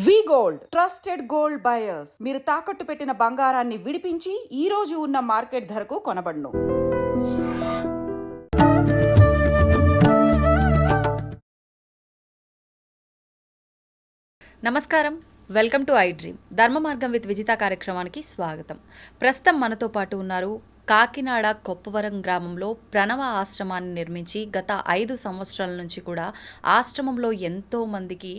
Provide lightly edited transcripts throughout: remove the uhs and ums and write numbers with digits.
వి gold trusted gold buyers. మీరు తాకట్టు పెట్టిన బంగారాన్ని విడిపించి ఈ రోజు ఉన్న మార్కెట్ ధరకు కొనబడును. నమస్కారం, వెల్కమ్ టు ఐ డ్రీమ్. ధర్మ మార్గం విత్ విజిత కార్యక్రమానికి స్వాగతం. ప్రస్తుతం మనతో పాటు ఉన్నారు కాకినాడ కొప్పవరం గ్రామంలో ప్రణవ ఆశ్రమాన్ని నిర్మించి గత 5 సంవత్సరాల నుంచి కూడా ఆశ్రమంలో ఎంతో మందికి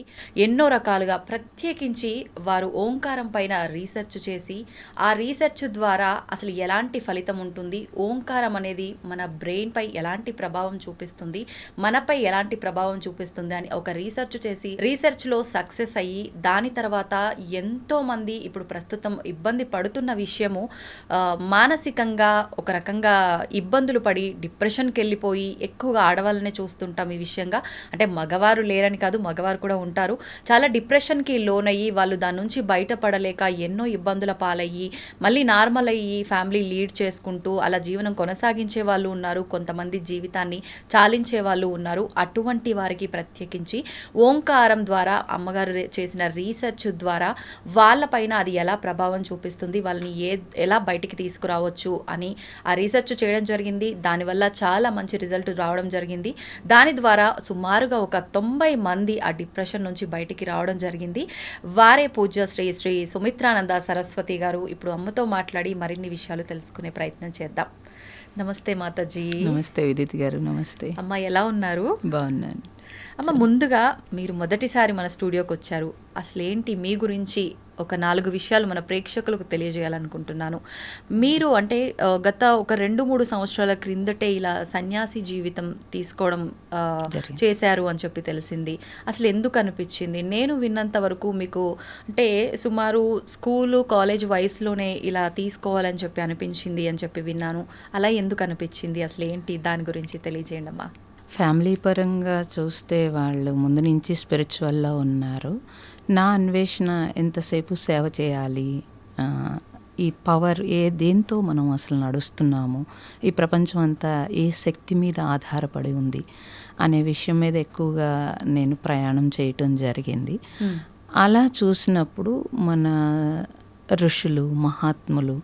ఎన్నో రకాలుగా ప్రత్యేకించి వారు ఓంకారం పైన రీసెర్చ్ చేసి ఆ రీసెర్చ్ ద్వారా అసలు ఎలాంటి ఫలితం ఉంటుంది, ఓంకారం అనేది మన బ్రెయిన్ పై ఎలాంటి ప్రభావం చూపిస్తుంది, మనపై ఎలాంటి ప్రభావం చూపిస్తుంది అని ఒక రీసెర్చ్ చేసి రీసెర్చ్లో సక్సెస్ అయ్యి దాని తర్వాత ఎంతో మంది ఇప్పుడు ప్రస్తుతం ఇబ్బంది పడుతున్న విషయము మానసికంగా ఒక రకంగా ఇబ్బందులు పడి డిప్రెషన్కి వెళ్ళిపోయి ఎక్కువగా ఆడవాళ్ళనే చూస్తుంటాం. ఈ విషయంగా అంటే మగవారు లేరని కాదు, మగవారు కూడా ఉంటారు. చాలా డిప్రెషన్కి లోనయ్యి వాళ్ళు దాని నుంచి బయటపడలేక ఎన్నో ఇబ్బందుల పాలయ్యి మళ్ళీ నార్మల్ అయ్యి ఫ్యామిలీ లీడ్ చేసుకుంటూ అలా జీవనం కొనసాగించే వాళ్ళు ఉన్నారు. కొంతమంది జీవితాన్ని చాలించే వాళ్ళు ఉన్నారు. అటువంటి వారికి ప్రత్యేకించి ఓంకారం ద్వారా అమ్మగారు చేసిన రీసెర్చ్ ద్వారా వాళ్ళపైన అది ఎలా ప్రభావం చూపిస్తుంది, వాళ్ళని ఎలా బయటికి తీసుకురావచ్చు అని ఆ రీసెర్చ్ చేయడం జరిగింది. దానివల్ల చాలా మంచి రిజల్ట్ రావడం జరిగింది. దాని ద్వారా సుమారుగా ఒక 90 మంది ఆ డిప్రెషన్ నుంచి బయటికి రావడం జరిగింది. వారే పూజ్య శ్రీ శ్రీ సుమిత్రానంద సరస్వతి గారు. ఇప్పుడు అమ్మతో మాట్లాడి మరిన్ని విషయాలు తెలుసుకునే ప్రయత్నం చేద్దాం. నమస్తే మాతాజీ. నమస్తే విదిత్ గారు. నమస్తే అమ్మ, ఎలా ఉన్నారు? బాగున్నాను అమ్మ. ముందుగా మీరు మొదటిసారి మన స్టూడియోకి వచ్చారు. అసలు ఏంటి మీ గురించి ఒక 4 విషయాలు మన ప్రేక్షకులకు తెలియజేయాలనుకుంటున్నాను. మీరు అంటే గత ఒక 2-3 సంవత్సరాల క్రిందటే ఇలా సన్యాసి జీవితం తీసుకోవడం చేశారు అని చెప్పి తెలిసింది. అసలు ఎందుకు అనిపించింది? నేను విన్నంత వరకు మీకు అంటే సుమారు స్కూలు కాలేజ్ వయసులోనే ఇలా తీసుకోవాలని చెప్పి అనిపించింది అని చెప్పి విన్నాను. అలా ఎందుకు అనిపించింది? అసలు ఏంటి దాని గురించి తెలియజేయండి అమ్మా. ఫ్యామిలీ పరంగా చూస్తే వాళ్ళు ముందు నుంచి స్పిరిచువల్లో ఉన్నారు. నా అన్వేషణ ఎంతసేపు సేవ చేయాలి, ఈ పవర్ దేంతో మనం అసలు నడుస్తున్నాము, ఈ ప్రపంచం అంతా ఏ శక్తి మీద ఆధారపడి ఉంది అనే విషయం మీద ఎక్కువగా నేను ప్రయాణం చేయటం జరిగింది. అలా చూసినప్పుడు మన ఋషులు మహాత్ములు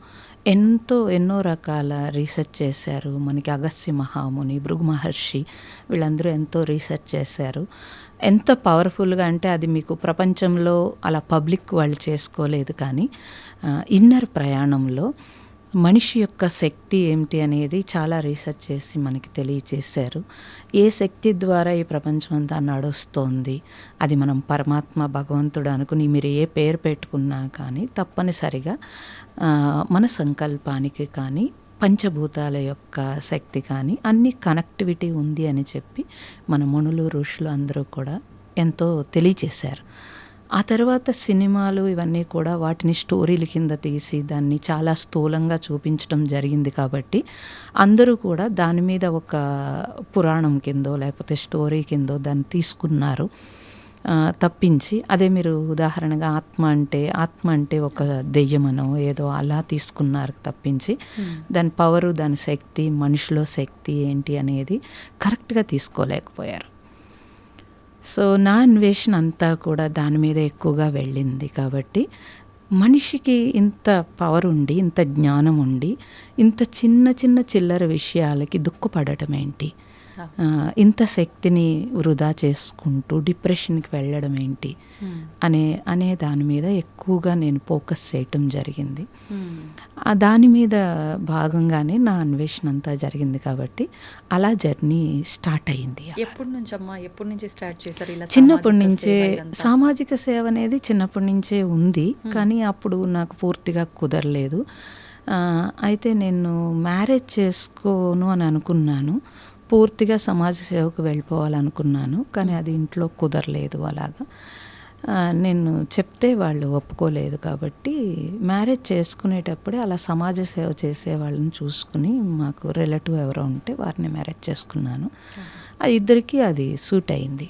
ఎన్నో రకాల రీసెర్చ్ చేశారు. మనకి అగస్త్య మహాముని, భృగు మహర్షి వీళ్ళందరూ ఎంతో రీసెర్చ్ చేశారు. ఎంత పవర్ఫుల్గా అంటే అది మీకు ప్రపంచంలో అలా పబ్లిక్ వాళ్ళు చేసుకోలేదు, కానీ ఇన్నర్ ప్రయాణంలో మనిషి యొక్క శక్తి ఏమిటి అనేది చాలా రీసెర్చ్ చేసి మనకి తెలియచేశారు. ఏ శక్తి ద్వారా ఈ ప్రపంచం అంతా నడుస్తోంది, అది మనం పరమాత్మ భగవంతుడు అనుకుని మీరు ఏ పేరు పెట్టుకున్నా కానీ తప్పనిసరిగా మన సంకల్పానికి కానీ పంచభూతాల యొక్క శక్తి కానీ అన్ని కనెక్టివిటీ ఉంది అని చెప్పి మన మునులు ఋషులు అందరూ కూడా ఎంతో తెలియచేశారు. ఆ తర్వాత సినిమాలు ఇవన్నీ కూడా వాటిని స్టోరీల కింద తీసి దాన్ని చాలా స్థూలంగా చూపించడం జరిగింది. కాబట్టి అందరూ కూడా దాని మీద ఒక పురాణం కిందో లేకపోతే స్టోరీ కిందో దాన్ని తీసుకున్నారు తప్పించి, అదే మీరు ఉదాహరణగా ఆత్మ అంటే ఒక దెయ్యమనో ఏదో అలా తీసుకున్నారు తప్పించి దాని పవరు, దాని శక్తి, మనిషిలో శక్తి ఏంటి అనేది కరెక్ట్గా తీసుకోలేకపోయారు. సో నా అన్వేషణ అంతా కూడా దాని మీద ఎక్కువగా వెళ్ళింది. కాబట్టి మనిషికి ఇంత పవర్ ఉండి, ఇంత జ్ఞానం ఉండి, ఇంత చిన్న చిల్లర విషయాలకి దుఃఖపడటం ఏంటి, ఇంత శక్తిని వృధా చేసుకుంటూ డిప్రెషన్కి వెళ్ళడం ఏంటి అనే దాని మీద ఎక్కువగా నేను ఫోకస్ చేయటం జరిగింది. దాని మీద భాగంగానే నా అన్వేషణ అంతా జరిగింది. కాబట్టి అలా జర్నీ స్టార్ట్ అయింది. ఎప్పటి నుంచి స్టార్ట్ చేశారు? చిన్నప్పటి నుంచే సామాజిక సేవ అనేది చిన్నప్పటి నుంచే ఉంది, కానీ అప్పుడు నాకు పూర్తిగా కుదరలేదు. అయితే నేను మ్యారేజ్ చేసుకోను అని అనుకున్నాను, పూర్తిగా సమాజ సేవకు వెళ్ళిపోవాలనుకున్నాను, కానీ అది ఇంట్లో కుదరలేదు. అలాగా నేను చెప్తే వాళ్ళు ఒప్పుకోలేదు. కాబట్టి మ్యారేజ్ చేసుకునేటప్పుడే అలా సమాజ సేవ చేసే వాళ్ళని చూసుకుని మాకు రిలేటివ్ ఎవరో ఉంటే వారిని మ్యారేజ్ చేసుకున్నాను. ఇద్దరికీ అది సూట్ అయింది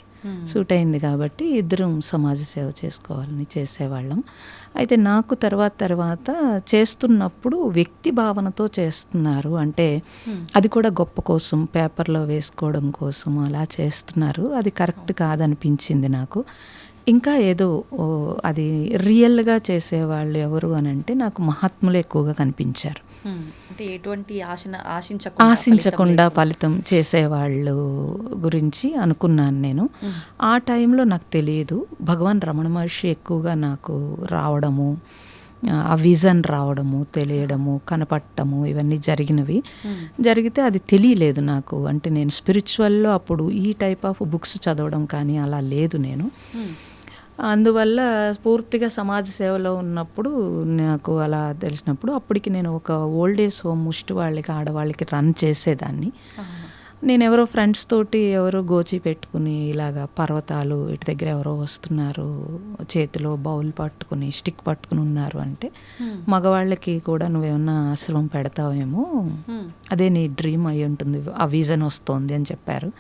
కాబట్టి ఇద్దరం సమాజ సేవ చేసుకోవాలని చేసేవాళ్ళం. అయితే నాకు తర్వాత చేస్తున్నప్పుడు వ్యక్తి భావనతో చేస్తున్నారు, అంటే అది కూడా గొప్ప కోసం పేపర్లో వేసుకోవడం కోసం అలా చేస్తున్నారు. అది కరెక్ట్ కాదనిపించింది నాకు. ఇంకా ఏదో అది రియల్గా చేసేవాళ్ళు ఎవరు అని అంటే నాకు మహాత్ములు ఎక్కువగా కనిపించారు. అంటే ఎటువంటి ఆశించకుండా ఫలితం చేసేవాళ్ళు గురించి అనుకున్నాను నేను. ఆ టైంలో నాకు తెలియదు, భగవాన్ రమణ మహర్షి ఎక్కువగా నాకు రావడము, ఆ విజన్ రావడము, తెలియడము, కనపడటము ఇవన్నీ జరిగితే అది తెలియలేదు నాకు. అంటే నేను స్పిరిచువల్లో అప్పుడు ఈ టైప్ ఆఫ్ బుక్స్ చదవడం కానీ అలా లేదు నేను. అందువల్ల పూర్తిగా సమాజ సేవలో ఉన్నప్పుడు నాకు అలా తెలిసినప్పుడు అప్పటికి నేను ఒక ఓల్డ్ ఏజ్ హోమ్ ముష్టి వాళ్ళకి, ఆడవాళ్ళకి రన్ చేసేదాన్ని. నేను ఎవరో ఫ్రెండ్స్ తోటి ఎవరో గోచి పెట్టుకుని ఇలాగా పర్వతాలు ఇటు దగ్గర ఎవరో వస్తున్నారు, చేతిలో బౌల్ పట్టుకుని స్టిక్ పట్టుకుని ఉన్నారు అంటే మగవాళ్ళకి కూడా నువ్వేమన్నా ఆశ్రమం పెడతావేమో, అదే నీ డ్రీమ్ అయి ఉంటుంది, ఆ విజన్ వస్తుంది అని చెప్పారు.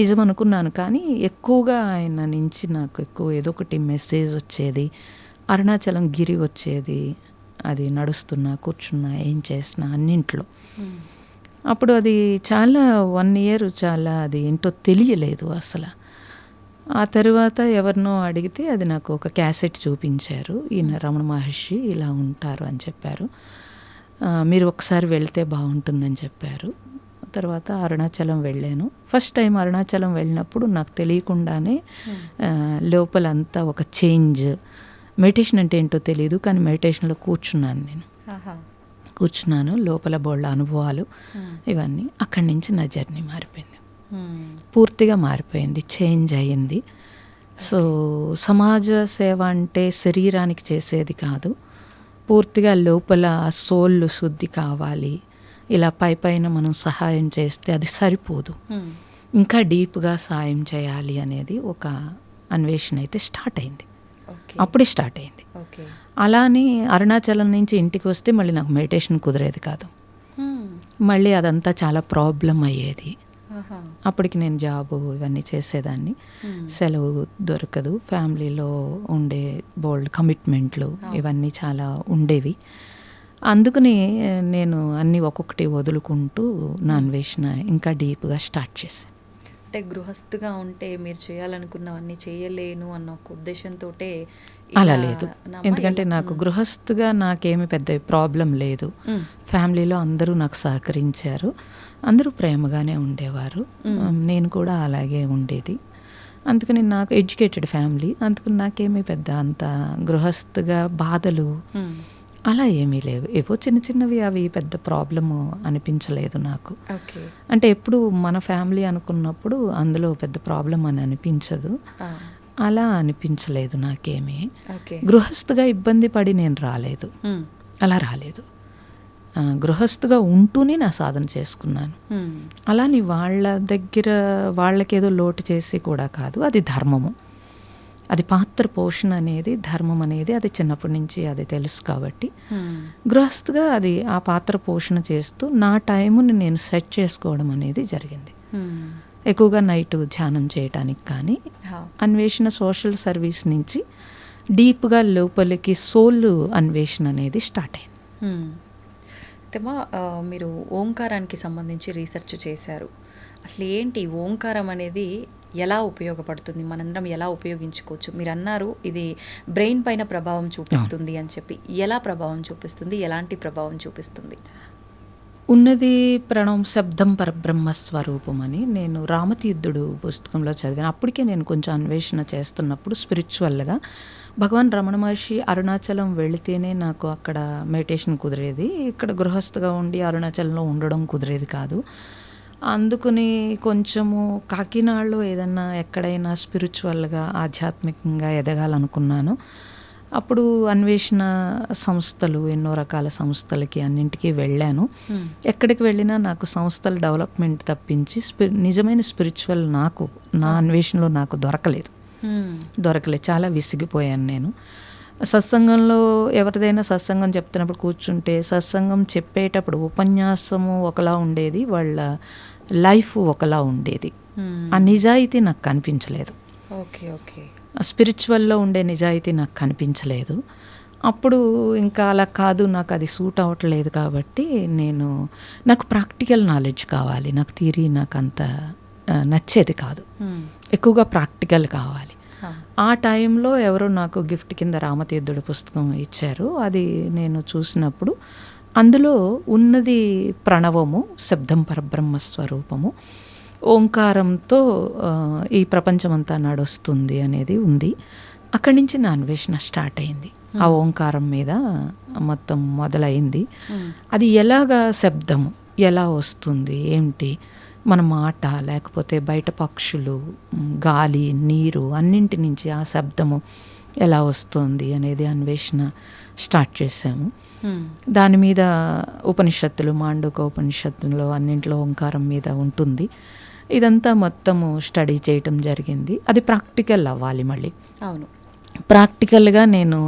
నిజం అనుకున్నాను. కానీ ఎక్కువగా ఆయన నుంచి నాకు ఎక్కువ ఏదో ఒకటి మెసేజ్ వచ్చేది. అరుణాచలం గిరి వచ్చేది, అది నడుస్తున్నా కూర్చున్నా ఏం చేసినా అన్నింట్లో. అప్పుడు అది చాలా 1 year చాలా అది ఏంటో తెలియలేదు అసలు. ఆ తర్వాత ఎవరినో అడిగితే అది నాకు ఒక క్యాసెట్ చూపించారు, ఈయన రమణ మహర్షి ఇలా ఉంటారు అని చెప్పారు. మీరు ఒకసారి వెళ్తే బాగుంటుందని చెప్పారు. తర్వాత అరుణాచలం వెళ్ళాను. ఫస్ట్ టైం అరుణాచలం వెళ్ళినప్పుడు నాకు తెలియకుండానే లోపలంతా ఒక చేంజ్. మెడిటేషన్ అంటే ఏంటో తెలియదు, కానీ మెడిటేషన్లో కూర్చున్నాను. లోపల బోళ్ళ అనుభవాలు ఇవన్నీ. అక్కడి నుంచి నా జర్నీ మారిపోయింది, పూర్తిగా మారిపోయింది, చేంజ్ అయ్యింది. సో సమాజ సేవ అంటే శరీరానికి చేసేది కాదు, పూర్తిగా లోపల సోల్ శుద్ధి కావాలి. ఇలా పైన మనం సహాయం చేస్తే అది సరిపోదు, ఇంకా డీప్గా సాయం చేయాలి అనేది ఒక అన్వేషణ అయితే స్టార్ట్ అయింది. అప్పుడే స్టార్ట్ అయింది. అలానే అరుణాచలం నుంచి ఇంటికి వస్తే మళ్ళీ నాకు మెడిటేషన్ కుదిరేది కాదు. మళ్ళీ అదంతా చాలా ప్రాబ్లం అయ్యేది. అప్పటికి నేను జాబు ఇవన్నీ చేసేదాన్ని, సెలవు దొరకదు, ఫ్యామిలీలో ఉండే బోల్డ్ కమిట్మెంట్లు ఇవన్నీ చాలా ఉండేవి. అందుకని నేను అన్నీ ఒక్కొక్కటి వదులుకుంటూ నా అన్వేషణ ఇంకా డీప్గా స్టార్ట్ చేశాను. అంటే గృహస్థుగా ఉంటే మీరు చేయాలనుకున్నవన్నీ చేయలేను అన్న ఒక ఉద్దేశంతో అలా లేదు. ఎందుకంటే నాకు గృహస్థుగా నాకేమి పెద్ద ప్రాబ్లం లేదు. ఫ్యామిలీలో అందరూ నాకు సహకరించారు, అందరూ ప్రేమగానే ఉండేవారు, నేను కూడా అలాగే ఉండేది. అందుకని నాకు ఎడ్యుకేటెడ్ ఫ్యామిలీ, అందుకని నాకేమీ పెద్ద అంత గృహస్థుగా బాధలు అలా ఏమీ లేవు. ఏవో చిన్న చిన్నవి, అవి పెద్ద ప్రాబ్లము అనిపించలేదు నాకు. అంటే ఎప్పుడు మన ఫ్యామిలీ అనుకున్నప్పుడు అందులో పెద్ద ప్రాబ్లం అని అనిపించదు, అలా అనిపించలేదు నాకేమీ. గృహస్థుగా ఇబ్బంది పడి నేను రాలేదు, అలా రాలేదు. గృహస్థుగా ఉంటూనే నా సాధన చేసుకున్నాను. అలాని వాళ్ళ దగ్గర వాళ్ళకేదో లోటు చేసి కూడా కాదు, అది ధర్మము, అది పాత్ర పోషణ అనేది, ధర్మం అనేది అది చిన్నప్పటి నుంచి అది తెలుసు కాబట్టి గృహస్థుగా అది ఆ పాత్ర పోషణ చేస్తూ నా టైముని నేను సెట్ చేసుకోవడం అనేది జరిగింది. ఎక్కువగా నైట్ ధ్యానం చేయడానికి కానీ, అన్వేషణ సోషల్ సర్వీస్ నుంచి డీప్గా లోపలికి సోల్ అన్వేషణ అనేది స్టార్ట్ అయింది. మీరు ఓంకారానికి సంబంధించి రీసెర్చ్ చేశారు. అసలు ఏంటి ఓంకారం అనేది, ఎలా ఉపయోగపడుతుంది, మనందరం ఎలా ఉపయోగించుకోవచ్చు? మీరు అన్నారు ఇది బ్రెయిన్ పైన ప్రభావం చూపిస్తుంది అని చెప్పి. ఎలా ప్రభావం చూపిస్తుంది, ఎలాంటి ప్రభావం చూపిస్తుంది? ఉన్నది ప్రణవం శబ్దం పరబ్రహ్మ స్వరూపం అని నేను రామతీర్థుడు పుస్తకంలో చదివాను. అప్పటికే నేను కొంచెం అన్వేషణ చేస్తున్నప్పుడు స్పిరిచువల్గా భగవాన్ రమణ మహర్షి అరుణాచలం వెళితేనే నాకు అక్కడ మెడిటేషన్ కుదిరేది, ఇక్కడ గృహస్థగా ఉండి అరుణాచలంలో ఉండడం కుదిరేది కాదు. అందుకని కొంచెము కాకినాడలో ఏదన్నా ఎక్కడైనా స్పిరిచువల్గా ఆధ్యాత్మికంగా ఎదగాలనుకున్నాను. అప్పుడు అన్వేషణ సంస్థలు, ఎన్నో రకాల సంస్థలకి అన్నింటికీ వెళ్ళాను. ఎక్కడికి వెళ్ళినా నాకు సంస్థల డెవలప్మెంట్ తప్పించి నిజమైన స్పిరిచువల్ నాకు నా అన్వేషణలో నాకు దొరకలేదు. చాలా విసిగిపోయాను నేను. సత్సంగంలో ఎవరిదైనా సత్సంగం చెప్తున్నప్పుడు కూర్చుంటే, సత్సంగం చెప్పేటప్పుడు ఉపన్యాసము ఒకలా ఉండేది, వాళ్ళ లైఫ్ ఒకలా ఉండేది. ఆ నిజాయితీ నాకు కనిపించలేదు. స్పిరిచువల్లో ఉండే నిజాయితీ నాకు కనిపించలేదు. అప్పుడు ఇంకా అలా కాదు, నాకు అది సూట్ అవ్వట్లేదు. కాబట్టి నాకు ప్రాక్టికల్ నాలెడ్జ్ కావాలి, నాకు థియరీ నాకు అంత నచ్చేది కాదు, ఎక్కువగా ప్రాక్టికల్ కావాలి. ఆ టైంలో ఎవరో నాకు గిఫ్ట్ కింద రామతీర్థుడి పుస్తకం ఇచ్చారు. అది నేను చూసినప్పుడు అందులో ఉన్నది ప్రణవము, శబ్దం పరబ్రహ్మ స్వరూపము, ఓంకారంతో ఈ ప్రపంచమంతా నడుస్తుంది అనేది ఉంది. అక్కడి నుంచి నా అన్వేషణ స్టార్ట్ అయింది. ఆ ఓంకారం మీద మొత్తం మొదలైంది. అది ఎలాగా శబ్దము ఎలా వస్తుంది, ఏమిటి, మన మాట లేకపోతే బయట పక్షులు, గాలి, నీరు అన్నింటి నుంచి ఆ శబ్దము ఎలా వస్తుంది అనేది అన్వేషణ స్టార్ట్ చేశాము. దాని మీద ఉపనిషత్తులు, మాండూక ఉపనిషత్తులో అన్నింటిలో ఓంకారం మీద ఉంటుంది. ఇదంతా మొత్తము స్టడీ చేయటం జరిగింది. అది ప్రాక్టికల్ అవ్వాలి. మళ్ళీ అవును, ప్రాక్టికల్గా నేను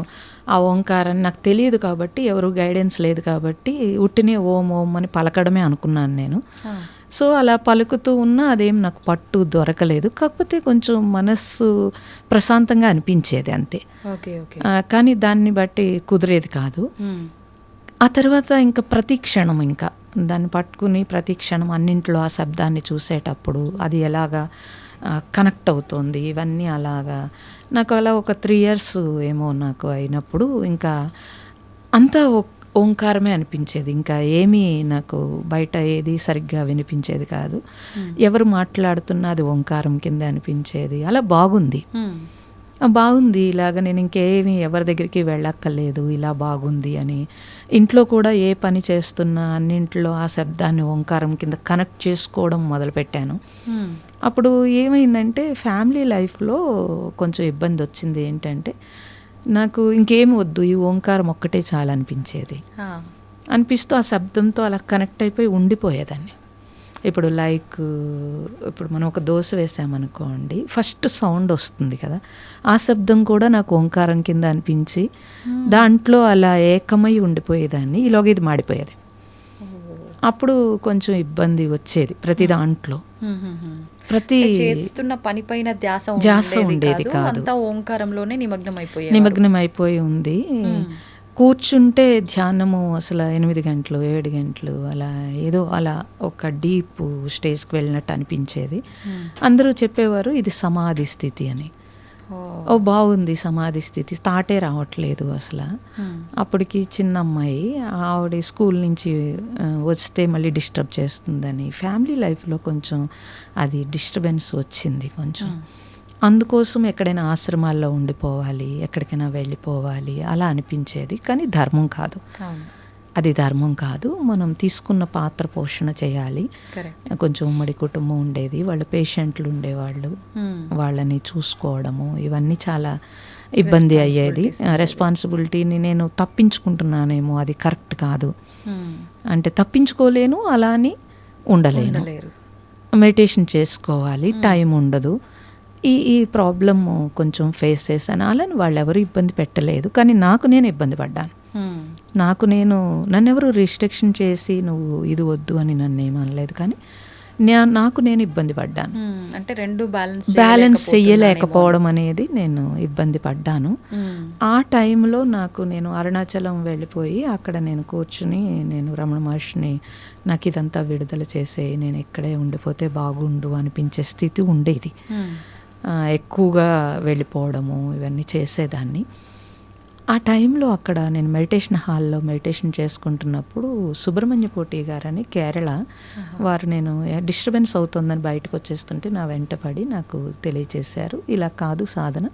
ఆ ఓంకారాన్ని, నాకు తెలియదు కాబట్టి, ఎవరు గైడెన్స్ లేదు కాబట్టి ఉట్టినే ఓం ఓం అని పలకడమే అనుకున్నాను నేను. సో అలా పలుకుతూ ఉన్నా అదేం నాకు పట్టు దొరకలేదు. కాకపోతే కొంచెం మనస్సు ప్రశాంతంగా అనిపించేది అంతే. కానీ దాన్ని బట్టి కుదిరేది కాదు. ఆ తర్వాత ఇంకా ప్రతి క్షణం ఇంకా దాన్ని పట్టుకుని ప్రతి క్షణం అన్నింట్లో ఆ శబ్దాన్ని చూసేటప్పుడు అది ఎలాగా కనెక్ట్ అవుతుంది, ఇవన్నీ అలాగా నాకు అలా ఒక 3 years ఏమో నాకు అయినప్పుడు ఇంకా అంతా ఓంకారమే అనిపించేది. ఇంకా ఏమీ నాకు బయట ఏది సరిగ్గా వినిపించేది కాదు. ఎవరు మాట్లాడుతున్నా అది ఓంకారం కింద అనిపించేది. అలా బాగుంది. ఇలాగ నేను ఇంకేమీ ఎవరి దగ్గరికి వెళ్ళక్కర్లేదు, ఇలా బాగుంది అని. ఇంట్లో కూడా ఏ పని చేస్తున్నా అన్నింట్లో ఆ శబ్దాన్ని ఓంకారం కింద కనెక్ట్ చేసుకోవడం మొదలుపెట్టాను. అప్పుడు ఏమైందంటే ఫ్యామిలీ లైఫ్లో కొంచెం ఇబ్బంది వచ్చింది. ఏంటంటే నాకు ఇంకేమి వద్దు, ఈ ఓంకారం ఒక్కటే చాలా అనిపిస్తూ ఆ శబ్దంతో అలా కనెక్ట్ అయిపోయి ఉండిపోయేదాన్ని. ఇప్పుడు ఇప్పుడు మనం ఒక దోశ వేసామనుకోండి, ఫస్ట్ సౌండ్ వస్తుంది కదా, ఆ శబ్దం కూడా నాకు ఓంకారం కింద అనిపించి దాంట్లో అలా ఏకమై ఉండిపోయేదాన్ని. ఈలోగా ఇది మాడిపోయేది. అప్పుడు కొంచెం ఇబ్బంది వచ్చేది ప్రతి దాంట్లో. ప్రతి చేస్తున్న పని పైన ధ్యాస ఉండేది కాదు, ఓంకారంలోనే నిమగ్నం అయిపోయి ఉంది. కూర్చుంటే ధ్యానము అసలు 8 గంటలు 7 గంటలు అలా ఏదో అలా ఒక డీప్ స్టేజ్కి వెళ్ళినట్టు అనిపించేది. అందరూ చెప్పేవారు ఇది సమాధి స్థితి అని. బాగుంది సమాధి స్థితి, తాటే రావట్లేదు అసలు. అప్పటికి చిన్న అమ్మాయి, ఆవిడ స్కూల్ నుంచి వస్తే మళ్ళీ డిస్టర్బ్ చేస్తుందని ఫ్యామిలీ లైఫ్లో కొంచెం అది డిస్టర్బెన్స్ వచ్చింది కొంచెం. అందుకోసం ఎక్కడైనా ఆశ్రమాల్లో ఉండిపోవాలి, ఎక్కడికైనా వెళ్ళిపోవాలి అలా అనిపించేది. కానీ ధర్మం కాదు, అది ధర్మం కాదు. మనం తీసుకున్న పాత్ర పోషణ చేయాలి. కొంచెం ఉమ్మడి కుటుంబం ఉండేది, వాళ్ళ పేషెంట్లు ఉండేవాళ్ళు, వాళ్ళని చూసుకోవడము ఇవన్నీ చాలా ఇబ్బంది అయ్యేది. రెస్పాన్సిబిలిటీని నేను తప్పించుకుంటున్నానేమో, అది కరెక్ట్ కాదు. అంటే తప్పించుకోలేను, అలా అని ఉండలేను. మెడిటేషన్ చేసుకోవాలి, టైం ఉండదు. ఈ ప్రాబ్లమ్ కొంచెం ఫేస్ చేశాను. అలాని వాళ్ళు ఎవరు ఇబ్బంది పెట్టలేదు, కానీ నాకు నేను ఇబ్బంది పడ్డాను. నన్ను ఎవరు రిస్ట్రిక్షన్ చేసి నువ్వు ఇది వద్దు అని నన్ను ఏమనలేదు, కానీ నాకు నేను ఇబ్బంది పడ్డాను. అంటే రెండు బ్యాలెన్స్ చెయ్యలేకపోవడం అనేది నేను ఇబ్బంది పడ్డాను. ఆ టైంలో నేను అరుణాచలం వెళ్ళిపోయి అక్కడ నేను కూర్చుని నేను రమణ మహర్షిని నాకు ఇదంతా విడుదల చేసే, నేను ఇక్కడే ఉండిపోతే బాగుండు అనిపించే స్థితి ఉండేది. ఎక్కువగా వెళ్ళిపోవడము ఇవన్నీ చేసేదాన్ని. ఆ టైంలో అక్కడ నేను మెడిటేషన్ హాల్లో మెడిటేషన్ చేసుకుంటున్నప్పుడు సుబ్రహ్మణ్య పోటీ గారని కేరళ వారు, నేను డిస్టర్బెన్స్ అవుతుందని బయటకు వచ్చేస్తుంటే నా వెంటపడి నాకు తెలియచేశారు, ఇలా కాదు సాధన,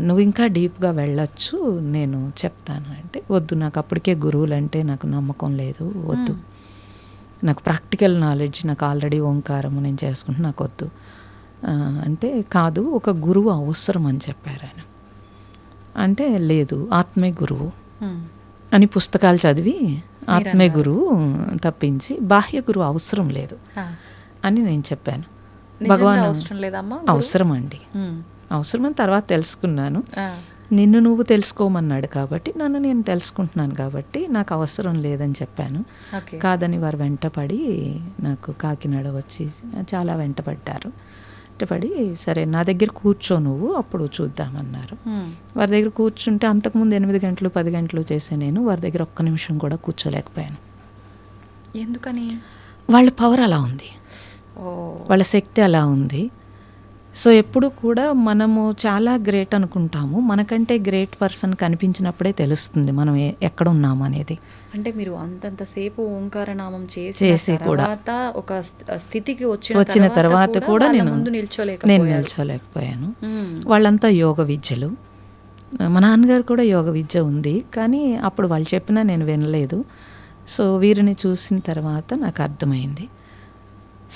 నువ్వు ఇంకా డీప్గా వెళ్ళొచ్చు, నేను చెప్తాను అంటే. వద్దు, నాకు అప్పటికే గురువులు అంటే నాకు నమ్మకం లేదు, వద్దు, నాకు ప్రాక్టికల్ నాలెడ్జ్, నాకు ఆల్రెడీ ఓంకారము నేను చేసుకుంటే నాకు వద్దు అంటే. కాదు, ఒక గురువు అవసరం అని చెప్పారు ఆయన. అంటే లేదు, ఆత్మే గురువు అని పుస్తకాలు చదివి ఆత్మే గురువు తప్పించి బాహ్య గురువు అవసరం లేదు అని నేను చెప్పాను. భగవాన్ అవసరం అండి, అవసరం అని తర్వాత తెలుసుకున్నాను. నిన్ను నువ్వు తెలుసుకోమన్నాడు కాబట్టి నన్ను నేను తెలుసుకుంటున్నాను కాబట్టి నాకు అవసరం లేదని చెప్పాను. కాదని వారు వెంటపడి నాకు కాకినాడ వచ్చి చాలా వెంటపడ్డారు. వెంటపడి సరే నా దగ్గర కూర్చో నువ్వు, అప్పుడు చూద్దామన్నారు. వారి దగ్గర కూర్చుంటే అంతకుముందు 8 గంటలు 10 గంటలు చేసే నేను వారి దగ్గర ఒక్క నిమిషం కూడా కూర్చోలేకపోయాను. ఎందుకని? వాళ్ళ పవర్ అలా ఉంది, వాళ్ళ శక్తి అలా ఉంది. సో ఎప్పుడు కూడా మనము చాలా గ్రేట్ అనుకుంటాము, మనకంటే గ్రేట్ పర్సన్ కనిపించినప్పుడే తెలుస్తుంది మనం ఎక్కడ ఉన్నాము అనేది. అంటే మీరు అంతంతసేపు ఓంకారనామం చేసి చేసి కూడా తర్వాత ఒక స్థితికి వచ్చిన తర్వాత కూడా వాళ్ళ నేను ముందు నేను నిల్చోలేకపోయాను. వాళ్ళంతా యోగ విద్యలు. మా నాన్నగారు కూడా యోగ విద్య ఉంది, కానీ అప్పుడు వాళ్ళు చెప్పినా నేను వినలేదు. సో వీరిని చూసిన తర్వాత నాకు అర్థమైంది,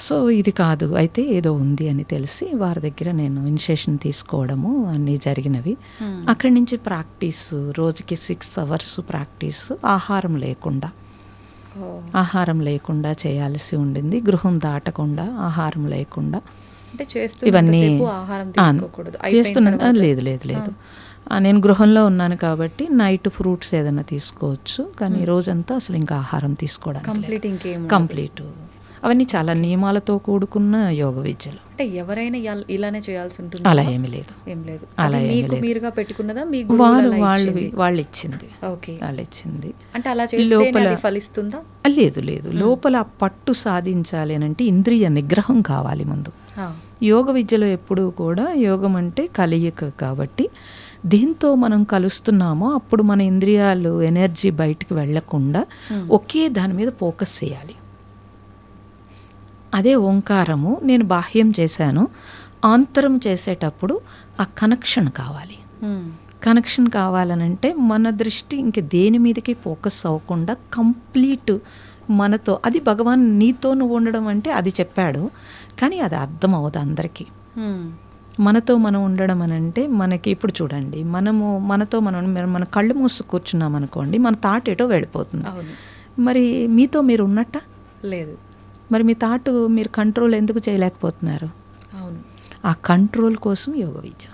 సో ఇది కాదు, అయితే ఏదో ఉంది అని తెలిసి వారి దగ్గర నేను ఇనిషియేషన్ తీసుకోవడము అన్నీ జరిగినవి. అక్కడి నుంచి ప్రాక్టీస్, రోజుకి 6 hours ప్రాక్టీస్, ఆహారం లేకుండా చేయాల్సి ఉండింది. గృహం దాటకుండా, ఆహారం లేకుండా అంటే ఇవన్నీ ఆహారం తీసుకోకూడదు. చేస్తున్నా. లేదు లేదు లేదు, నేను గృహంలో ఉన్నాను కాబట్టి నైట్ ఫ్రూట్స్ ఏదైనా తీసుకోవచ్చు, కానీ రోజంతా అసలు ఇంకా ఆహారం తీసుకోవడానికి కంప్లీట్. అవన్నీ చాలా నియమాలతో కూడుకున్న యోగ విద్యలు. అంటే ఎవరైనా ఇలానే చేయాల్సి ఉంటుంది? అలా ఏమీ లేదు, అలా మీకు మీరుగా పెట్టుకున్నదా? మీ వాళ్ళు ఇచ్చింది. ఓకే, వాళ్ళు ఇచ్చింది. అంటే అలా చేస్తే అది ఫలిస్తుందా? లేదు లేదు, లోపల పట్టు సాధించాలి అని అంటే ఇంద్రియ నిగ్రహం కావాలి ముందు. యోగ విద్యలో ఎప్పుడూ కూడా యోగం అంటే కలయిక కాబట్టి దీంతో మనం కలుస్తున్నామో అప్పుడు మన ఇంద్రియాలు ఎనర్జీ బయటికి వెళ్లకుండా ఒకే దాని మీద ఫోకస్ చేయాలి. అదే ఓంకారము. నేను బాహ్యం చేశాను, ఆంతరం చేసేటప్పుడు ఆ కనెక్షన్ కావాలి. కనెక్షన్ కావాలనంటే మన దృష్టి ఇంక దేని మీదకి ఫోకస్ అవ్వకుండా కంప్లీట్ మనతో, అది భగవాన్ నీతో నువ్వు ఉండడం అంటే అది చెప్పాడు, కానీ అది అర్థం అవ్వదు అందరికీ. మనతో మనం ఉండడం అని అంటే మనకి ఇప్పుడు చూడండి, మనతో మన కళ్ళు మూసు కూర్చున్నాం అనుకోండి, మన థాట్ ఏటో వెళ్ళిపోతుంది. మరి మీతో మీరు ఉన్నట్ట లేదు. మరి మీ థాట్ మీరు కంట్రోల్ ఎందుకు చేయలేకపోతున్నారు? ఆ కంట్రోల్ కోసం యోగ విద్య.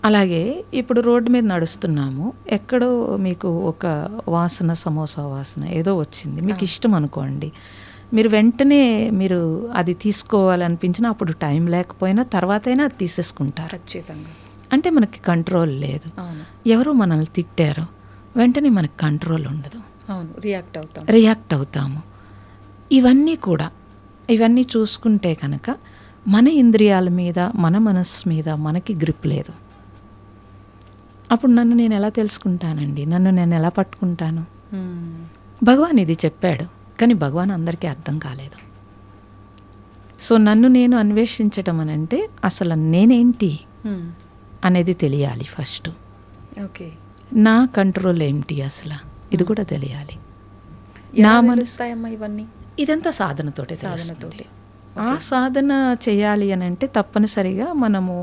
అలాగే ఇప్పుడు రోడ్డు మీద నడుస్తున్నాము, ఎక్కడో మీకు ఒక వాసన, సమోసా వాసన ఏదో వచ్చింది, మీకు ఇష్టం అనుకోండి, మీరు వెంటనే మీరు అది తీసుకోవాలనిపించిన అప్పుడు టైం లేకపోయినా తర్వాతైనా అది తీసేసుకుంటారు. ఖచ్చితంగా. అంటే మనకి కంట్రోల్ లేదు. ఎవరో మనల్ని తిట్టారు, వెంటనే మనకి కంట్రోల్ ఉండదు, రియాక్ట్ అవుతాము. ఇవన్నీ చూసుకుంటే కనుక మన ఇంద్రియాల మీద, మన మనస్సు మీద మనకి గ్రిప్ లేదు. అప్పుడు నన్ను నేను ఎలా తెలుసుకుంటానండి? నన్ను నేను ఎలా పట్టుకుంటాను? భగవాన్ ఇది చెప్పాడు, కానీ భగవాన్ అందరికీ అర్థం కాలేదు. సో నన్ను నేను అన్వేషించటం అని అంటే అసలు నేనేంటి అనేది తెలియాలి ఫస్ట్. ఓకే, నా కంట్రోల్ ఏంటి అసలు ఇది కూడా తెలియాలి. నా మనసు, ఇవన్నీ ఇదంతా సాధనతోటే తెలుస్తుంది. ఆ సాధన చేయాలి అని అంటే తప్పనిసరిగా మనము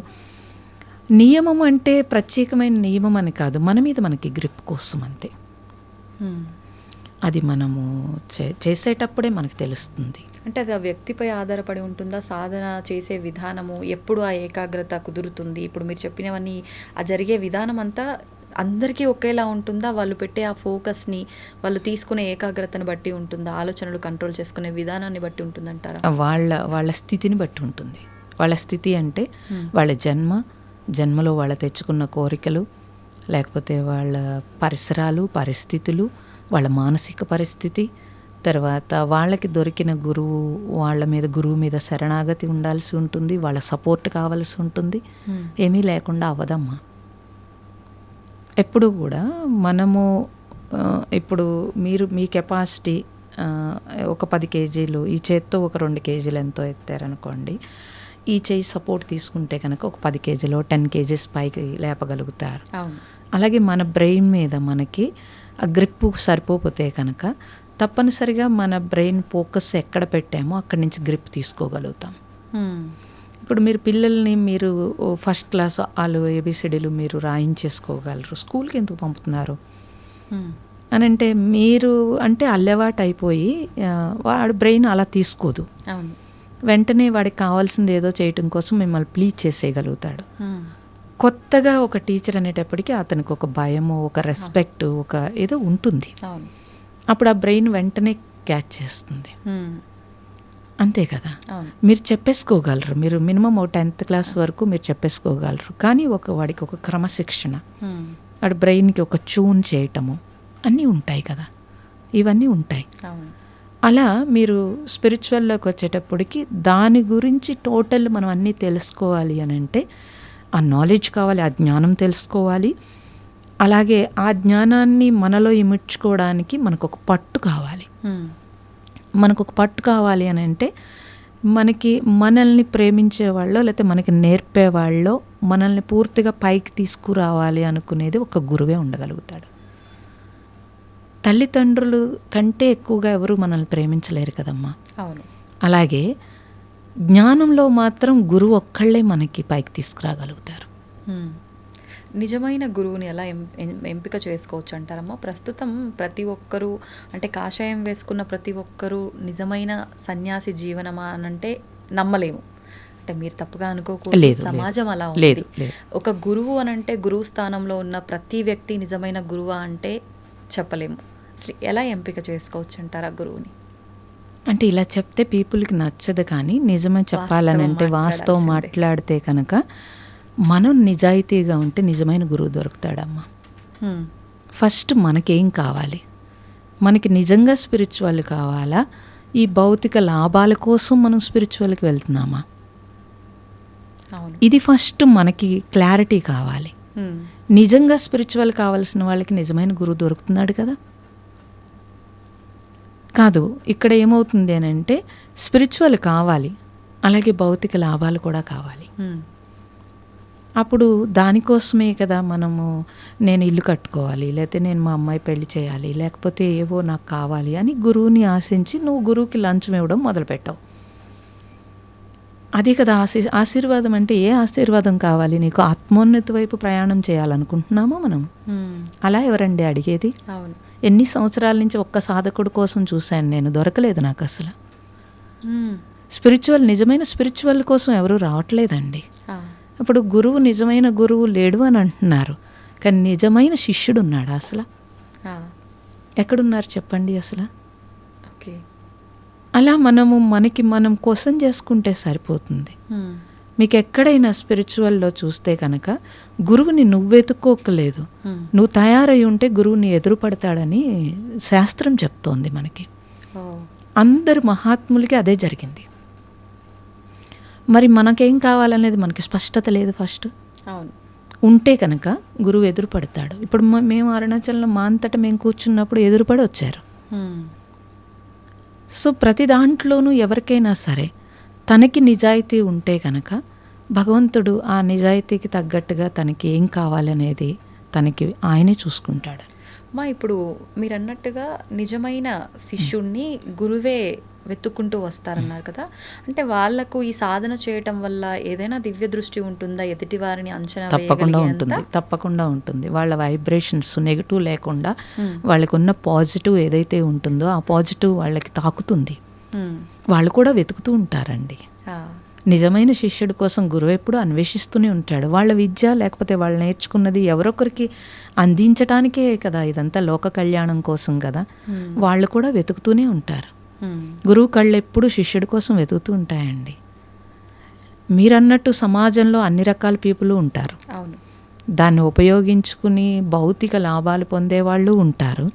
నియమం అంటే ప్రత్యేకమైన నియమం అని కాదు, మన మీద మనకి గ్రిప్ కోసం అంతే. అది మనము చేసేటప్పుడే మనకు తెలుస్తుంది. అంటే అది ఆ వ్యక్తిపై ఆధారపడి ఉంటుందా? సాధన చేసే విధానము, ఎప్పుడు ఆ ఏకాగ్రత కుదురుతుంది? ఇప్పుడు మీరు చెప్పినవన్నీ ఆ జరిగే విధానం అంతా అందరికీ ఒకేలా ఉంటుందా? వాళ్ళు పెట్టే ఆ ఫోకస్ని, వాళ్ళు తీసుకునే ఏకాగ్రతను బట్టి ఉంటుందా? ఆలోచనలు కంట్రోల్ చేసుకునే విధానాన్ని బట్టి ఉంటుందంటారా? వాళ్ళ స్థితిని బట్టి ఉంటుంది. వాళ్ళ స్థితి అంటే వాళ్ళ జన్మలో వాళ్ళు తెచ్చుకున్న కోరికలు, లేకపోతే వాళ్ళ పరిసరాలు, పరిస్థితులు, వాళ్ళ మానసిక పరిస్థితి, తర్వాత వాళ్ళకి దొరికిన గురువు మీద శరణాగతి ఉండాల్సి ఉంటుంది, వాళ్ళ సపోర్ట్ కావాల్సి ఉంటుంది. ఏమీ లేకుండా అవ్వదమ్మా. ఎప్పుడు కూడా మనము ఇప్పుడు మీ కెపాసిటీ ఒక 10 kgs, ఈ చేత్తో ఒక 2 kgs ఎంతో ఎత్తారనుకోండి, ఈ చేయి సపోర్ట్ తీసుకుంటే కనుక ఒక 10 kgs 10 kgs పైకి లేపగలుగుతారు. అలాగే మన బ్రెయిన్ మీద మనకి ఆ గ్రిప్ సరిపోతే కనుక తప్పనిసరిగా మన బ్రెయిన్ ఫోకస్ ఎక్కడ పెట్టామో అక్కడి నుంచి గ్రిప్ తీసుకోగలుగుతాం. ఇప్పుడు మీరు పిల్లల్ని మీరు ఫస్ట్ క్లాస్ వాళ్ళు ABCDలు మీరు రాయించేసుకోగలరు, స్కూల్కి ఎందుకు పంపుతున్నారు అని అంటే మీరు అంటే అల్లవాటు అయిపోయి వాడి బ్రెయిన్ అలా తీసుకోదు. వెంటనే వాడికి కావాల్సింది ఏదో చేయటం కోసం మిమ్మల్ని ప్లీజ్ చేసేయగలుగుతాడు. కొత్తగా ఒక టీచర్ అనేటప్పటికీ అతనికి ఒక భయము, ఒక రెస్పెక్ట్, ఒక ఏదో ఉంటుంది. అప్పుడు ఆ బ్రెయిన్ వెంటనే క్యాచ్ చేస్తుంది. అంతే కదా. మీరు చెప్పేసుకోగలరు, మీరు మినిమం 10th క్లాస్ వరకు మీరు చెప్పేసుకోగలరు, కానీ వాడికి ఒక క్రమశిక్షణ, వాడి బ్రెయిన్కి ఒక ట్యూన్ చేయటము అన్నీ ఉంటాయి కదా, ఇవన్నీ ఉంటాయి. అలా మీరు స్పిరిచువల్లోకి వచ్చేటప్పటికి దాని గురించి టోటల్ మనం అన్నీ తెలుసుకోవాలి అని అంటే ఆ నాలెడ్జ్ కావాలి, ఆ జ్ఞానం తెలుసుకోవాలి. అలాగే ఆ జ్ఞానాన్ని మనలో ఇమిడ్చుకోవడానికి మనకు ఒక పట్టు కావాలి. మనకు ఒక పట్టు కావాలి అని అంటే మనకి మనల్ని ప్రేమించేవాళ్ళో లేకపోతే మనకి నేర్పేవాళ్ళో మనల్ని పూర్తిగా పైకి తీసుకురావాలి అనుకునేది ఒక గురువే ఉండగలుగుతాడు. తల్లిదండ్రులు కంటే ఎక్కువగా ఎవరు మనల్ని ప్రేమించలేరు కదమ్మా. అవును. అలాగే జ్ఞానంలో మాత్రం గురువు ఒక్కళ్ళే మనకి పైకి తీసుకురాగలుగుతారు. నిజమైన గురువుని ఎలా ఎంపిక చేసుకోవచ్చు అంటారమ్మా? ప్రస్తుతం ప్రతి ఒక్కరూ అంటే కాషాయం వేసుకున్న ప్రతి ఒక్కరూ నిజమైన సన్యాసి జీవనమా అని అంటే నమ్మలేము. అంటే మీరు తప్పుగా అనుకోకూడదు, సమాజం అలా ఉంది. ఒక గురువు అని అంటే గురువు స్థానంలో ఉన్న ప్రతి వ్యక్తి నిజమైన గురువా అంటే చెప్పలేము. అసలు ఎలా ఎంపిక చేసుకోవచ్చు అంటారా గురువుని? అంటే ఇలా చెప్తే పీపుల్కి నచ్చదు, కానీ నిజమే చెప్పాలని అంటే వాస్తవం మాట్లాడితే కనుక మనం నిజాయితీగా ఉంటే నిజమైన గురువు దొరుకుతాడమ్మా. ఫస్ట్ మనకేం కావాలి? మనకి నిజంగా స్పిరిచువల్ కావాలా, ఈ భౌతిక లాభాల కోసం మనం స్పిరిచువల్కి వెళ్తున్నామా? ఇది ఫస్ట్ మనకి క్లారిటీ కావాలి. నిజంగా స్పిరిచువల్ కావాల్సిన వాళ్ళకి నిజమైన గురువు దొరుకుతున్నాడు కదా. కాదు, ఇక్కడ ఏమవుతుంది అని అంటే స్పిరిచువల్ కావాలి, అలాగే భౌతిక లాభాలు కూడా కావాలి. అప్పుడు దానికోసమే కదా మనము నేను ఇల్లు కట్టుకోవాలి, లేకపోతే నేను మా అమ్మాయి పెళ్లి చేయాలి, లేకపోతే ఏవో నాకు కావాలి అని గురువుని ఆశించి నువ్వు గురువుకి లంచం ఇవ్వడం మొదలుపెట్టావు. అదే కదా ఆశీర్వాదం అంటే. ఏ ఆశీర్వాదం కావాలి నీకు? ఆత్మోన్నతి వైపు ప్రయాణం చేయాలనుకుంటున్నామా మనం? అలా ఎవరండి అడిగేది? ఎన్ని సంవత్సరాల నుంచి ఒక్క సాధకుడు కోసం చూశాను నేను, దొరకలేదు నాకు అసలు. స్పిరిచువల్, నిజమైన స్పిరిచువల్ కోసం ఎవరు రావట్లేదండి. ఇప్పుడు గురువు, నిజమైన గురువు లేడు అని అంటున్నారు, కానీ నిజమైన శిష్యుడు ఉన్నాడు అసలు? ఎక్కడున్నారు చెప్పండి అసలు? అలా మనకి మనం క్వశ్చన్ చేసుకుంటే సరిపోతుంది. మీకు ఎక్కడైనా స్పిరిచువల్లో చూస్తే కనుక గురువుని నువ్వెతుక్కోకలేదు, నువ్వు తయారై ఉంటే గురువుని ఎదురుపడతాడని శాస్త్రం చెప్తోంది మనకి. అందరు మహాత్ములకి అదే జరిగింది. మరి మనకేం కావాలనేది మనకి స్పష్టత లేదు. ఫస్ట్ ఉంటే కనుక గురువు ఎదురుపడతాడు. ఇప్పుడు మేము అరుణాచలంలో మా అంతటా మేము కూర్చున్నప్పుడు ఎదురుపడి వచ్చారు. సో ప్రతి దాంట్లోనూ ఎవరికైనా సరే తనకి నిజాయితీ ఉంటే కనుక భగవంతుడు ఆ నిజాయితీకి తగ్గట్టుగా తనకి ఏం కావాలనేది తనకి ఆయనే చూసుకుంటాడు. ఇప్పుడు మీరు అన్నట్టుగా నిజమైన శిష్యుణ్ణి గురువే వెతుక్కుంటూ వస్తారన్నారు కదా. అంటే వాళ్లకు ఈ సాధన చేయటం వల్ల ఏదైనా దివ్య దృష్టి ఉంటుందా? ఎదుటి వారిని అంచనా తప్పకుండా ఉంటుంది. వాళ్ళ వైబ్రేషన్స్ నెగిటివ్ లేకుండా వాళ్ళకు ఉన్న పాజిటివ్ ఏదైతే ఉంటుందో ఆ పాజిటివ్ వాళ్ళకి తాకుతుంది. వాళ్ళు కూడా వెతుకుతూ ఉంటారండి. నిజమైన శిష్యుడి కోసం గురువు ఎప్పుడు అన్వేషిస్తూనే ఉంటాడు. వాళ్ళ విద్య లేకపోతే వాళ్ళు నేర్చుకున్నది ఎవరొకరికి అందించడానికే కదా, ఇదంతా లోక కళ్యాణం కోసం కదా. వాళ్ళు కూడా వెతుకుతూనే ఉంటారు. గురువు కళ్ళు ఎప్పుడు శిష్యుడి కోసం వెతుకుతూ ఉంటాయండి. మీరన్నట్టు సమాజంలో అన్ని రకాల పీపుల్ ఉంటారు. దాన్ని ఉపయోగించుకుని భౌతిక లాభాలు పొందే వాళ్ళు ఉంటారు.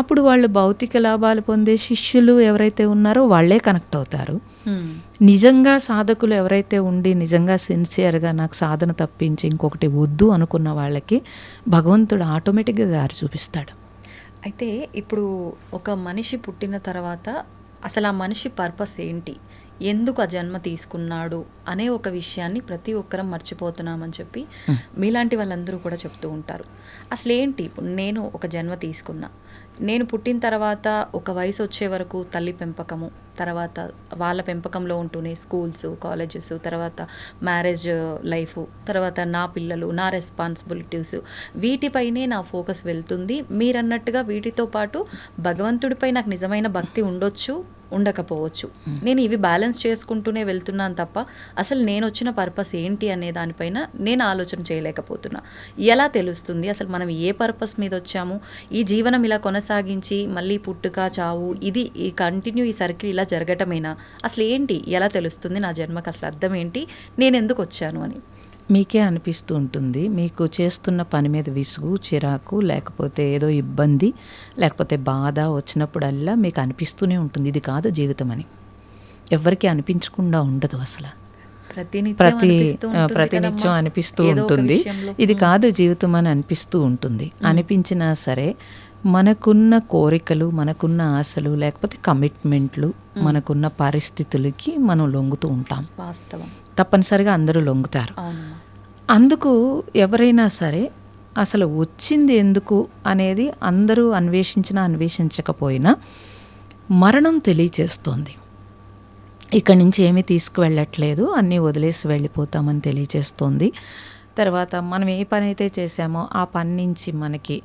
అప్పుడు వాళ్ళు భౌతిక లాభాలు పొందే శిష్యులు ఎవరైతే ఉన్నారో వాళ్ళే కనెక్ట్ అవుతారు. నిజంగా సాధకులు ఎవరైతే ఉండి నిజంగా సిన్సియర్గా నాకు సాధన తప్పించి ఇంకొకటి వద్దు అనుకున్న వాళ్ళకి భగవంతుడు ఆటోమేటిక్గా దారి చూపిస్తాడు. అయితే ఇప్పుడు ఒక మనిషి పుట్టిన తర్వాత అసలు ఆ మనిషి పర్పస్ ఏంటి, ఎందుకు ఆ జన్మ తీసుకున్నాడు అనే ఒక విషయాన్ని ప్రతి ఒక్కరం మర్చిపోతున్నామని చెప్పి మీలాంటి వాళ్ళందరూ కూడా చెప్తూ ఉంటారు. అసలు ఏంటి, ఇప్పుడు నేను ఒక జన్మ తీసుకున్నా, నేను పుట్టిన తర్వాత ఒక వయసు వచ్చే వరకు తల్లి పెంపకము, తర్వాత వాళ్ళ పెంపకంలో ఉంటూనే స్కూల్స్, కాలేజెస్, తర్వాత మ్యారేజ్ లైఫ్, తర్వాత నా పిల్లలు, నా రెస్పాన్సిబిలిటీస్, వీటిపైనే నా ఫోకస్ వెళ్తుంది. మీరన్నట్టుగా వీటితో పాటు భగవంతుడిపై నాకు నిజమైన భక్తి ఉండొచ్చు, ఉండకపోవచ్చు. నేను ఇవి బ్యాలెన్స్ చేసుకుంటూనే వెళ్తున్నాను తప్ప అసలు నేను వచ్చిన పర్పస్ ఏంటి అనే దానిపైన నేను ఆలోచన చేయలేకపోతున్నా. ఎలా తెలుస్తుంది అసలు మనం ఏ పర్పస్ మీద వచ్చాము? ఈ జీవనం ఇలా కొనసాగించి మళ్ళీ పుట్టుక, చావు, ఇది ఈ కంటిన్యూ ఈ సర్కిల్ ఇలా జరగటమేనా? అసలు ఏంటి, ఎలా తెలుస్తుంది నా జన్మకు అసలు అర్థం ఏంటి, నేను ఎందుకు వచ్చాను అని? మీకే అనిపిస్తూ ఉంటుంది. మీకు చేస్తున్న పని మీద విసుగు, చిరాకు, లేకపోతే ఏదో ఇబ్బంది, లేకపోతే బాధ వచ్చినప్పుడల్లా మీకు అనిపిస్తూనే ఉంటుంది ఇది కాదు జీవితం అని. ఎవ్వరికీ అనిపించకుండా ఉండదు అసలు. ప్రతినిత్యం అనిపిస్తూ ఉంటుంది ఇది కాదు జీవితం అని అనిపిస్తూ ఉంటుంది. అనిపించినా సరే మనకున్న కోరికలు, మనకున్న ఆశలు, లేకపోతే కమిట్మెంట్లు, మనకున్న పరిస్థితులకి మనం లొంగుతూ ఉంటాం. వాస్తవం. తప్పనిసరిగా అందరూ లొంగుతారు. అందుకు ఎవరైనా సరే అసలు వచ్చింది ఎందుకు అనేది అందరూ అన్వేషించినా అన్వేషించకపోయినా మరణం తెలియచేస్తోంది. ఇక్కడి నుంచి ఏమీ తీసుకువెళ్ళట్లేదు, అన్నీ వదిలేసి వెళ్ళిపోతామని తెలియచేస్తోంది. తర్వాత మనం ఏ పని అయితే చేసామో ఆ పని నుంచి మనకి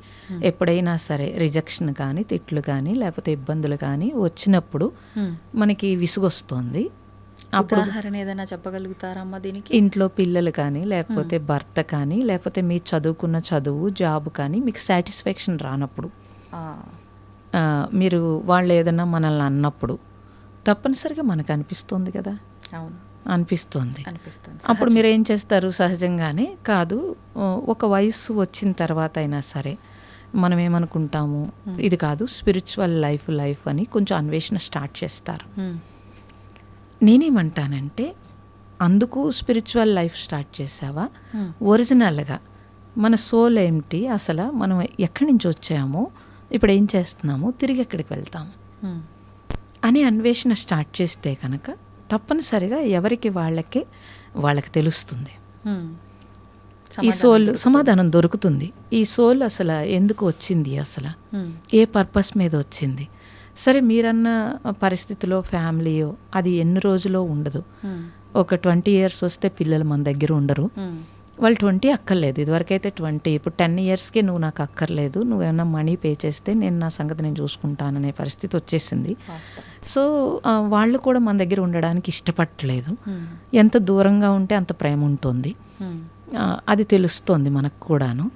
ఎప్పుడైనా సరే రిజెక్షన్ కానీ, తిట్లు కానీ, లేకపోతే ఇబ్బందులు కానీ వచ్చినప్పుడు మనకి విసుగొస్తుంది. అప్పుడు ఉదాహరణ ఏదైనా చెప్పగలుగుతారమ్మా దీనికి? ఇంట్లో పిల్లలు కానీ, లేకపోతే భర్త కానీ, లేకపోతే మీ చదువుకున్న చదువు, జాబ్ కానీ మీకు సాటిస్ఫాక్షన్ రానప్పుడు, మీరు వాళ్ళు ఏదైనా మనల్ని అన్నప్పుడు తప్పనిసరిగా మనకు అనిపిస్తుంది కదా. అవును, అనిపిస్తుంది. అప్పుడు మీరు ఏం చేస్తారు? సహజంగానే కాదు, ఒక వయసు వచ్చిన తర్వాత అయినా సరే మనం ఏమనుకుంటాము, ఇది కాదు స్పిరిచువల్ లైఫ్ అని కొంచెం అన్వేషణ స్టార్ట్ చేస్తారు. నేనేమంటానంటే, అందుకు స్పిరిచువల్ లైఫ్ స్టార్ట్ చేసావా? ఒరిజినల్గా మన సోల్ ఏమిటి, అసలు మనం ఎక్కడి నుంచి వచ్చామో, ఇప్పుడు ఏం చేస్తున్నామో, తిరిగి ఎక్కడికి వెళ్తాము అని అన్వేషణ స్టార్ట్ చేస్తే కనుక తప్పనిసరిగా ఎవరికి వాళ్ళకి తెలుస్తుంది. ఈ సోల్ సమాధానం దొరుకుతుంది. ఈ సోల్ అసలు ఎందుకు వచ్చింది, అసలు ఏ పర్పస్ మీద వచ్చింది. సరే మీరన్న పరిస్థితిలో ఫ్యామిలీయో అది ఎన్ని రోజులో ఉండదు. ఒక 20 years వస్తే పిల్లలు మన దగ్గర ఉండరు. వాళ్ళు 20 అక్కర్లేదు, ఇదివరకైతే 20, ఇప్పుడు 10 yearsకి నువ్వు నాకు అక్కర్లేదు, నువ్వేమన్నా మనీ పే చేస్తే నేను నా సంగతి నేను చూసుకుంటాననే పరిస్థితి వచ్చేసింది. సో వాళ్ళు కూడా మన దగ్గర ఉండడానికి ఇష్టపడట్లేదు. ఎంత దూరంగా ఉంటే అంత ప్రేమ ఉంటుంది, అది తెలుస్తుంది మనకు కూడాను.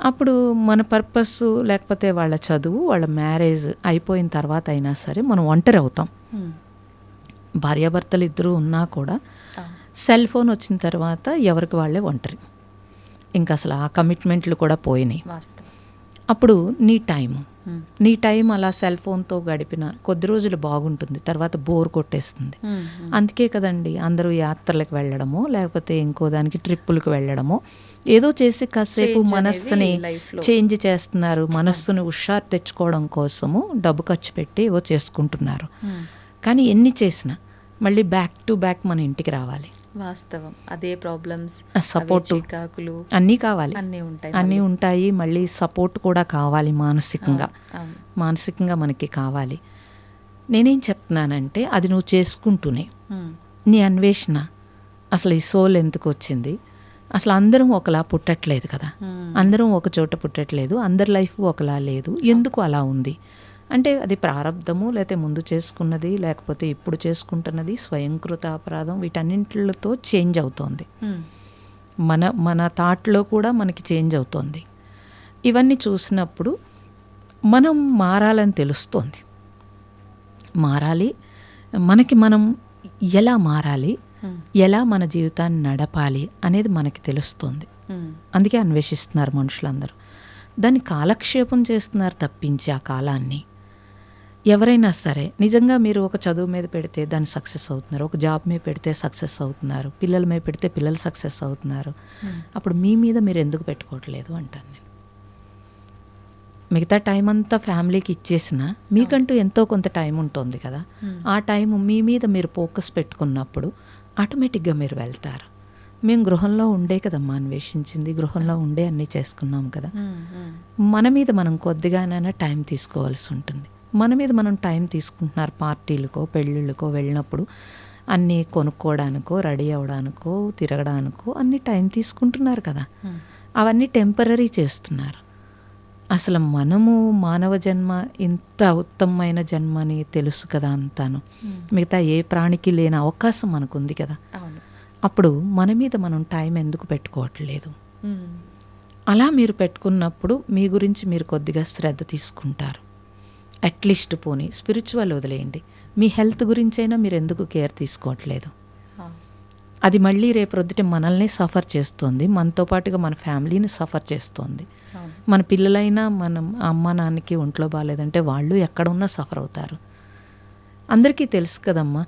అప్పుడు మన పర్పస్, లేకపోతే వాళ్ళ చదువు, వాళ్ళ మ్యారేజ్ అయిపోయిన తర్వాత అయినా సరే మనం ఒంటరి అవుతాం. భార్యాభర్తలు ఇద్దరు ఉన్నా కూడా సెల్ ఫోన్ వచ్చిన తర్వాత ఎవరికి వాళ్ళే ఒంటరి, ఇంకా అసలు ఆ కమిట్మెంట్లు కూడా పోయినాయి. అప్పుడు నీ టైం అలా సెల్ ఫోన్తో గడిపిన కొద్ది రోజులు బాగుంటుంది, తర్వాత బోర్ కొట్టేస్తుంది. అందుకే కదండి అందరూ యాత్రలకు వెళ్ళడమో, లేకపోతే ఇంకో దానికి ట్రిప్పులకు వెళ్ళడమో, ఏదో చేసి కాసేపు మనస్సుని చేంజ్ చేస్తున్నారు. మనస్సును హుషారు తెచ్చుకోవడం కోసము డబ్బు ఖర్చు పెట్టి ఏవో చేసుకుంటున్నారు. కానీ ఎన్ని చేసినా మళ్ళీ బ్యాక్ టు బ్యాక్ మన ఇంటికి రావాలి. వాస్తవం. అదే ప్రాబ్లమ్స్, సపోర్ట్, అన్నీ కావాలి, అన్నీ ఉంటాయి. మళ్ళీ సపోర్ట్ కూడా కావాలి, మానసికంగా మనకి కావాలి. నేనేం చెప్తున్నానంటే, అది నువ్వు చేసుకుంటూనే నీ అన్వేషణ, అసలు ఈ సోల్ ఎందుకు వచ్చింది, అసలు అందరం ఒకలా పుట్టట్లేదు కదా, అందరం ఒక చోట పుట్టట్లేదు, అందరి లైఫ్ ఒకలా లేదు, ఎందుకు అలా ఉంది అంటే అది ప్రారంధము, లేకపోతే ముందు చేసుకున్నది, లేకపోతే ఇప్పుడు చేసుకుంటున్నది, స్వయంకృత అపరాధం, వీటన్నింటితో చేంజ్ అవుతోంది. మన థాట్లో కూడా మనకి చేంజ్ అవుతోంది. ఇవన్నీ చూసినప్పుడు మనం మారాలని తెలుస్తోంది. మారాలి, మనకి మనం ఎలా మారాలి, ఎలా మన జీవితాన్ని నడపాలి అనేది మనకి తెలుస్తుంది. అందుకే అన్వేషిస్తున్నారు మనుషులందరూ. దాన్ని కాలక్షేపం చేస్తున్నారు తప్పించి ఆ కాలాన్ని. ఎవరైనా సరే నిజంగా మీరు ఒక చదువు మీద పెడితే దాన్ని సక్సెస్ అవుతున్నారు, ఒక జాబ్ మీద పెడితే సక్సెస్ అవుతున్నారు, పిల్లల మీద పెడితే పిల్లలు సక్సెస్ అవుతున్నారు. అప్పుడు మీ మీద మీరు ఎందుకు పెట్టుకోవట్లేదు అంటాను నేను. మిగతా టైం అంతా ఫ్యామిలీకి ఇచ్చేసినా మీకంటూ ఎంతో కొంత టైం ఉంటుంది కదా, ఆ టైం మీ మీద మీరు ఫోకస్ పెట్టుకున్నప్పుడు ఆటోమేటిక్గా మీరు వెళ్తారు. మేము గృహంలో ఉండే కదమ్మా అన్వేషించింది, గృహంలో ఉండే అన్నీ చేసుకున్నాం కదా. మన మీద మనం కొద్దిగానైనా టైం తీసుకోవాల్సి ఉంటుంది. మన మీద మనం టైం తీసుకుంటున్నారు, పార్టీలకో పెళ్ళిళ్ళకో వెళ్ళినప్పుడు అన్నీ కొనుక్కోవడానికో, రెడీ అవ్వడానికో, తిరగడానికో అన్నీ టైం తీసుకుంటున్నారు కదా. అవన్నీ టెంపరరీ చేస్తున్నారు. అసలు మనము మానవ జన్మ ఇంత ఉత్తమమైన జన్మ అని తెలుసు కదా అంతాను. మిగతా ఏ ప్రాణికి లేని అవకాశం మనకు ఉంది కదా. అప్పుడు మన మీద మనం టైం ఎందుకు పెట్టుకోవట్లేదు? అలా మీరు పెట్టుకున్నప్పుడు మీ గురించి మీరు కొద్దిగా శ్రద్ధ తీసుకుంటారు. అట్లీస్ట్ పోనీ స్పిరిచువల్ వదిలేయండి, మీ హెల్త్ గురించైనా మీరు ఎందుకు కేర్ తీసుకోవట్లేదు? అది మళ్ళీ రేపొద్దుట మనల్ని సఫర్ చేస్తుంది, మనతో పాటుగా మన ఫ్యామిలీని సఫర్ చేస్తుంది. అవును. మన పిల్లలైనా మనం అమ్మ నాన్నకి ఒంట్లో బాగాలేదంటే వాళ్ళు ఎక్కడ ఉన్నా సఫర్ అవుతారు. అందరికీ తెలుసు కదమ్మా,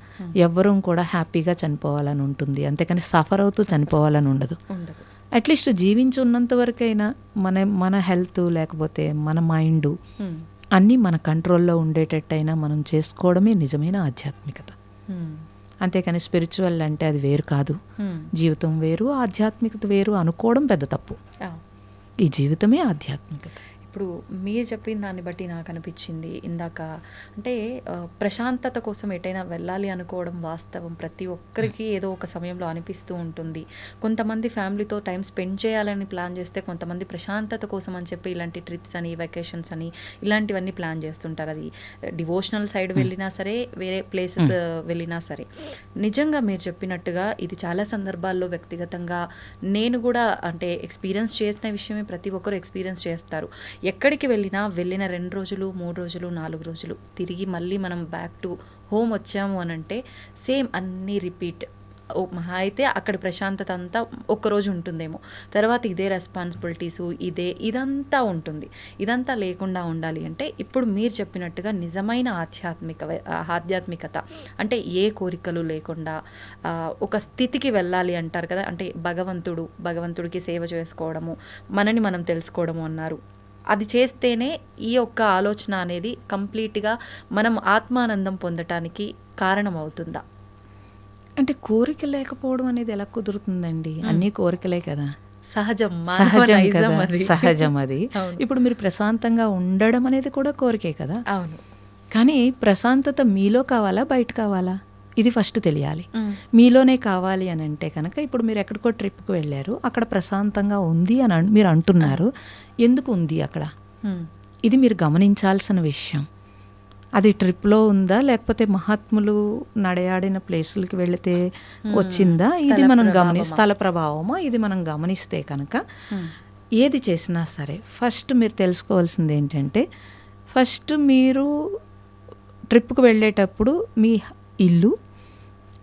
ఎవ్వరూ కూడా హ్యాపీగా చనిపోవాలని ఉంటుంది, అంతేకాని సఫర్ అవుతూ చనిపోవాలని ఉండదు. ఉండదు. అట్లీస్ట్ జీవించి ఉన్నంత వరకైనా మన హెల్త్ లేకపోతే మన మైండ్ అన్నీ మన కంట్రోల్లో ఉండేటట్టయినా మనం చేసుకోవడమే నిజమైన ఆధ్యాత్మికత. అంతేకాని స్పిరిచువల్ అంటే అది వేరు కాదు. జీవితం వేరు, ఆధ్యాత్మికత వేరు అనుకోవడం పెద్ద తప్పు. ఈ జీవితమే ఆధ్యాత్మికత. ఇప్పుడు మీరు చెప్పిన దాన్ని బట్టి నాకు అనిపించింది ఇందాక, అంటే ప్రశాంతత కోసం ఎటైనా వెళ్ళాలి అనుకోవడం వాస్తవం. ప్రతి ఒక్కరికి ఏదో ఒక సమయంలో అనిపిస్తూ ఉంటుంది. కొంతమంది ఫ్యామిలీతో టైం స్పెండ్ చేయాలని ప్లాన్ చేస్తే, కొంతమంది ప్రశాంతత కోసం అని చెప్పి ఇలాంటి ట్రిప్స్ అని, వెకేషన్స్ అని ఇలాంటివన్నీ ప్లాన్ చేస్తుంటారు. అది డివోషనల్ సైడ్ వెళ్ళినా సరే, వేరే ప్లేసెస్ వెళ్ళినా సరే. నిజంగా మీరు చెప్పినట్టుగా ఇది చాలా సందర్భాల్లో వ్యక్తిగతంగా నేను కూడా అంటే ఎక్స్పీరియన్స్ చేసిన విషయమే, ప్రతి ఒక్కరు ఎక్స్పీరియన్స్ చేస్తారు. ఎక్కడికి వెళ్ళిన 2 రోజులు, 3 రోజులు, 4 రోజులు తిరిగి మళ్ళీ మనం బ్యాక్ టు హోమ్ వచ్చాము అని అంటే సేమ్ అన్నీ రిపీట్. మహా అయితే అక్కడ ప్రశాంతత అంతా ఒక్కరోజు ఉంటుందేమో, తర్వాత ఇదే రెస్పాన్సిబిలిటీసు, ఇదంతా ఉంటుంది. ఇదంతా లేకుండా ఉండాలి అంటే ఇప్పుడు మీరు చెప్పినట్టుగా నిజమైన ఆధ్యాత్మికత అంటే ఏ కోరికలు లేకుండా ఒక స్థితికి వెళ్ళాలి అంటారు కదా. అంటే భగవంతుడికి సేవ చేసుకోవడము, మనని మనం తెలుసుకోవడము అన్నారు. అది చేస్తేనే ఈ యొక్క ఆలోచన అనేది కంప్లీట్గా మనం ఆత్మానందం పొందటానికి కారణం అవుతుందా? అంటే కోరిక లేకపోవడం అనేది ఎలా కుదురుతుందండి? అన్నీ కోరికలే కదా. సహజం కదా, సహజం అది. ఇప్పుడు మీరు ప్రశాంతంగా ఉండడం అనేది కూడా కోరికే కదా. అవును. కానీ ప్రశాంతత మీలో కావాలా, బయట కావాలా? ఇది ఫస్ట్ తెలియాలి. మీలోనే కావాలి అని అంటే కనుక ఇప్పుడు మీరు ఎక్కడికో ట్రిప్కి వెళ్ళారు, అక్కడ ప్రశాంతంగా ఉంది అని మీరు అంటున్నారు. ఎందుకు ఉంది అక్కడ? ఇది మీరు గమనించాల్సిన విషయం. అది ట్రిప్లో ఉందా, లేకపోతే మహాత్ములు నడయాడిన ప్లేసులకి వెళితే వచ్చిందా? ఇది మనం స్థల ప్రభావమా? ఇది మనం గమనిస్తే కనుక ఏది చేసినా సరే ఫస్ట్ మీరు తెలుసుకోవాల్సింది ఏంటంటే, ఫస్ట్ మీరు ట్రిప్కి వెళ్ళేటప్పుడు మీ ఇల్లు,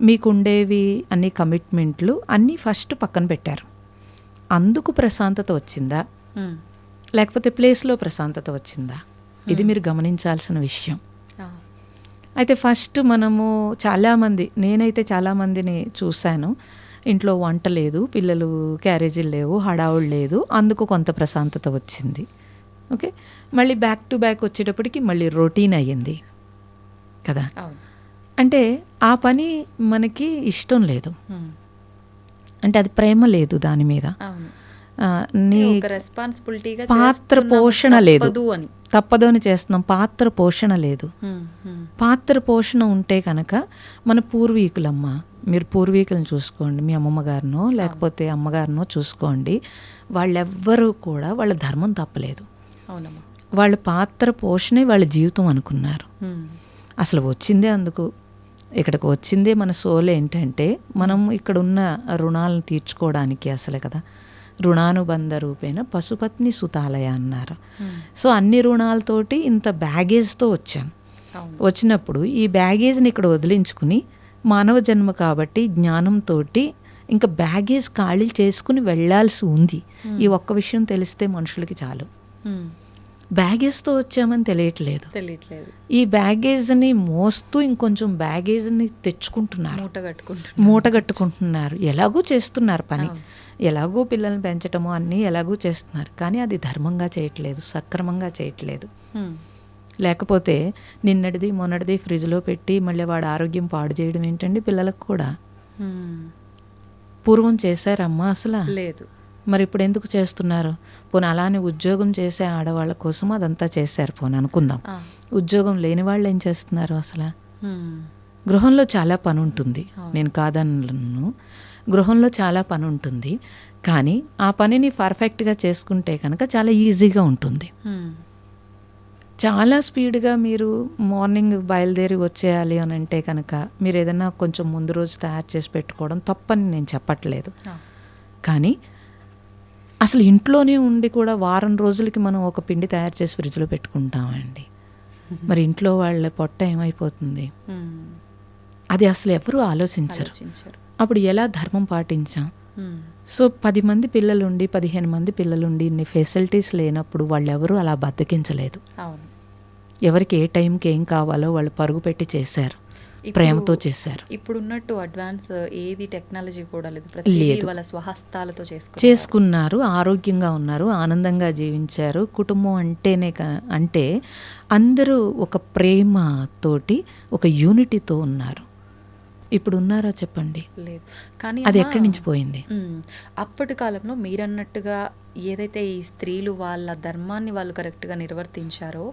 మీకుండేవి అన్ని కమిట్మెంట్లు అన్నీ ఫస్ట్ పక్కన పెట్టారు. అందుకు ప్రశాంతత వచ్చిందా, లేకపోతే ప్లేస్లో ప్రశాంతత వచ్చిందా? ఇది మీరు గమనించాల్సిన విషయం. అయితే ఫస్ట్ మనము నేనైతే చాలామందిని చూశాను, ఇంట్లో వంట లేదు, పిల్లలు క్యారేజీలు లేవు, హడావుడు లేదు, అందుకు కొంత ప్రశాంతత వచ్చింది. ఓకే, మళ్ళీ బ్యాక్ టు బ్యాక్ వచ్చేటప్పటికి మళ్ళీ రొటీన్ అయ్యింది కదా. అంటే ఆ పని మనకి ఇష్టం లేదు, అంటే అది ప్రేమ లేదు దాని మీద, పాత్ర పోషణ లేదు, తప్పదు అని చేస్తున్నాం, పాత్ర పోషణ లేదు. పాత్ర పోషణ ఉంటే కనుక మన పూర్వీకులమ్మ, మీరు పూర్వీకులను చూసుకోండి, మీ అమ్మమ్మ గారినో లేకపోతే అమ్మగారినో చూసుకోండి, వాళ్ళెవ్వరూ కూడా వాళ్ళ ధర్మం తప్పలేదు. వాళ్ళ పాత్ర పోషణే వాళ్ళ జీవితం అనుకున్నారు. అసలు వచ్చిందే అందుకు, ఇక్కడికి వచ్చిందే మన సోల్ ఏంటంటే మనం ఇక్కడ ఉన్న రుణాలను తీర్చుకోవడానికి అసలే కదా. రుణానుబంధ రూపేణ పశుపత్ని సుతాలయ అన్నారు. సో అన్ని రుణాలతోటి ఇంత బ్యాగేజ్తో వచ్చాం. వచ్చినప్పుడు ఈ బ్యాగేజ్ని ఇక్కడ వదిలించుకుని, మానవ జన్మ కాబట్టి జ్ఞానంతో ఇంకా బ్యాగేజ్ ఖాళీ చేసుకుని వెళ్ళాల్సి ఉంది. ఈ ఒక్క విషయం తెలిస్తే మనుషులకి చాలు. బ్యాగేజ్తో వచ్చామని తెలియట్లేదు. ఈ బ్యాగేజ్ని మోస్తూ ఇంకొంచెం బ్యాగేజ్ని తెచ్చుకుంటున్నారు, మూట కట్టుకుంటున్నారు. ఎలాగూ చేస్తున్నారు పని, ఎలాగో పిల్లల్ని పెంచటము అన్నీ ఎలాగూ చేస్తున్నారు, కానీ అది ధర్మంగా చేయట్లేదు, సక్రమంగా చేయట్లేదు. లేకపోతే నిన్నటిది మొన్నటిది ఫ్రిడ్జ్లో పెట్టి మళ్ళీ వాడు ఆరోగ్యం పాడు చేయడం ఏంటండి పిల్లలకు కూడా? పూర్వం చేశారమ్మా అసలు లేదు, మరి ఇప్పుడు ఎందుకు చేస్తున్నారు? పోనీ అలానే ఉద్యోగం చేసే ఆడవాళ్ళ కోసం అదంతా చేశారు పోనీ అనుకుందాం. ఉద్యోగం లేని వాళ్ళు ఏం చేస్తున్నారు అసలు? గృహంలో చాలా పని ఉంటుంది, నేను కాదన్ను, గృహంలో చాలా పని ఉంటుంది, కానీ ఆ పనిని పర్ఫెక్ట్గా చేసుకుంటే కనుక చాలా ఈజీగా ఉంటుంది. చాలా స్పీడ్గా మీరు మార్నింగ్ బయలుదేరి వచ్చేయాలి అని అంటే కనుక మీరు ఏదైనా కొంచెం ముందు రోజు తయారు చేసి పెట్టుకోవడం తప్పని నేను చెప్పట్లేదు. కానీ అసలు ఇంట్లోనే ఉండి కూడా వారం రోజులకి మనం ఒక పిండి తయారు చేసి ఫ్రిడ్జ్లో పెట్టుకుంటామండి. మరి ఇంట్లో వాళ్ళ పొట్ట ఏమైపోతుంది? అది అసలు ఎవరు ఆలోచించరు. అప్పుడు ఎలా ధర్మం పాటించాం? సో 10 మంది పిల్లలుండి 15 మంది పిల్లలుండి ఇన్ని ఫెసిలిటీస్ లేనప్పుడు వాళ్ళెవరూ అలా బద్దకించలేదు. అవును. ఎవరికి ఏ టైంకి ఏం కావాలో వాళ్ళు పరుగు పెట్టి చేశారు, ప్రేమతో చేశారు. ఇప్పుడున్నట్టు అడ్వాన్స్ ఏది టెక్నాలజీ కూడా లేదు, ప్రతిదీ వాళ్ళ స్వహస్తాలతో చేసుకున్నారు, ఆరోగ్యంగా ఉన్నారు, ఆనందంగా జీవించారు. కుటుంబం అంటే అందరూ ఒక ప్రేమతోటి ఒక యూనిటీతో ఉన్నారు. ఇప్పుడు ఉన్నారా చెప్పండి? లేదు. కానీ అది ఎక్కడి నుంచి పోయింది? అప్పటి కాలంలో మీరన్నట్టుగా ఏదైతే ఈ స్త్రీలు వాళ్ళ ధర్మాన్ని వాళ్ళు కరెక్ట్గా నిర్వర్తించారో,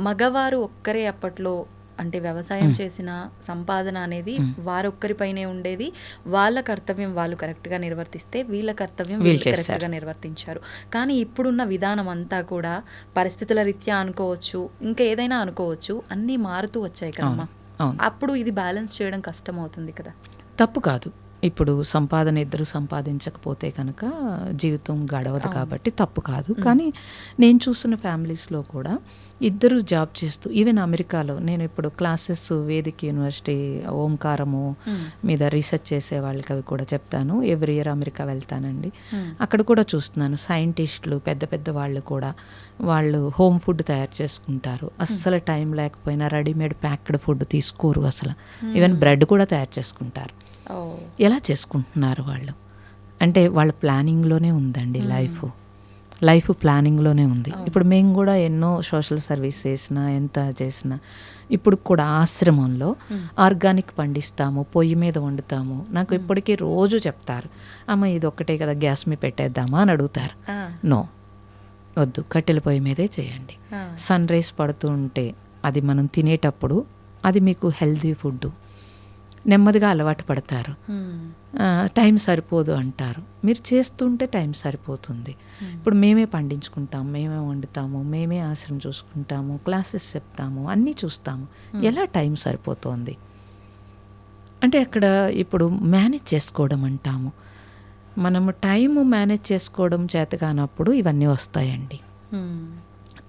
మగవారు ఒక్కరే అప్పట్లో అంటే వ్యవసాయం చేసిన సంపాదన అనేది వారొక్కరిపైనే ఉండేది. వాళ్ళ కర్తవ్యం వాళ్ళు కరెక్ట్గా నిర్వర్తిస్తే వీళ్ళ కర్తవ్యం వీళ్ళు కరెక్ట్గా నిర్వర్తించారు. కానీ ఇప్పుడున్న విధానం అంతా కూడా పరిస్థితుల రీత్యా అనుకోవచ్చు, ఇంకా ఏదైనా అనుకోవచ్చు, అన్నీ మారుతూ వచ్చాయి కదమ్మా. అప్పుడు ఇది బ్యాలెన్స్ చేయడం కష్టం అవుతుంది కదా. తప్పు కాదు. ఇప్పుడు సంపాదన ఇద్దరు సంపాదించకపోతే కనుక జీవితం గడవదు కాబట్టి తప్పు కాదు. కానీ నేను చూస్తున్న ఫ్యామిలీస్లో కూడా ఇద్దరు జాబ్ చేస్తూ, ఈవెన్ అమెరికాలో నేను ఇప్పుడు క్లాసెస్ వేదిక యూనివర్సిటీ ఓంకారము మీద రీసెర్చ్ చేసే వాళ్ళకి అవి కూడా చెప్తాను. ఎవ్రీ ఇయర్ అమెరికా వెళ్తానండి. అక్కడ కూడా చూస్తున్నాను సైంటిస్టులు పెద్ద పెద్ద వాళ్ళు కూడా వాళ్ళు హోమ్ ఫుడ్ తయారు చేసుకుంటారు. అస్సలు టైం లేకపోయినా రెడీమేడ్ ప్యాక్డ్ ఫుడ్ తీసుకోరు అసలు. ఈవెన్ బ్రెడ్ కూడా తయారు చేసుకుంటారు. ఎలా చేసుకుంటున్నారు వాళ్ళు? అంటే వాళ్ళ ప్లానింగ్లోనే ఉందండి లైఫ్ ప్లానింగ్లోనే ఉంది. ఇప్పుడు మేము కూడా ఎన్నో సోషల్ సర్వీస్ చేసినా ఎంత చేసినా ఇప్పుడు కూడా ఆశ్రమంలో ఆర్గానిక్ పండిస్తాము, పొయ్యి మీద వండుతాము. నాకు ఇప్పటికీ రోజు చెప్తారు, అమ్మ ఇది ఒక్కటే కదా గ్యాస్ మీద పెట్టేద్దామా అని అడుగుతారు. నో, వద్దు, కట్టెల పొయ్యి మీదే చేయండి. సన్ రైజ్ పడుతూ ఉంటే అది మనం తినేటప్పుడు అది మీకు హెల్తీ ఫుడ్, నెమ్మదిగా అలవాటు పడతారు. టైం సరిపోదు అంటారు, మీరు చేస్తుంటే టైం సరిపోతుంది. ఇప్పుడు మేమే పండించుకుంటాము, మేమే వండుతాము, మేమే ఆశ్రమం చూసుకుంటాము, క్లాసెస్ చెప్తాము, అన్నీ చూస్తాము. ఎలా టైం సరిపోతుంది అంటే అక్కడ ఇప్పుడు మేనేజ్ చేసుకోవడం అంటాము. మనము టైము మేనేజ్ చేసుకోవడం చేత కానప్పుడు ఇవన్నీ వస్తాయండి.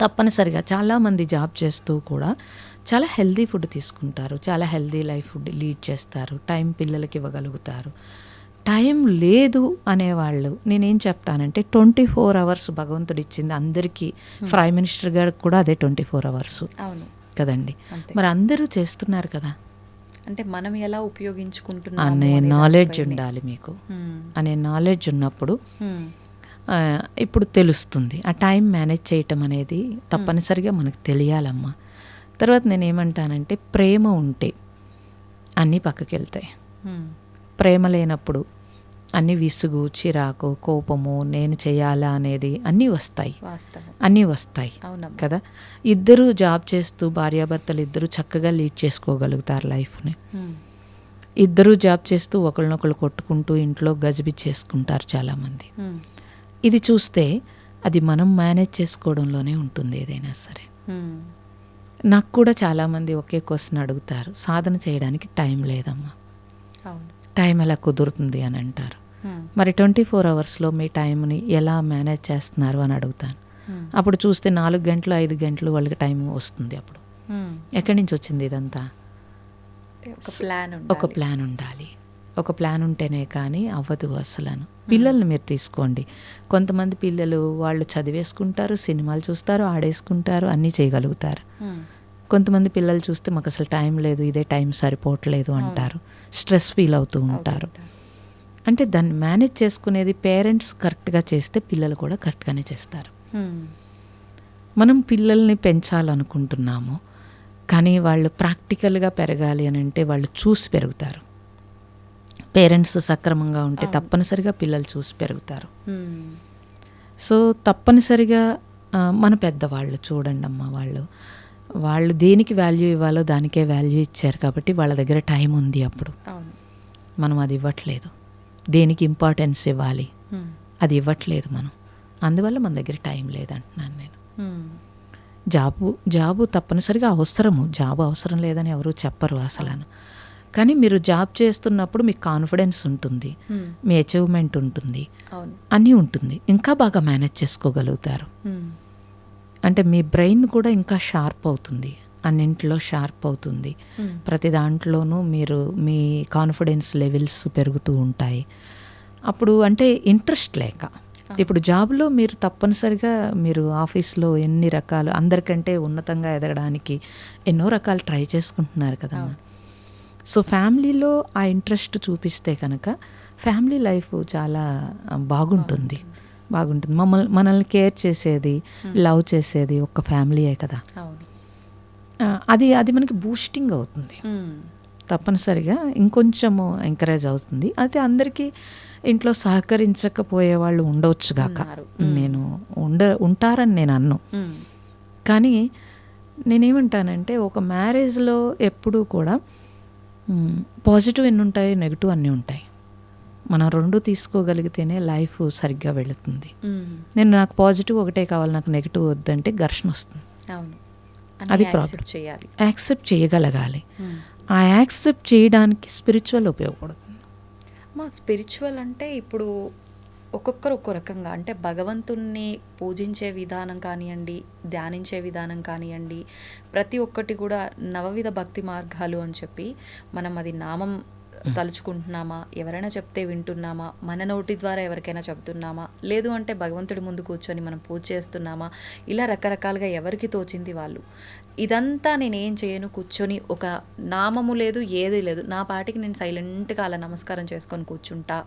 తప్పనిసరిగా చాలామంది జాబ్ చేస్తూ కూడా చాలా హెల్దీ ఫుడ్ తీసుకుంటారు, చాలా హెల్దీ లైఫ్ ఫుడ్ లీడ్ చేస్తారు, టైం పిల్లలకి ఇవ్వగలుగుతారు. టైం లేదు అనేవాళ్ళు నేనేం చెప్తానంటే 24 hours భగవంతుడు ఇచ్చింది అందరికీ. ప్రైమ్ మినిస్టర్ గారికి కూడా అదే 24 hours కదండి. మరి అందరూ చేస్తున్నారు కదా. అంటే మనం ఎలా ఉపయోగించుకుంటున్నాం అనే నాలెడ్జ్ ఉండాలి మీకు. అనే నాలెడ్జ్ ఉన్నప్పుడు ఇప్పుడు తెలుస్తుంది. ఆ టైం మేనేజ్ చేయటం అనేది తప్పనిసరిగా మనకు తెలియాలమ్మా. తర్వాత నేనేమంటానంటే ప్రేమ ఉంటే అన్నీ పక్కకి వెళ్తాయి. ప్రేమ లేనప్పుడు అన్నీ విసుగు, చిరాకు, కోపము, నేను చేయాలా అనేది అన్నీ వస్తాయి కదా. ఇద్దరు జాబ్ చేస్తూ భార్యాభర్తలు ఇద్దరు చక్కగా లీడ్ చేసుకోగలుగుతారు లైఫ్ని. ఇద్దరు జాబ్ చేస్తూ ఒకరినొకరు కొట్టుకుంటూ ఇంట్లో గజిబిజి చేసుకుంటారు చాలామంది. ఇది చూస్తే అది మనం మేనేజ్ చేసుకోవడంలోనే ఉంటుంది ఏదైనా సరే. నాకు కూడా చాలామంది ఒకే క్వశ్చన్ అడుగుతారు, సాధన చేయడానికి టైం లేదమ్మా, టైం ఎలా కుదురుతుంది అని అంటారు. మరి 24 hours మీ టైంని ఎలా మేనేజ్ చేస్తున్నారు అని అడుగుతాను. అప్పుడు చూస్తే 4 గంటలు 5 గంటలు వాళ్ళకి టైం వస్తుంది. అప్పుడు ఎక్కడి నుంచి వచ్చింది ఇదంతా? ఒక ప్లాన్ ఉండాలి. ఒక ప్లాన్ ఉంటేనే కానీ అవ్వదు అసలు. పిల్లల్ని మీరు తీసుకోండి, కొంతమంది పిల్లలు వాళ్ళు చదివేసుకుంటారు, సినిమాలు చూస్తారు, ఆడేసుకుంటారు, అన్నీ చేయగలుగుతారు. కొంతమంది పిల్లలు చూస్తే మాకు అసలు టైం లేదు, ఇదే టైం సరిపోవట్లేదు అంటారు, స్ట్రెస్ ఫీల్ అవుతూ ఉంటారు. అంటే దాన్ని మేనేజ్ చేసుకునేది పేరెంట్స్ కరెక్ట్గా చేస్తే పిల్లలు కూడా కరెక్ట్గానే చేస్తారు. మనం పిల్లల్ని పెంచాలనుకుంటున్నాము, కానీ వాళ్ళు ప్రాక్టికల్గా పెరగాలి అని అంటే వాళ్ళు చూసి పెరుగుతారు. పేరెంట్స్ సక్రమంగా ఉంటే తప్పనిసరిగా పిల్లలు చూసి పెరుగుతారు. సో తప్పనిసరిగా మన పెద్దవాళ్ళు చూడండి అమ్మ, వాళ్ళు దేనికి వాల్యూ ఇవ్వాలో దానికే వాల్యూ ఇచ్చారు కాబట్టి వాళ్ళ దగ్గర టైం ఉంది. అప్పుడు మనం అది ఇవ్వట్లేదు. దేనికి ఇంపార్టెన్స్ ఇవ్వాలి అది ఇవ్వట్లేదు మనం, అందువల్ల మన దగ్గర టైం లేదంటున్నాను నేను. జాబు తప్పనిసరిగా అవసరము, జాబు అవసరం లేదని ఎవరు చెప్పరు అసలు. కానీ మీరు జాబ్ చేస్తున్నప్పుడు మీకు కాన్ఫిడెన్స్ ఉంటుంది, మీ అచీవ్మెంట్ ఉంటుంది, అన్నీ ఉంటుంది, ఇంకా బాగా మేనేజ్ చేసుకోగలుగుతారు. అంటే మీ బ్రెయిన్ కూడా ఇంకా షార్ప్ అవుతుంది అన్నింటిలో షార్ప్ అవుతుంది. ప్రతి దాంట్లోనూ మీరు మీ కాన్ఫిడెన్స్ లెవెల్స్ పెరుగుతూ ఉంటాయి. అప్పుడు అంటే ఇంట్రెస్ట్ లేక, ఇప్పుడు జాబ్లో మీరు తప్పనిసరిగా మీరు ఆఫీస్లో ఎన్ని రకాలు అందరికంటే ఉన్నతంగా ఎదగడానికి ఎన్నో రకాలు ట్రై చేసుకుంటున్నారు కదమ్మా. సో ఫ్యామిలీలో ఆ ఇంట్రెస్ట్ చూపిస్తే కనుక ఫ్యామిలీ లైఫ్ చాలా బాగుంటుంది. మనల్ని కేర్ చేసేది, లవ్ చేసేది ఒక ఫ్యామిలీయే కదా. అది మనకి బూస్టింగ్ అవుతుంది, తప్పనిసరిగా ఇంకొంచెము ఎంకరేజ్ అవుతుంది. అయితే అందరికీ ఇంట్లో సహకరించకపోయే వాళ్ళు ఉండవచ్చు గాక, నేను ఉంటారని నేను అన్ను. కానీ నేనేమంటానంటే ఒక మ్యారేజ్లో ఎప్పుడూ కూడా పాజిటివ్ ఎన్ని ఉంటాయి, నెగిటివ్ అన్నీ ఉంటాయి. మనం రెండు తీసుకోగలిగితేనే లైఫ్ సరిగ్గా వెళుతుంది. నాకు పాజిటివ్ ఒకటే కావాలి, నాకు నెగిటివ్ వద్దంటే ఘర్షణ వస్తుంది. అది ప్రాబ్లం. యాక్సెప్ట్ చేయగలగాలి. ఆ యాక్సెప్ట్ చేయడానికి స్పిరిచువల్ ఉపయోగపడుతుంది. మా స్పిరిచువల్ అంటే ఇప్పుడు ఒక్కొక్కరు ఒక్కో రకంగా, అంటే భగవంతుణ్ణి పూజించే విధానం కానివ్వండి, ధ్యానించే విధానం కానివ్వండి, ప్రతి ఒక్కటి కూడా నవవిధ భక్తి మార్గాలు అని చెప్పి మనం అది నామం తలుచుకుంటున్నామా, ఎవరైనా చెప్తే వింటున్నామా, మన నోటి ద్వారా ఎవరికైనా చెప్తున్నామా, లేదు అంటే భగవంతుడి ముందు కూర్చొని మనం పూజ చేస్తున్నామా, ఇలా రకరకాలుగా ఎవరికి తోచింది వాళ్ళు. ఇదంతా నేనేం చేయను, కూర్చొని ఒక నామము లేదు, ఏదీ లేదు, నా పాటికి నేను సైలెంట్గా అలా నమస్కారం చేసుకొని కూర్చుంటా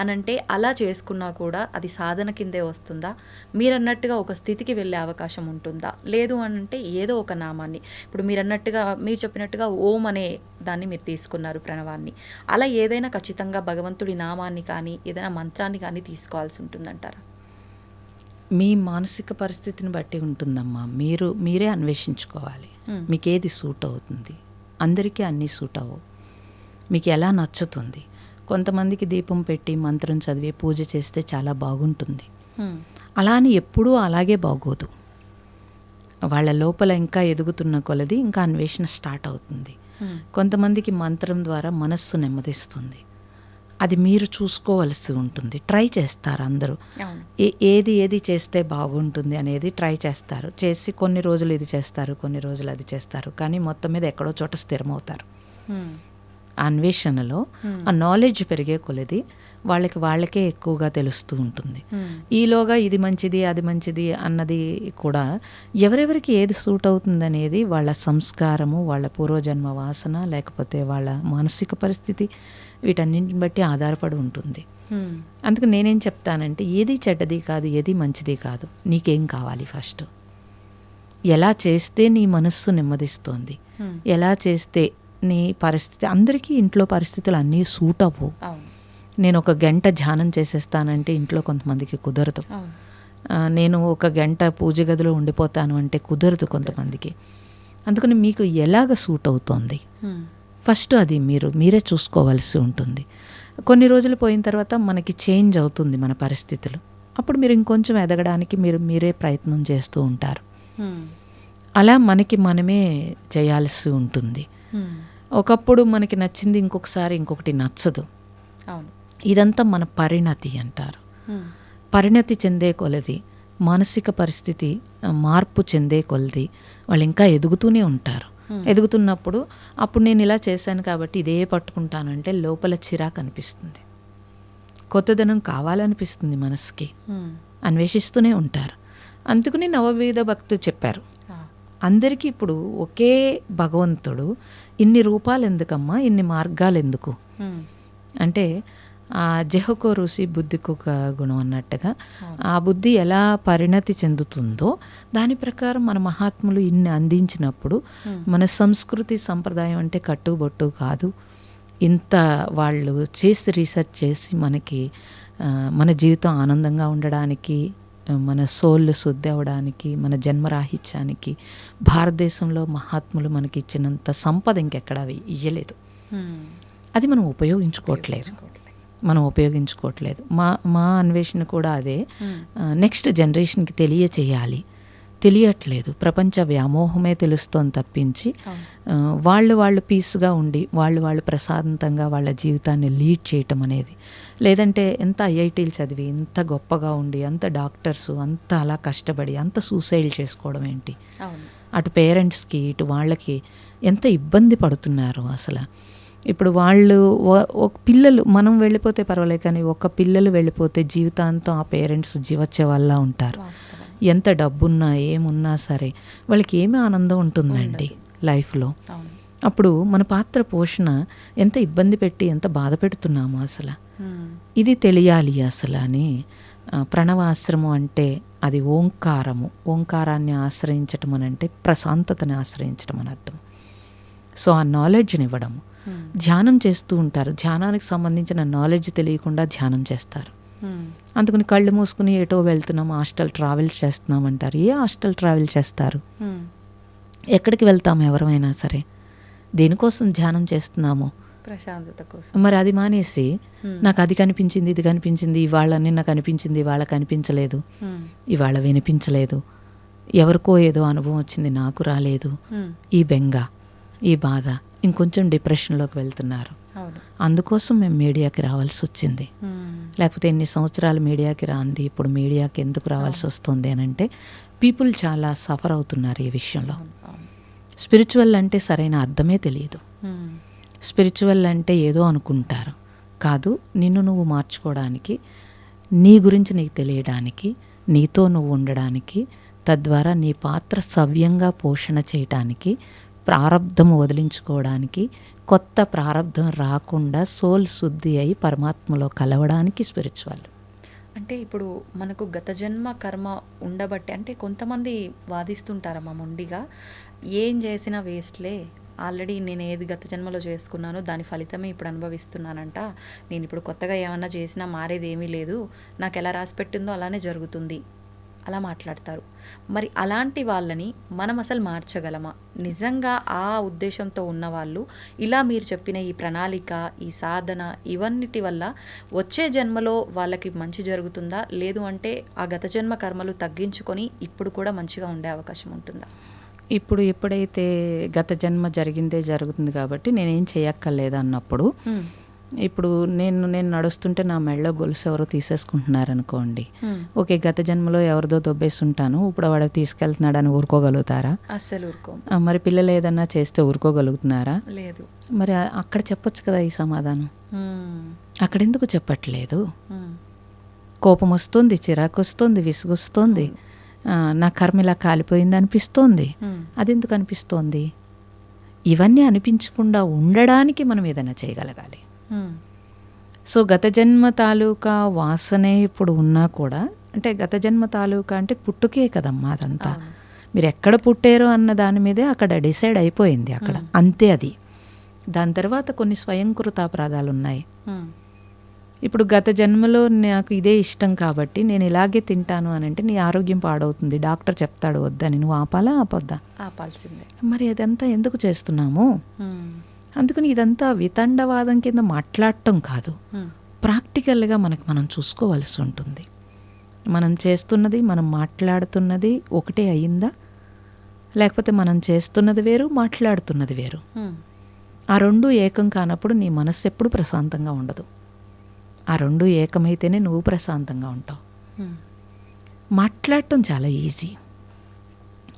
అనంటే అలా చేసుకున్నా కూడా అది సాధన కిందే వస్తుందా? మీరన్నట్టుగా ఒక స్థితికి వెళ్ళే అవకాశం ఉంటుందా? లేదు అనంటే ఏదో ఒక నామాన్ని, ఇప్పుడు మీరు చెప్పినట్టుగా ఓం అనే దాన్ని మీరు తీసుకున్నారు, ప్రణవాన్ని. అలా ఏదైనా ఖచ్చితంగా భగవంతుడి నామాన్ని కానీ ఏదైనా మంత్రాన్ని కానీ తీసుకోవాల్సి ఉంటుందంటారా? మీ మానసిక పరిస్థితిని బట్టి ఉంటుందమ్మా. మీరే అన్వేషించుకోవాలి మీకు ఏది సూట్ అవుతుంది. అందరికీ అన్నీ సూట్ అవ్వవు. మీకు ఎలా నచ్చుతుంది. కొంతమందికి దీపం పెట్టి మంత్రం చదివి పూజ చేస్తే చాలా బాగుంటుంది. అలా అని ఎప్పుడూ అలాగే బాగోదు. వాళ్ళ లోపల ఇంకా ఎదుగుతున్న కొలది ఇంకా అన్వేషణ స్టార్ట్ అవుతుంది. కొంతమందికి మంత్రం ద్వారా మనస్సు నెమ్మదిస్తుంది. అది మీరు చూసుకోవలసి ఉంటుంది. ట్రై చేస్తారు అందరూ, ఏది చేస్తే బాగుంటుంది అనేది ట్రై చేస్తారు. చేసి కొన్ని రోజులు ఇది చేస్తారు, కొన్ని రోజులు అది చేస్తారు, కానీ మొత్తం మీద ఎక్కడో చోట స్థిరమవుతారు. అన్వేషణలో ఆ నాలెడ్జ్ పెరిగే కొలది వాళ్ళకే ఎక్కువగా తెలుస్తూ ఉంటుంది. ఈలోగా ఇది మంచిది అది మంచిది అన్నది కూడా ఎవరెవరికి ఏది సూట్ అవుతుంది అనేది వాళ్ళ సంస్కారము, వాళ్ళ పూర్వజన్మ వాసన, లేకపోతే వాళ్ళ మానసిక పరిస్థితి, వీటన్నింటిని బట్టి ఆధారపడి ఉంటుంది. అందుకు నేనేం చెప్తానంటే ఏది చెడ్డది కాదు, ఏది మంచిది కాదు, నీకేం కావాలి ఫస్ట్, ఎలా చేస్తే నీ మనస్సు నెమ్మదిస్తోంది, ఎలా చేస్తే నీ పరిస్థితి. అందరికీ ఇంట్లో పరిస్థితులు అన్నీ సూట్ అవ్వవు. నేను ఒక గంట ధ్యానం చేసేస్తానంటే ఇంట్లో కొంతమందికి కుదరదు. నేను ఒక గంట పూజ గదిలో ఉండిపోతాను అంటే కుదరదు కొంతమందికి. అందుకని మీకు ఎలాగ సూట్ అవుతోంది ఫస్ట్ అది మీరే చూసుకోవాల్సి ఉంటుంది. కొన్ని రోజులు పోయిన తర్వాత మనకి చేంజ్ అవుతుంది మన పరిస్థితులు. అప్పుడు మీరు ఇంకొంచెం ఎదగడానికి మీరే ప్రయత్నం చేస్తూ ఉంటారు. అలా మనమే చేయాల్సి ఉంటుంది. ఒకప్పుడు మనకి నచ్చింది ఇంకొకసారి ఇంకొకటి నచ్చదు. ఇదంతా మన పరిణతి అంటారు. పరిణతి చెందే కొలది, మానసిక పరిస్థితి మార్పు చెందే కొలది వాళ్ళు ఇంకా ఎదుగుతూనే ఉంటారు. ఎదుగుతున్నప్పుడు అప్పుడు నేను ఇలా చేశాను కాబట్టి ఇదే పట్టుకుంటానంటే లోపల చిరాకు అనిపిస్తుంది, కొత్తదనం కావాలనిపిస్తుంది, మనసుకి అన్వేషిస్తూనే ఉంటారు. అందుకని నవవిధ భక్తులు చెప్పారు. అందరికీ ఇప్పుడు ఒకే భగవంతుడు, ఇన్ని రూపాలు ఎందుకమ్మా, ఇన్ని మార్గాలు ఎందుకు అంటే ఆ జెహకో ఋషి బుద్ధికి ఒక గుణం అన్నట్టుగా ఆ బుద్ధి ఎలా పరిణతి చెందుతుందో దాని ప్రకారం మన మహాత్ములు ఇన్ని అందించినప్పుడు మన సంస్కృతి సంప్రదాయం అంటే కట్టుబొట్టు కాదు. ఇంత వాళ్ళు చేసి రీసెర్చ్ చేసి మనకి మన జీవితం ఆనందంగా ఉండడానికి, మన సోల్ శుద్ధి అవ్వడానికి, మన జన్మరాహిత్యానికి భారతదేశంలో మహాత్ములు మనకి ఇచ్చినంత సంపద ఇంకెక్కడా ఇయ్యలేదు. అది మనం ఉపయోగించుకోవట్లేదు. మా అన్వేషణ కూడా అదే. నెక్స్ట్ జనరేషన్కి తెలియచేయాలి. తెలియట్లేదు. ప్రపంచ వ్యామోహమే తెలుస్తోంది తప్పించి వాళ్ళు పీస్గా ఉండి వాళ్ళు ప్రశాంతంగా వాళ్ళ జీవితాన్ని లీడ్ చేయటం అనేది, లేదంటే ఎంత ఐఐటీలు చదివి ఇంత గొప్పగా ఉండి అంత డాక్టర్సు అంత అలా కష్టపడి అంత సూసైడ్ చేసుకోవడం ఏంటి? అటు పేరెంట్స్కి ఇటు వాళ్ళకి ఎంత ఇబ్బంది పడుతున్నారు అసలు. ఇప్పుడు వాళ్ళు ఒక పిల్లలు మనం వెళ్ళిపోతే పర్వాలేదు, కానీ ఒక పిల్లలు వెళ్ళిపోతే జీవితాంతం ఆ పేరెంట్స్ జీవచ్చే వాళ్ళ ఉంటారు. ఎంత డబ్బున్నా ఏమున్నా సరే వాళ్ళకి ఏమి ఆనందం ఉంటుందండి లైఫ్లో. అప్పుడు మన పాత్ర పోషణ ఎంత ఇబ్బంది పెట్టి ఎంత బాధ పెడుతున్నాము అసలు. ఇది తెలియాలి అసలు అని. ప్రణవాశ్రమం అంటే అది ఓంకారము. ఓంకారాన్ని ఆశ్రయించటం అని అంటే ప్రశాంతతని ఆశ్రయించటం అని అర్థం. సో ఆ నాలెడ్జ్ని ఇవ్వడము. ధ్యానం చేస్తూ ఉంటారు, ధ్యానానికి సంబంధించిన నాలెడ్జ్ తెలియకుండా ధ్యానం చేస్తారు. అందుకని కళ్ళు మూసుకుని ఏటో వెళ్తున్నాం, హాస్టల్ ట్రావెల్ చేస్తున్నాం అంటారు. ఏ హాస్టల్ ట్రావెల్ చేస్తారు? ఎక్కడికి వెళ్తాము ఎవరైనా సరే? దేనికోసం ధ్యానం చేస్తున్నాము? ప్రశాంతత కోసం. మరి అది మానేసి నాకు అది కనిపించింది ఇది కనిపించింది, ఇవాళ నిన్న కనిపించింది ఇవాళ కనిపించలేదు, ఇవాళ వినిపించలేదు, ఎవరికో ఏదో అనుభవం వచ్చింది నాకు రాలేదు, ఈ బెంగ ఈ బాధ, ఇంకొంచెం డిప్రెషన్లోకి వెళ్తున్నారు. అందుకోసం మేము మీడియాకి రావాల్సి వచ్చింది. లేకపోతే ఎన్ని సంవత్సరాలు మీడియాకి రాంది, ఇప్పుడు మీడియాకి ఎందుకు రావాల్సి వస్తుంది అని అంటే పీపుల్ చాలా సఫర్ అవుతున్నారు ఈ విషయంలో. స్పిరిచువల్ అంటే సరైన అర్థమే తెలియదు. స్పిరిచువల్ అంటే ఏదో అనుకుంటారు. కాదు, నిన్ను నువ్వు మార్చుకోవడానికి, నీ గురించి నీకు తెలియడానికి, నీతో నువ్వు ఉండడానికి, తద్వారా నీ పాత్ర సవ్యంగా పోషణ చేయటానికి, ప్రారబ్ధం వదిలించుకోవడానికి, కొత్త ప్రారబ్ధం రాకుండా సోల్ శుద్ధి అయి పరమాత్మలో కలవడానికి స్పిరిచువల్. అంటే ఇప్పుడు మనకు గత జన్మ కర్మ ఉండబట్టి, అంటే కొంతమంది వాదిస్తుంటారమ్మా మొండిగా, ఏం చేసినా వేస్ట్లే, ఆల్రెడీ నేను ఏది గత జన్మలో చేసుకున్నానో దాని ఫలితమే ఇప్పుడు అనుభవిస్తున్నానంట, నేను ఇప్పుడు కొత్తగా ఏమన్నా చేసినా మారేది ఏమీ లేదు, నాకు ఎలా రాసి పెట్టిందో అలానే జరుగుతుంది, అలా మాట్లాడతారు. మరి అలాంటి వాళ్ళని మనం అసలు మార్చగలమా? నిజంగా ఆ ఉద్దేశంతో ఉన్నవాళ్ళు ఇలా మీరు చెప్పిన ఈ ప్రణాళిక, ఈ సాధన, ఇవన్నిటి వల్ల వచ్చే జన్మలో వాళ్ళకి మంచి జరుగుతుందా? లేదు అంటే ఆ గత జన్మ కర్మలు తగ్గించుకొని ఇప్పుడు కూడా మంచిగా ఉండే అవకాశం ఉంటుందా? ఇప్పుడు ఎప్పుడైతే గత జన్మ జరిగిందే జరుగుతుంది కాబట్టి నేనేం చేయక్కర్లేదు అన్నప్పుడు, ఇప్పుడు నేను నడుస్తుంటే నా మెళ్ళో గొలుసు ఎవరో తీసేసుకుంటున్నారు అనుకోండి, ఓకే గత జన్మలో ఎవరిదో దొబ్బేసి ఉంటాను, ఇప్పుడు వాడు తీసుకెళ్తున్నాడని ఊరుకోగలుగుతారా? అస్సలు ఊరుకో. మరి పిల్లలు ఏదన్నా చేస్తే ఊరుకోగలుగుతున్నారా? లేదు. మరి అక్కడ చెప్పొచ్చు కదా ఈ సమాధానం. అక్కడెందుకు చెప్పట్లేదు? కోపం వస్తుంది, చిరాకు వస్తుంది, విసుగొస్తుంది, నా కర్మ ఇలా కాలిపోయింది అనిపిస్తోంది. అదెందుకు అనిపిస్తోంది? ఇవన్నీ అనిపించకుండా ఉండడానికి మనం ఏదైనా చేయగలగాలి. సో గత జన్మ తాలూకా వాసనే ఇప్పుడు ఉన్నా కూడా, అంటే గత జన్మ తాలూకా అంటే పుట్టుకే కదమ్మా అదంతా. మీరు ఎక్కడ పుట్టారో అన్న దాని మీదే అక్కడ డిసైడ్ అయిపోయింది అక్కడ, అంతే. అది దాని తర్వాత కొన్ని స్వయంకృత అపరాధాలు ఉన్నాయి. ఇప్పుడు గత జన్మలో నాకు ఇదే ఇష్టం కాబట్టి నేను ఇలాగే తింటాను అని అంటే నీ ఆరోగ్యం పాడవుతుంది, డాక్టర్ చెప్తాడు వద్దని, నువ్వు ఆపాలా ఆపొద్దా? ఆపాల్సిందే. మరి అదంతా ఎందుకు చేస్తున్నాము? అందుకని ఇదంతా వితండవాదం కింద మాట్లాడటం కాదు, ప్రాక్టికల్గా మనం చూసుకోవాల్సి ఉంటుంది. మనం చేస్తున్నది, మనం మాట్లాడుతున్నది ఒకటే అయిందా, లేకపోతే మనం చేస్తున్నది వేరు, మాట్లాడుతున్నది వేరు. ఆ రెండు ఏకం కానప్పుడు నీ మనస్సు ఎప్పుడు ప్రశాంతంగా ఉండదు. ఆ రెండు ఏకమైతేనే నువ్వు ప్రశాంతంగా ఉంటావు. మాట్లాడటం చాలా ఈజీ,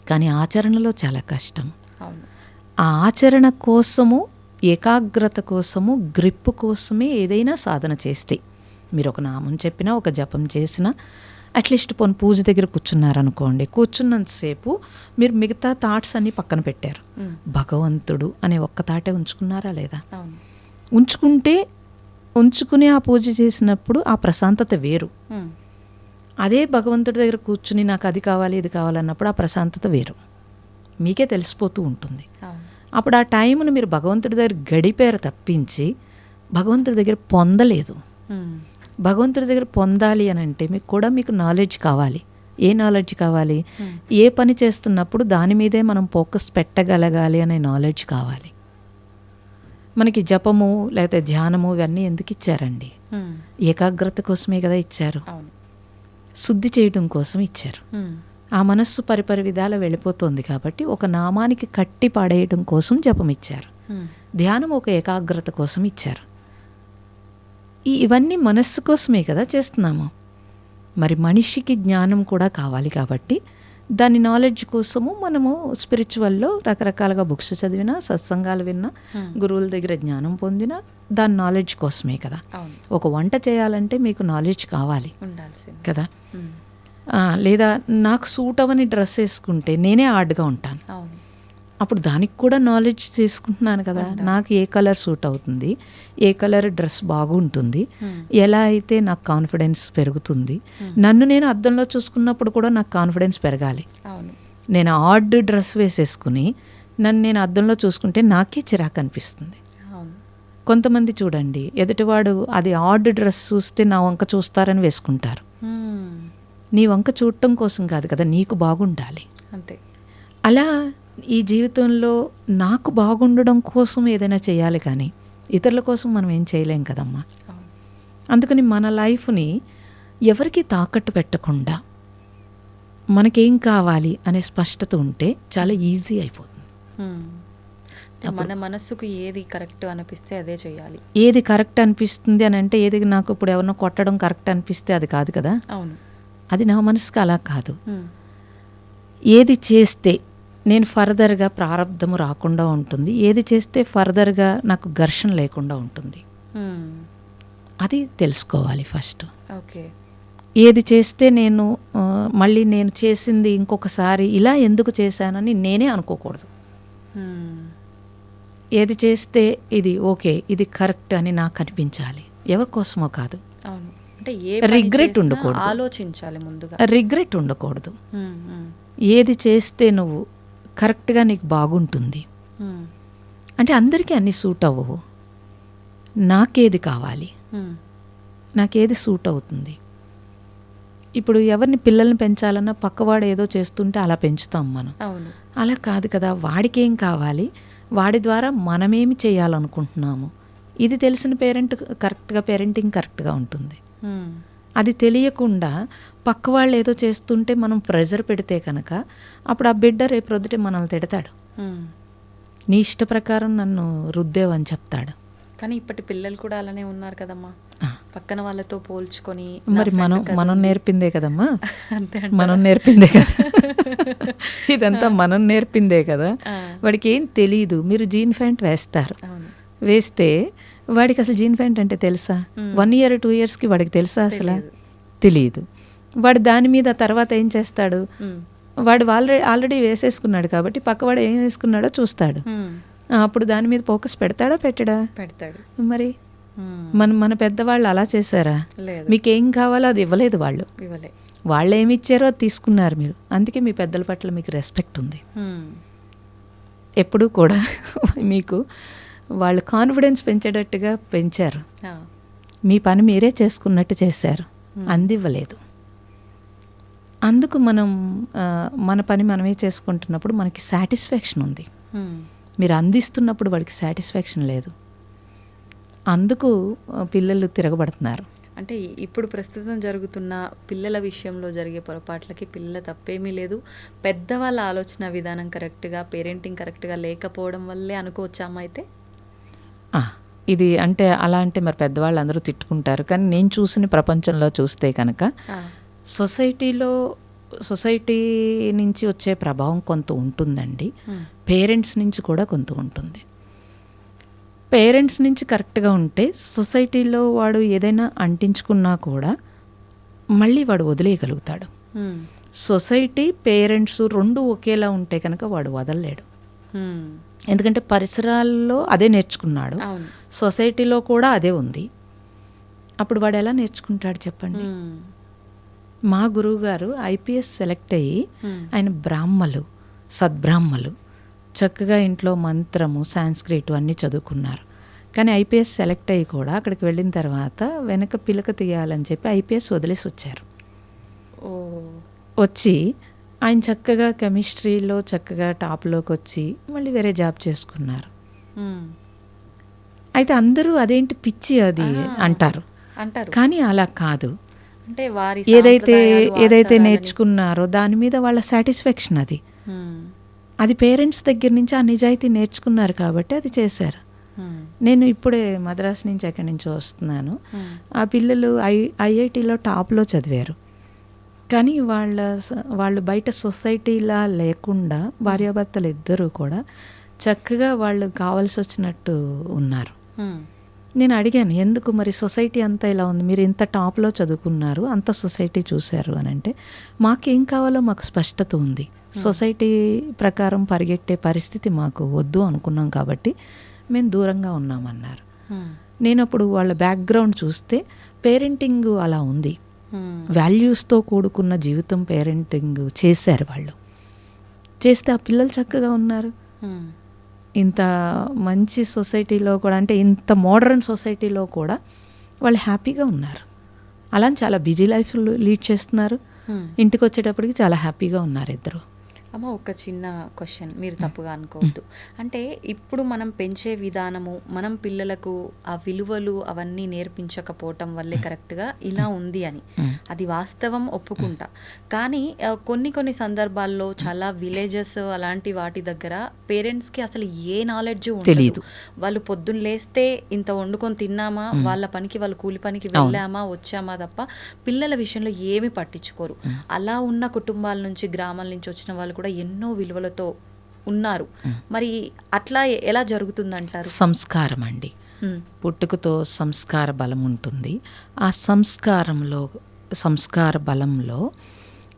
కానీ ఆచరణలో చాలా కష్టం. ఆ ఆచరణ కోసము, ఏకాగ్రత కోసము, గ్రిప్ కోసమే ఏదైనా సాధన చేస్తే, మీరు ఒక నామం చెప్పినా, ఒక జపం చేసినా, అట్లీస్ట్ పోనీ పూజ దగ్గర కూర్చున్నారనుకోండి, కూర్చున్నంతసేపు మీరు మిగతా థాట్స్ అన్నీ పక్కన పెట్టారు, భగవంతుడు అనే ఒక్క థాటే ఉంచుకున్నారా లేదా? ఉంచుకుని ఆ పూజ చేసినప్పుడు ఆ ప్రశాంతత వేరు. అదే భగవంతుడి దగ్గర కూర్చుని నాకు అది కావాలి ఇది కావాలన్నప్పుడు ఆ ప్రశాంతత వేరు, మీకే తెలిసిపోతూ ఉంటుంది. అప్పుడు ఆ టైంను మీరు భగవంతుడి దగ్గర గడిపారు తప్పించి భగవంతుడి దగ్గర పొందలేదు. భగవంతుడి దగ్గర పొందాలి అని అంటే మీకు నాలెడ్జ్ కావాలి. ఏ నాలెడ్జ్ కావాలి? ఏ పని చేస్తున్నప్పుడు దాని మీదే మనం ఫోకస్ పెట్టగలగాలి అనే నాలెడ్జ్ కావాలి. మనకి జపము లేకపోతే ధ్యానము ఇవన్నీ ఎందుకు ఇచ్చారండి? ఏకాగ్రత కోసమే కదా ఇచ్చారు, శుద్ధి చేయడం కోసం ఇచ్చారు. ఆ మనస్సు పరిపరి విధాల వెళ్ళిపోతుంది కాబట్టి ఒక నామానికి కట్టి పాడేయడం కోసం జపం ఇచ్చారు. ధ్యానం ఒక ఏకాగ్రత కోసం ఇచ్చారు. ఇవన్నీ మనస్సు కోసమే కదా చేస్తున్నాము. మరి మనిషికి జ్ఞానం కూడా కావాలి కాబట్టి దాని నాలెడ్జ్ కోసము మనము స్పిరిచువల్లో రకరకాలుగా బుక్స్ చదివినా, సత్సంగాలు విన్నా, గురువుల దగ్గర జ్ఞానం పొందినా దాని నాలెడ్జ్ కోసమే కదా. ఒక వంట చేయాలంటే మీకు నాలెడ్జ్ కావాలి కదా. లేదా నాకు సూట్ అవని డ్రెస్ వేసుకుంటే నేనే ఆర్డ్గా ఉంటాను. అప్పుడు దానికి కూడా నాలెడ్జ్ తీసుకుంటున్నాను కదా. నాకు ఏ కలర్ సూట్ అవుతుంది, ఏ కలర్ డ్రెస్ బాగుంటుంది, ఎలా అయితే నాకు కాన్ఫిడెన్స్ పెరుగుతుంది. నన్ను నేను అద్దంలో చూసుకున్నప్పుడు కూడా నాకు కాన్ఫిడెన్స్ పెరగాలి. నేను ఆర్డ్ డ్రెస్ వేసేసుకుని నన్ను నేను అద్దంలో చూసుకుంటే నాకే చిరాకు అనిపిస్తుంది. కొంతమంది చూడండి, ఎదుటివాడు అది ఆర్డ్ డ్రెస్ చూస్తే నా వంక చూస్తారని వేసుకుంటారు. నీ వంక చూడటం కోసం కాదు కదా, నీకు బాగుండాలి అంతే. అలా ఈ జీవితంలో నాకు బాగుండడం కోసం ఏదైనా చేయాలి, కానీ ఇతరుల కోసం మనం ఏం చేయలేం కదమ్మా. అందుకని మన లైఫ్ని ఎవరికి తాకట్టు పెట్టకుండా మనకేం కావాలి అనే స్పష్టత ఉంటే చాలా ఈజీ అయిపోతుంది. మన మనస్సుకు ఏది కరెక్ట్ అనిపిస్తే అదే చేయాలి. ఏది కరెక్ట్ అనిపిస్తుంది అని అంటే, ఏది నాకు ఇప్పుడు ఎవరినో కొట్టడం కరెక్ట్ అనిపిస్తే అది కాదు కదా. అవును, అది నా మనసుకు అలా కాదు. ఏది చేస్తే నేను ఫర్దర్గా ప్రారంధము రాకుండా ఉంటుంది, ఏది చేస్తే ఫర్దర్గా నాకు ఘర్షణ లేకుండా ఉంటుంది, అది తెలుసుకోవాలి ఫస్ట్. ఓకే, ఏది చేస్తే నేను మళ్ళీ నేను చేసింది ఇంకొకసారి ఇలా ఎందుకు చేశానని నేనే అనుకోకూడదు. ఏది చేస్తే ఇది ఓకే, ఇది కరెక్ట్ అని నాకు అనిపించాలి, ఎవరి కోసమో కాదు. అంటే రిగ్రెట్ ఉండకూడదు, ఆలోచించాలి ముందుగా. రిగ్రెట్ ఉండకూడదు. ఏది చేస్తే నువ్వు కరెక్ట్గా నీకు బాగుంటుంది అంటే అందరికీ అన్నీ సూట్ అవ్వవు. నాకేది కావాలి, నాకేది సూట్ అవుతుంది. ఇప్పుడు ఎవరిని పిల్లల్ని పెంచాలన్నా పక్కవాడు ఏదో చేస్తుంటే అలా పెంచుతాం మనం. అలా కాదు కదా, వాడికేం కావాలి, వాడి ద్వారా మనమేమి చేయాలనుకుంటున్నాము, ఇది తెలిసిన పేరెంట్ కరెక్ట్గా పేరెంటింగ్ కరెక్ట్గా ఉంటుంది. అది తెలియకుండా పక్క వాళ్ళు ఏదో చేస్తుంటే మనం ప్రెజర్ పెడితే కనుక అప్పుడు ఆ బిడ్డ రేపు రొద్దుటే మనల్ని తిడతాడు. నీ ఇష్ట ప్రకారం నన్ను రుద్దేవని చెప్తాడు. కానీ ఇప్పటి పిల్లలు కూడా అలానే ఉన్నారు కదమ్మా, పక్కన వాళ్ళతో పోల్చుకొని. మరి మనం నేర్పిందే కదమ్మా, మనం నేర్పిందే కదా, ఇదంతా మనం నేర్పిందే కదా. వాడికి ఏం తెలీదు. మీరు జీన్ ప్యాంట్ వేస్తారు, వేస్తే వాడికి అసలు జీన్ ప్యాంట్ అంటే తెలుసా? 1 year 2 yearsకి వాడికి తెలుసా? అసలు తెలియదు. వాడు దాని మీద తర్వాత ఏం చేస్తాడు, వాడు ఆల్రెడీ వేసేసుకున్నాడు కాబట్టి పక్కవాడు ఏం వేసుకున్నాడో చూస్తాడు. అప్పుడు దాని మీద ఫోకస్ పెడతాడా పెట్టడా? పెడతాడు. మరి మన పెద్దవాళ్ళు అలా చేశారా? మీకేం కావాలో అది ఇవ్వలేదు వాళ్ళు. వాళ్ళు ఏమి ఇచ్చారో అది తీసుకున్నారు మీరు. అందుకే మీ పెద్దల పట్ల మీకు రెస్పెక్ట్ ఉంది. ఎప్పుడూ కూడా మీకు వాళ్ళు కాన్ఫిడెన్స్ పెంచేటట్టుగా పెంచారు. మీ పని మీరే చేసుకున్నట్టు చేశారు, అందివ్వలేదు. అందుకు మనం మన పని మనమే చేసుకుంటున్నప్పుడు మనకి సాటిస్ఫాక్షన్ ఉంది. మీరు అందిస్తున్నప్పుడు వాడికి సాటిస్ఫాక్షన్ లేదు. అందుకు పిల్లలు తిరగబడుతున్నారు. అంటే ఇప్పుడు ప్రస్తుతం జరుగుతున్న పిల్లల విషయంలో జరిగే పొరపాట్లకి పిల్లల తప్పేమీ లేదు, పెద్దవాళ్ళ ఆలోచన విధానం కరెక్ట్గా, పేరెంటింగ్ కరెక్ట్గా లేకపోవడం వల్లే అనుకోవచ్చామా? అయితే ఇది అంటే అలా అంటే మరి పెద్దవాళ్ళు అందరూ తిట్టుకుంటారు. కానీ నేను చూసిన ప్రపంచంలో చూస్తే కనుక సొసైటీ నుంచి వచ్చే ప్రభావం కొంత ఉంటుందండి, పేరెంట్స్ నుంచి కూడా కొంత ఉంటుంది. పేరెంట్స్ నుంచి కరెక్ట్గా ఉంటే సొసైటీలో వాడు ఏదైనా అంటించుకున్నా కూడా మళ్ళీ వాడు వదిలేయగలుగుతాడు. సొసైటీ పేరెంట్స్ 2 ఒకేలా ఉంటే కనుక వాడు వదలలేడు. ఎందుకంటే పరిసరాల్లో అదే నేర్చుకున్నాడు, సొసైటీలో కూడా అదే ఉంది. అప్పుడు వాడు ఎలా నేర్చుకుంటాడు చెప్పండి? మా గురువు గారు ఐపీఎస్ సెలెక్ట్ అయ్యి ఆయన సద్బ్రాహ్మలు చక్కగా ఇంట్లో మంత్రము, సాంస్క్రిట్ అన్నీ చదువుకున్నారు. కానీ ఐపీఎస్ సెలెక్ట్ అయ్యి కూడా అక్కడికి వెళ్ళిన తర్వాత వెనక పిలక తీయాలని చెప్పి ఐపీఎస్ వదిలేసి వచ్చారు. వచ్చి ఆయన చక్కగా కెమిస్ట్రీలో చక్కగా టాప్లోకి వచ్చి మళ్ళీ వేరే జాబ్ చేసుకున్నారు. అయితే అందరూ అదేంటి పిచ్చి అది అంటారు, కానీ అలా కాదు. అంటే వారి ఏదైతే సాంప్రదాయాలు, ఏదైతే ఆచారాలని- నేర్చుకున్నారో దాని మీద వాళ్ళ సాటిస్ఫాక్షన్ అది. మ్మ్. అది పేరెంట్స్ దగ్గర నుంచి ఆ నిజాయితీ నేర్చుకున్నారు కాబట్టి అది చేశారు. మ్మ్. నేను ఇప్పుడే మద్రాసు నుంచి ఎక్కడి నుంచో వస్తున్నాను. మ్మ్. ఆ పిల్లలు ఐఐటిలో టాప్లో చదివారు. కానీ వాళ్ళు బయట సొసైటీలా లేకుండా భార్యాభర్తలు ఇద్దరూ కూడా చక్కగా వాళ్ళు కావాల్సి వచ్చినట్టు ఉన్నారు. మ్మ్. నేను అడిగాను, ఎందుకు మరి సొసైటీ అంతా ఇలా ఉంది, మీరు ఇంత టాప్లో చదువుకున్నారు, అంత సొసైటీ చూశారు అని అంటే, మాకేం కావాలో మాకు స్పష్టత ఉంది, సొసైటీ ప్రకారం పరిగెట్టే పరిస్థితి మాకు వద్దు అనుకున్నాం కాబట్టి మేము దూరంగా ఉన్నామన్నారు. మ్మ్. నేను అప్పుడు వాళ్ళ బ్యాక్గ్రౌండ్ చూస్తే పేరెంటింగ్ అలా ఉంది, మ్మ్. వాల్యూస్తో కూడుకున్న జీవితం పేరెంటింగ్ చేశారు వాళ్ళు. చేస్తే ఆ పిల్లలు చక్కగా ఉన్నారు. మ్మ్. ఇంత మంచి సొసైటీలో కూడా, అంటే ఇంత మోడర్న్ సొసైటీలో కూడా వాళ్ళు హ్యాపీగా ఉన్నారు. అలా చాలా బిజీ లైఫ్ లీడ్ చేస్తున్నారు. మ్మ్. ఇంటికి వచ్చేటప్పటికి చాలా హ్యాపీగా ఉన్నారు ఇద్దరు. అమ్మ, ఒక చిన్న క్వశ్చన్, మీరు తప్పుగా అనుకోవద్దు. అంటే ఇప్పుడు మనం పెంచే విధానము, మనం పిల్లలకు ఆ విలువలు అవన్నీ నేర్పించకపోవటం వల్లే కరెక్ట్గా ఇలా ఉంది అని, అది వాస్తవం, ఒప్పుకుంటా. కానీ కొన్ని సందర్భాల్లో చాలా విలేజెస్ అలాంటి వాటి దగ్గర పేరెంట్స్కి అసలు ఏ నాలెడ్జ్ తెలీదు. వాళ్ళు పొద్దున్న లేస్తే ఇంత వండుకొని తిన్నామా, వాళ్ళ పనికి వాళ్ళు కూలి పనికి వెళ్ళామా వచ్చామా తప్ప పిల్లల విషయంలో ఏమి పట్టించుకోరు. అలా ఉన్న కుటుంబాల నుంచి, గ్రామాల నుంచి వచ్చిన వాళ్ళు కూడా ఎన్నో విలువలతో ఉన్నారు. మరి అట్లా ఎలా జరుగుతుందంటారు? సంస్కారం అండి, పుట్టుకతో సంస్కార బలం ఉంటుంది. ఆ సంస్కార బలంలో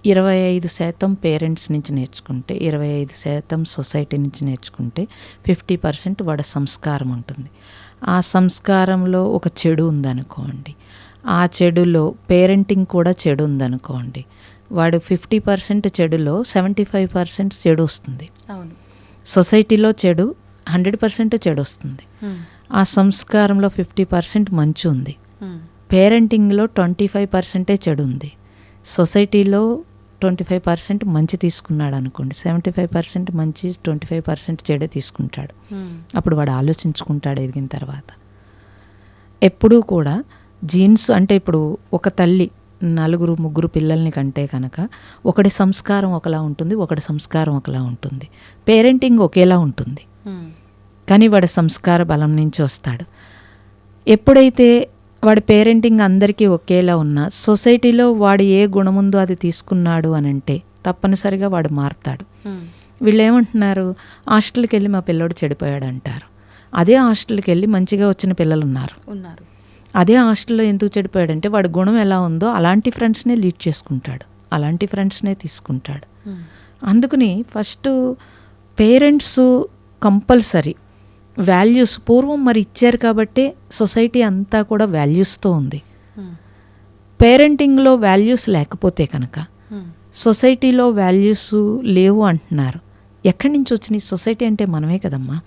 25% పేరెంట్స్ నుంచి నేర్చుకుంటే, 25% సొసైటీ నుంచి నేర్చుకుంటే 50% వాడి సంస్కారం ఉంటుంది. ఆ సంస్కారంలో ఒక చెడు ఉందనుకోండి, ఆ చెడులో పేరెంటింగ్ కూడా చెడు ఉందనుకోండి, వాడు 50% చెడులో 75% చెడు వస్తుంది. అవును. సొసైటీలో చెడు 100% చెడు వస్తుంది. ఆ సంస్కారంలో 50% మంచి ఉంది. పేరెంటింగ్లో 25% చెడు ఉంది. సొసైటీలో 25% మంచి తీసుకున్నాడు అనుకోండి, 75% మంచి, 25% చెడే తీసుకుంటాడు. అప్పుడు వాడు ఆలోచించుకుంటాడు ఎదిగిన తర్వాత. ఎప్పుడూ కూడా జీన్స్ అంటే, ఇప్పుడు ఒక తల్లి 4-3 పిల్లల్ని కంటే కనుక ఒకటి సంస్కారం ఒకలా ఉంటుంది, ఒకటి సంస్కారం ఒకలా ఉంటుంది. పేరెంటింగ్ ఒకేలా ఉంటుంది, కానీ వాడి సంస్కార బలం నుంచి వస్తాడు. ఎప్పుడైతే వాడి పేరెంటింగ్ అందరికీ ఒకేలా ఉన్నా, సొసైటీలో వాడు ఏ గుణముందో అది తీసుకున్నాడు అని అంటే తప్పనిసరిగా వాడు మారుతాడు. వీళ్ళు ఏమంటున్నారు, హాస్టల్కి వెళ్ళి మా పిల్లోడు చెడిపోయాడు అంటారు. అదే హాస్టల్కి వెళ్ళి మంచిగా వచ్చిన పిల్లలు ఉన్నారు. అదే హాస్టల్లో ఎందుకు చెడిపోయాడంటే వాడి గుణం ఎలా ఉందో అలాంటి ఫ్రెండ్స్నే లీడ్ చేసుకుంటాడు, అలాంటి ఫ్రెండ్స్నే తీసుకుంటాడు. అందుకని ఫస్ట్ పేరెంట్స్ కంపల్సరీ వాల్యూస్ పూర్వం మరి ఇచ్చారు కాబట్టి సొసైటీ అంతా కూడా వాల్యూస్తో ఉంది. పేరెంటింగ్లో వాల్యూస్ లేకపోతే కనుక సొసైటీలో వాల్యూస్ లేవు అంటున్నారు. ఎక్కడి నుంచి వచ్చినాయి? సొసైటీ అంటే మనమే కదమ్మా,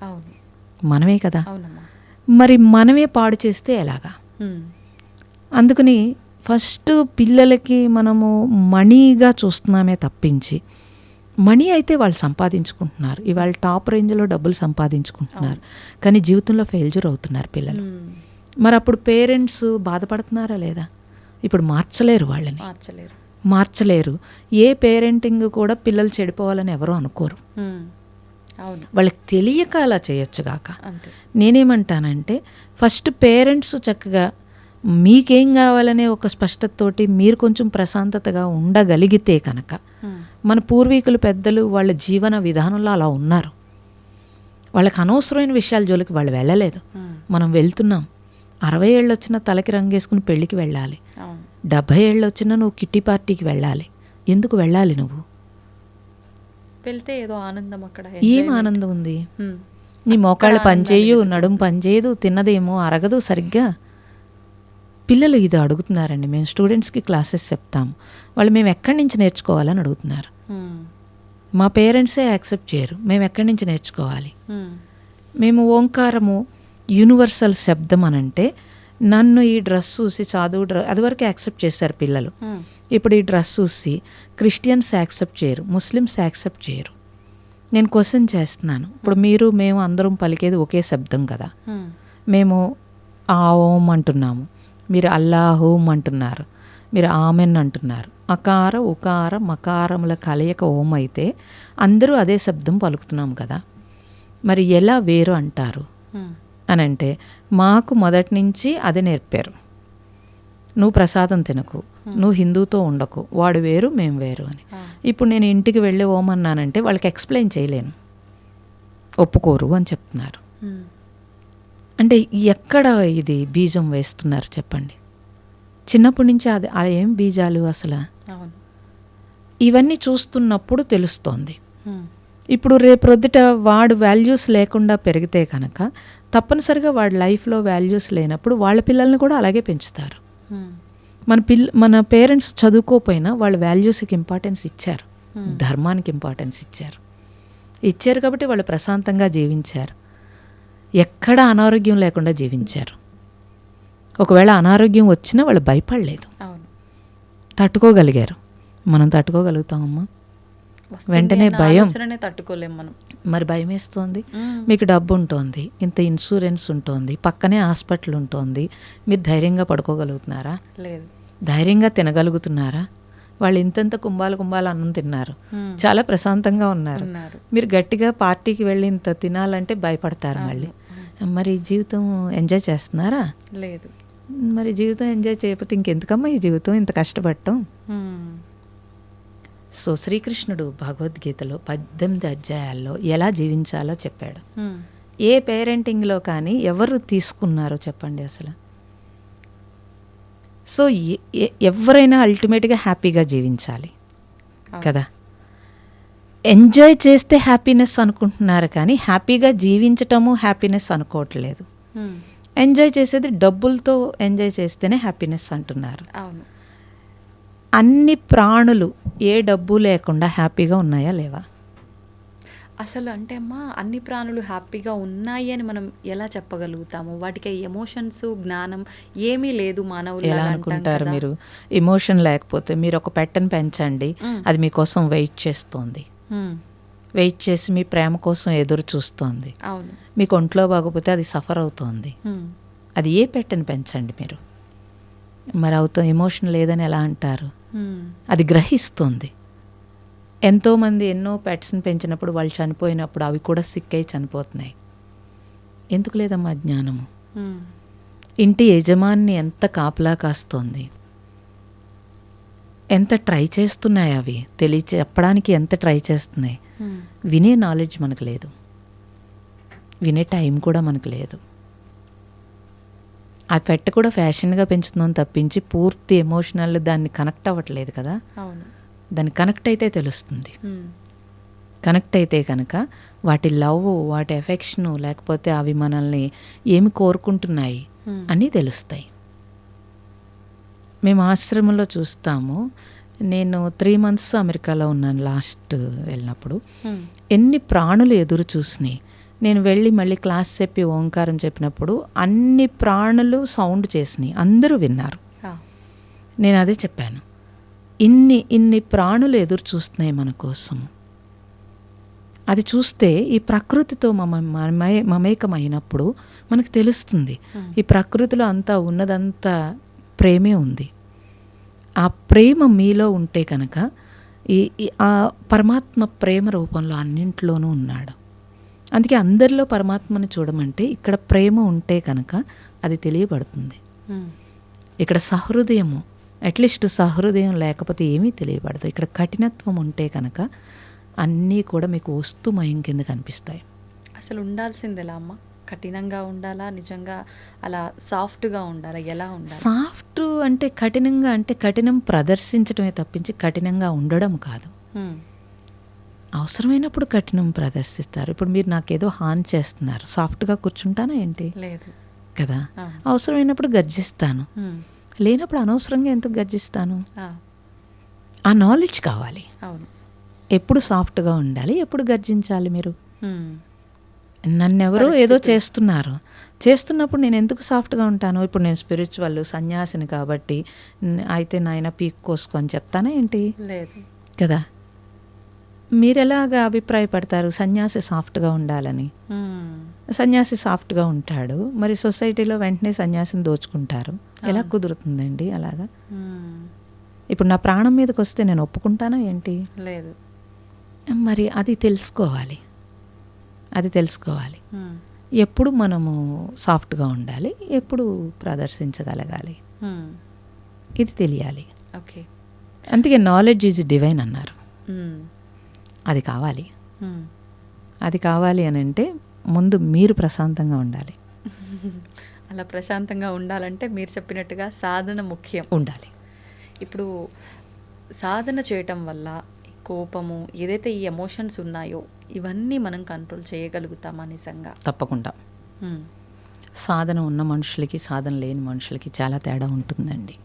మనమే కదా. మరి మనమే పాడు చేస్తే ఎలాగా? అందుకని ఫస్ట్ పిల్లలకి మనము మనీగా చూస్తున్నామే తప్పించి, మనీ అయితే వాళ్ళు సంపాదించుకుంటున్నారు, ఇవాళ టాప్ రేంజ్లో డబ్బులు సంపాదించుకుంటున్నారు, కానీ జీవితంలో ఫెయిల్యూర్ అవుతున్నారు పిల్లలు. మరి అప్పుడు పేరెంట్స్ బాధపడుతున్నారా లేదా? ఇప్పుడు మార్చలేరు, వాళ్ళని మార్చలేరు. ఏ పేరెంటింగ్ కూడా పిల్లలు చెడిపోవాలని ఎవరూ అనుకోరు, వాళ్ళకి తెలియక అలా చేయొచ్చుగాక. నేనేమంటానంటే ఫస్ట్ పేరెంట్స్ చక్కగా మీకేం కావాలనే ఒక స్పష్టతతోటి మీరు కొంచెం ప్రశాంతతగా ఉండగలిగితే కనుక, మన పూర్వీకులు పెద్దలు వాళ్ళ జీవన విధానంలో అలా ఉన్నారు. వాళ్ళకి అనవసరమైన విషయాల జోలికి వాళ్ళు వెళ్ళలేదు. మనం వెళ్తున్నాం, 60 ఏళ్ళు వచ్చినా తలకి రంగేసుకుని పెళ్ళికి వెళ్ళాలి, 70 ఏళ్ళు వచ్చినా నువ్వు కిట్టి పార్టీకి వెళ్ళాలి. ఎందుకు వెళ్ళాలి? నువ్వు వెళ్తే ఏదో ఆనందం, అక్కడ ఏం ఆనందం ఉంది? నీ మోకాళ్ళు పనిచేయు, నడుము పనిచేయదు, తిన్నదేమో అరగదు సరిగ్గా. పిల్లలు ఇది అడుగుతున్నారండి. మేము స్టూడెంట్స్కి క్లాసెస్ చెప్తాము, వాళ్ళు మేము ఎక్కడి నుంచి నేర్చుకోవాలని అడుగుతున్నారు. మా పేరెంట్సే యాక్సెప్ట్ చేయరు, మేము ఎక్కడి నుంచి నేర్చుకోవాలి? మేము ఓంకారము యూనివర్సల్ శబ్దం అనంటే, నన్ను ఈ డ్రెస్ చూసి అదివరకు యాక్సెప్ట్ చేశారు పిల్లలు. ఇప్పుడు ఈ డ్రెస్ చూసి క్రిస్టియన్స్ యాక్సెప్ట్ చేయరు, ముస్లిమ్స్ యాక్సెప్ట్ చేయరు. నేను క్వశ్చన్ చేస్తున్నాను, ఇప్పుడు మీరు మేము అందరం పలికేది ఒకే శబ్దం కదా. మేము ఆ ఓం అంటున్నాము, మీరు అల్లాహూమ్ అంటున్నారు, మీరు ఆమెన్ అంటున్నారు. అకార ఉకార మకారముల కలయిక ఓం అయితే అందరూ అదే శబ్దం పలుకుతున్నాం కదా, మరి ఎలా వేరు అంటారు అని అంటే, మాకు మొదటి నుంచి అదే నేర్పారు. నువ్వు ప్రసాదం తినకు, నువ్వు హిందూతో ఉండకు, వాడు వేరు మేము వేరు అని. ఇప్పుడు నేను ఇంటికి వెళ్ళి ఓం అన్నానంటే వాళ్ళకి ఎక్స్ప్లెయిన్ చేయలేను, ఒప్పుకోరు అని చెప్తున్నారు. అంటే ఎక్కడ ఇది బీజం వేస్తున్నారు చెప్పండి? చిన్నప్పటి నుంచి అది ఏం బీజాలు అసలు? ఇవన్నీ చూస్తున్నప్పుడు తెలుస్తోంది. ఇప్పుడు రేపొద్దుట వాడు వాల్యూస్ లేకుండా పెరిగితే కనుక తప్పనిసరిగా వాడి లైఫ్లో వాల్యూస్ లేనప్పుడు వాళ్ళ పిల్లల్ని కూడా అలాగే పెంచుతారు. మన పేరెంట్స్ చదువుకోపోయినా వాళ్ళ వాల్యూస్కి ఇంపార్టెన్స్ ఇచ్చారు, ధర్మానికి ఇంపార్టెన్స్ ఇచ్చారు కాబట్టి వాళ్ళు ప్రశాంతంగా జీవించారు, ఎక్కడ అనారోగ్యం లేకుండా జీవించారు. ఒకవేళ అనారోగ్యం వచ్చినా వాళ్ళు భయపడలేదు, తట్టుకోగలిగారు. మనం తట్టుకోగలుగుతామమ్మా? వెంటనే భయం, తట్టుకోలేము మనం. మరి భయం వేస్తుంది. మీకు డబ్బు ఉంటుంది, ఇంత ఇన్సూరెన్స్ ఉంటుంది, పక్కనే హాస్పిటల్ ఉంటుంది, మీరు ధైర్యంగా పడుకోగలుగుతున్నారా? లేదు. ధైర్యంగా తినగలుగుతున్నారా? వాళ్ళు ఇంతంత కుంభాలు అన్నం తిన్నారు, చాలా ప్రశాంతంగా ఉన్నారు. మీరు గట్టిగా పార్టీకి వెళ్ళి ఇంత తినాలంటే భయపడతారు మళ్ళీ. మరి జీవితం ఎంజాయ్ చేస్తున్నారా? లేదు. మరి జీవితం ఎంజాయ్ చేయకపోతే ఇంకెందుకమ్మా ఈ జీవితం, ఇంత కష్టపడటం? సో శ్రీకృష్ణుడు భగవద్గీతలో 18 అధ్యాయాల్లో ఎలా జీవించాలో చెప్పాడు. ఏ పేరెంటింగ్లో కానీ ఎవరు తీసుకున్నారో చెప్పండి అసలు? సో ఎవరైనా అల్టిమేట్గా హ్యాపీగా జీవించాలి కదా. ఎంజాయ్ చేస్తే హ్యాపీనెస్ అనుకుంటున్నారు కానీ హ్యాపీగా జీవించటము హ్యాపీనెస్ అనుకోవట్లేదు. ఎంజాయ్ చేసేది డబ్బులతో ఎంజాయ్ చేస్తేనే హ్యాపీనెస్ అంటున్నారు. అన్ని ప్రాణులు ఏ డబ్బు లేకుండా హ్యాపీగా ఉన్నాయా లేవా? అసలు అంటే అమ్మా, అన్ని ప్రాణులు హ్యాపీగా ఉన్నాయి అని మనం ఎలా చెప్పగలుగుతాము? వాటికి ఎమోషన్స్, జ్ఞానం ఏమీ లేదు మానవులు. ఎలా అనుకుంటారు మీరు? ఎమోషన్ లేకపోతే మీరు ఒక పెట్టుని పెంచండి, అది మీకోసం వెయిట్ చేస్తోంది, వెయిట్ చేసి మీ ప్రేమ కోసం ఎదురు చూస్తోంది. అవును. మీకు ఒంట్లో బాగోపోతే అది సఫర్ అవుతోంది. అది ఏ పెట్టుని పెంచండి మీరు, మరి అవుతాం. ఎమోషన్ లేదని ఎలా అంటారు? అది గ్రహిస్తుంది. ఎంతోమంది ఎన్నో పెట్స్ని పెంచినప్పుడు వాళ్ళు చనిపోయినప్పుడు అవి కూడా సిక్ అయి చనిపోతున్నాయి. ఎందుకు లేదమ్మా జ్ఞానము? ఇంటి యజమాని ఎంత కాపలా కాస్తోంది, ఎంత ట్రై చేస్తున్నాయి, అవి చెప్పడానికి ఎంత ట్రై చేస్తున్నాయి. వినే నాలెడ్జ్ మనకు లేదు, వినే టైం కూడా మనకు లేదు. ఆ పెట్ కూడా ఫ్యాషన్గా పెంచుతున్నాం తప్పించి పూర్తి ఎమోషనల్ దాన్ని కనెక్ట్ అవ్వట్లేదు కదా. దాన్ని కనెక్ట్ అయితే తెలుస్తుంది. కనెక్ట్ అయితే కనుక వాటి లవ్, వాటి ఎఫెక్షను, లేకపోతే అవి మనల్ని ఏమి కోరుకుంటున్నాయి అని తెలుస్తాయి. మేము ఆశ్రమంలో చూస్తాము. నేను 3 months అమెరికాలో ఉన్నాను లాస్ట్ వెళ్ళినప్పుడు. ఎన్ని ప్రాణులు ఎదురు చూసినాయి. నేను వెళ్ళి మళ్ళీ క్లాస్ చెప్పి ఓంకారం చెప్పినప్పుడు అన్ని ప్రాణులు సౌండ్ చేసినాయి, అందరూ విన్నారు. నేను అదే చెప్పాను, ఇన్ని ప్రాణులు ఎదురు చూస్తున్నాయి మన కోసం. అది చూస్తే ఈ ప్రకృతితో మమేకమైనప్పుడు మనకు తెలుస్తుంది, ఈ ప్రకృతిలో అంతా ఉన్నదంతా ప్రేమే ఉంది. ఆ ప్రేమ మీలో ఉంటే కనుక ఆ పరమాత్మ ప్రేమ రూపంలో అన్నింట్లోనూ ఉన్నాడు. అందుకే అందరిలో పరమాత్మని చూడమంటే ఇక్కడ ప్రేమ ఉంటే కనుక అది తెలియబడుతుంది. ఇక్కడ సహృదయము, అట్లీస్ట్ సహృదయం లేకపోతే ఏమీ తెలియబడదు. ఇక్కడ కఠినత్వం ఉంటే కనుక అన్నీ కూడా మీకు వస్తుమయం కింద కనిపిస్తాయి. అసలు ఉండాల్సింది ఎలా అమ్మ? కఠినంగా ఉండాలా, నిజంగా అలా సాఫ్ట్గా ఉండాలా, ఎలా ఉండాలి? సాఫ్ట్ అంటే కఠినంగా అంటే కఠినం ప్రదర్శించడమే తప్పించి కఠినంగా ఉండడం కాదు. అవసరమైనప్పుడు కఠినం ప్రదర్శిస్తారు. ఇప్పుడు మీరు నాకేదో హాని చేస్తున్నారు, సాఫ్ట్గా కూర్చుంటానా ఏంటి? లేదు కదా. అవసరమైనప్పుడు గర్జిస్తాను, లేనప్పుడు అనవసరంగా ఎందుకు గర్జిస్తాను? ఆ నాలెడ్జ్ కావాలి. అవును. ఎప్పుడు సాఫ్ట్గా ఉండాలి, ఎప్పుడు గర్జించాలి. మీరు నన్నెవరో ఏదో చేస్తున్నప్పుడు నేను ఎందుకు సాఫ్ట్గా ఉంటాను? ఇప్పుడు నేను స్పిరిచువల్ సన్యాసిని కాబట్టి అయితే నాయన పీక్ కోసుకో అని చెప్తానా ఏంటి? లేదు కదా. మీరెలాగా అభిప్రాయపడతారు సన్యాసి సాఫ్ట్గా ఉండాలని? సన్యాసి సాఫ్ట్గా ఉంటాడు, మరి సొసైటీలో వెంటనే సన్యాసిని దోచుకుంటారు. ఎలా కుదురుతుందండి అలాగా? ఇప్పుడు నా ప్రాణం మీదకి వస్తే నేను ఒప్పుకుంటానా ఏంటి? లేదు. మరి అది తెలుసుకోవాలి. ఎప్పుడు మనము సాఫ్ట్గా ఉండాలి, ఎప్పుడు ప్రదర్శించగలగాలి, ఇది తెలియాలి. ఓకే. అందుకే నాలెడ్జ్ ఈజ్ డివైన్ అన్నారు. అది కావాలి అని అంటే ముందు మీరు ప్రశాంతంగా ఉండాలి. అలా ప్రశాంతంగా ఉండాలంటే మీరు చెప్పినట్టుగా సాధన ముఖ్యం ఉండాలి. ఇప్పుడు సాధన చేయటం వల్ల కోపము, ఏదైతే ఈ ఎమోషన్స్ ఉన్నాయో ఇవన్నీ మనం కంట్రోల్ చేయగలుగుతామా నిజంగా? తప్పకుండా. సాధన ఉన్న మనుషులకి, సాధన లేని మనుషులకి చాలా తేడా ఉంటుందండి.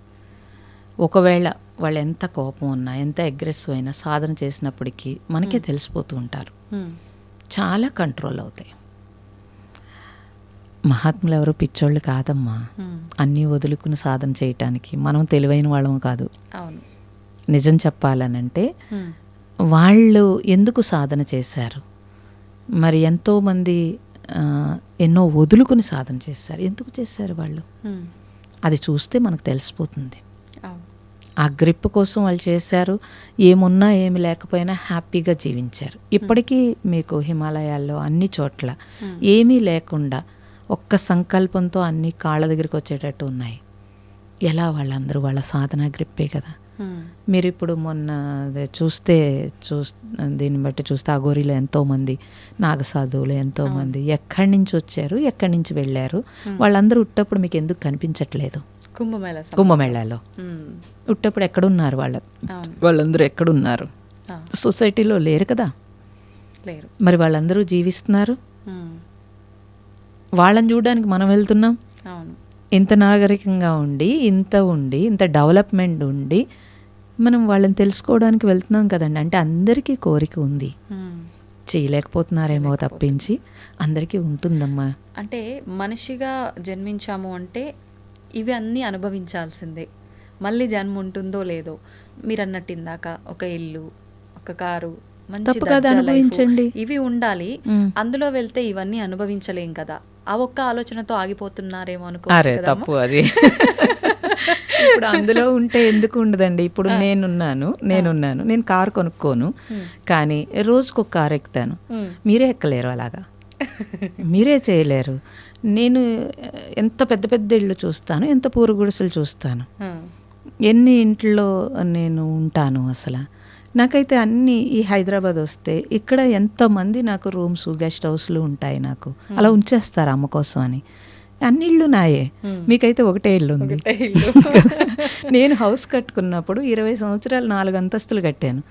ఒకవేళ వాళ్ళు ఎంత కోపం ఉన్నా, ఎంత అగ్రెసివ్ అయినా సాధన చేసినప్పటికీ మనకే తెలిసిపోతూ ఉంటారు. చాలా కంట్రోల్ అవుతాయి. మహాత్ములు ఎవరు పిచ్చోళ్ళు కాదమ్మా. అన్నీ వదులుకుని సాధన చేయటానికి మనం తెలివైన వాళ్ళము కాదు. అవును. నిజం చెప్పాలనంటే వాళ్ళు ఎందుకు సాధన చేశారు? మరి ఎంతోమంది ఎన్నో వదులుకుని సాధన చేశారు. ఎందుకు చేశారు వాళ్ళు? అది చూస్తే మనకు తెలిసిపోతుంది. ఆ గ్రిప్ కోసం వాళ్ళు చేశారు. ఏమున్నా ఏమి లేకపోయినా హ్యాపీగా జీవించారు. ఇప్పటికీ మీకు హిమాలయాల్లో అన్ని చోట్ల ఏమీ లేకుండా ఒక్క సంకల్పంతో అన్ని కాళ్ళ దగ్గరికి వచ్చేటట్టు ఉన్నాయి. ఎలా? వాళ్ళందరూ వాళ్ళ సాధన గ్రిప్పే కదా. మీరు ఇప్పుడు మొన్న దీన్ని బట్టి చూస్తే అఘోరీలో ఎంతోమంది నాగసాధువులు ఎంతోమంది ఎక్కడి నుంచి వచ్చారు, ఎక్కడి నుంచి వెళ్ళారు, వాళ్ళందరూ ఉట్టప్పుడు మీకు ఎందుకు కనిపించట్లేదు? కుంభమేళాలో ఉట్టప్పుడు ఎక్కడున్నారు వాళ్ళందరూ ఎక్కడున్నారు? సొసైటీలో లేరు కదా. మరి వాళ్ళందరూ జీవిస్తున్నారు. వాళ్ళని చూడడానికి మనం వెళ్తున్నాం. ఇంత నాగరికంగా ఉండి, ఇంత డెవలప్మెంట్ ఉండి మనం వాళ్ళని తెలుసుకోవడానికి వెళ్తున్నాం కదండి. అంటే అందరికీ కోరిక ఉంది, చేయలేకపోతున్నారేమో తప్పించి అందరికీ ఉంటుందమ్మా. అంటే మనిషిగా జన్మించాము అంటే ఇవి అన్నీ అనుభవించాల్సిందే. మళ్ళీ జన్మ ఉంటుందో లేదో, మీరు అన్నట్టు ఇందాక ఒక ఇల్లు, ఒక కారు, అనుభవించండి, ఇవి ఉండాలి. అందులో వెళ్తే ఇవన్నీ అనుభవించలేం కదా. ఆ ఒక్క ఆలోచనతో ఆగిపోతున్నారేమో అనుకోవచ్చు. తప్పు అది. ఇప్పుడు అందులో ఉంటే ఎందుకు ఉండదండి? ఇప్పుడు నేను కారు కొనుక్కోను, కానీ రోజుకు ఒక కారు ఎక్కుతాను. మీరే ఎక్కలేరు అలాగా, మీరే చేయలేరు. నేను ఎంత పెద్ద పెద్ద ఇళ్ళు చూస్తాను, ఎంత పూరు గుడిసెలు చూస్తాను, ఎన్ని ఇంట్లో నేను ఉంటాను. అసలు నాకైతే అన్నీ ఈ హైదరాబాద్ వస్తే ఇక్కడ ఎంతోమంది నాకు రూమ్స్, గెస్ట్ హౌస్లు ఉంటాయి. నాకు అలా ఉంచేస్తారు అమ్మ కోసం అని. అన్ని ఇళ్ళు నాయే, మీకైతే ఒకటే ఇల్లు ఉంది. నేను హౌస్ కట్టుకున్నప్పుడు 20 సంవత్సరాలు 4 అంతస్తులు కట్టాను.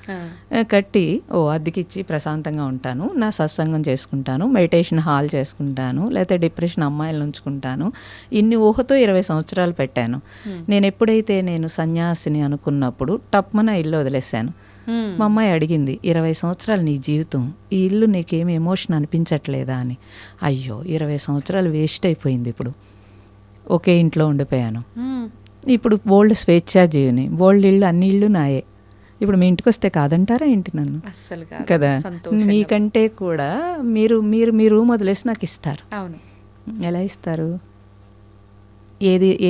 కట్టి అద్దెకిచ్చి ప్రశాంతంగా ఉంటాను, నా సత్సంగం చేసుకుంటాను, మెడిటేషన్ హాల్ చేసుకుంటాను, లేకపోతే డిప్రెషన్ అమ్మాయిలను ఉంచుకుంటాను. ఇన్ని ఊహతో 20 సంవత్సరాలు పెట్టాను. నేను ఎప్పుడైతే సన్యాసిని అనుకున్నప్పుడు టప్మన ఇల్లు వదిలేశాను. మా అమ్మాయి అడిగింది, 20 సంవత్సరాలు నీ జీవితం, ఈ ఇల్లు నీకేమి ఎమోషన్ అనిపించట్లేదా అని. అయ్యో, 20 సంవత్సరాలు వేస్ట్ అయిపోయింది. ఇప్పుడు ఒకే ఇంట్లో ఉండిపోయాను. ఇప్పుడు బోల్డ్ స్వేచ్ఛాజీవిని, బోల్డ్ ఇళ్ళు, అన్ని ఇళ్ళు నాయే. ఇప్పుడు మీ ఇంటికి వస్తే కాదంటారా ఏంటి నన్ను? అస్సలు కదా. మీకంటే కూడా మీరు మీ రూమ్ వదిలేసి నాకు ఇస్తారు. అవును. ఎలా ఇస్తారు?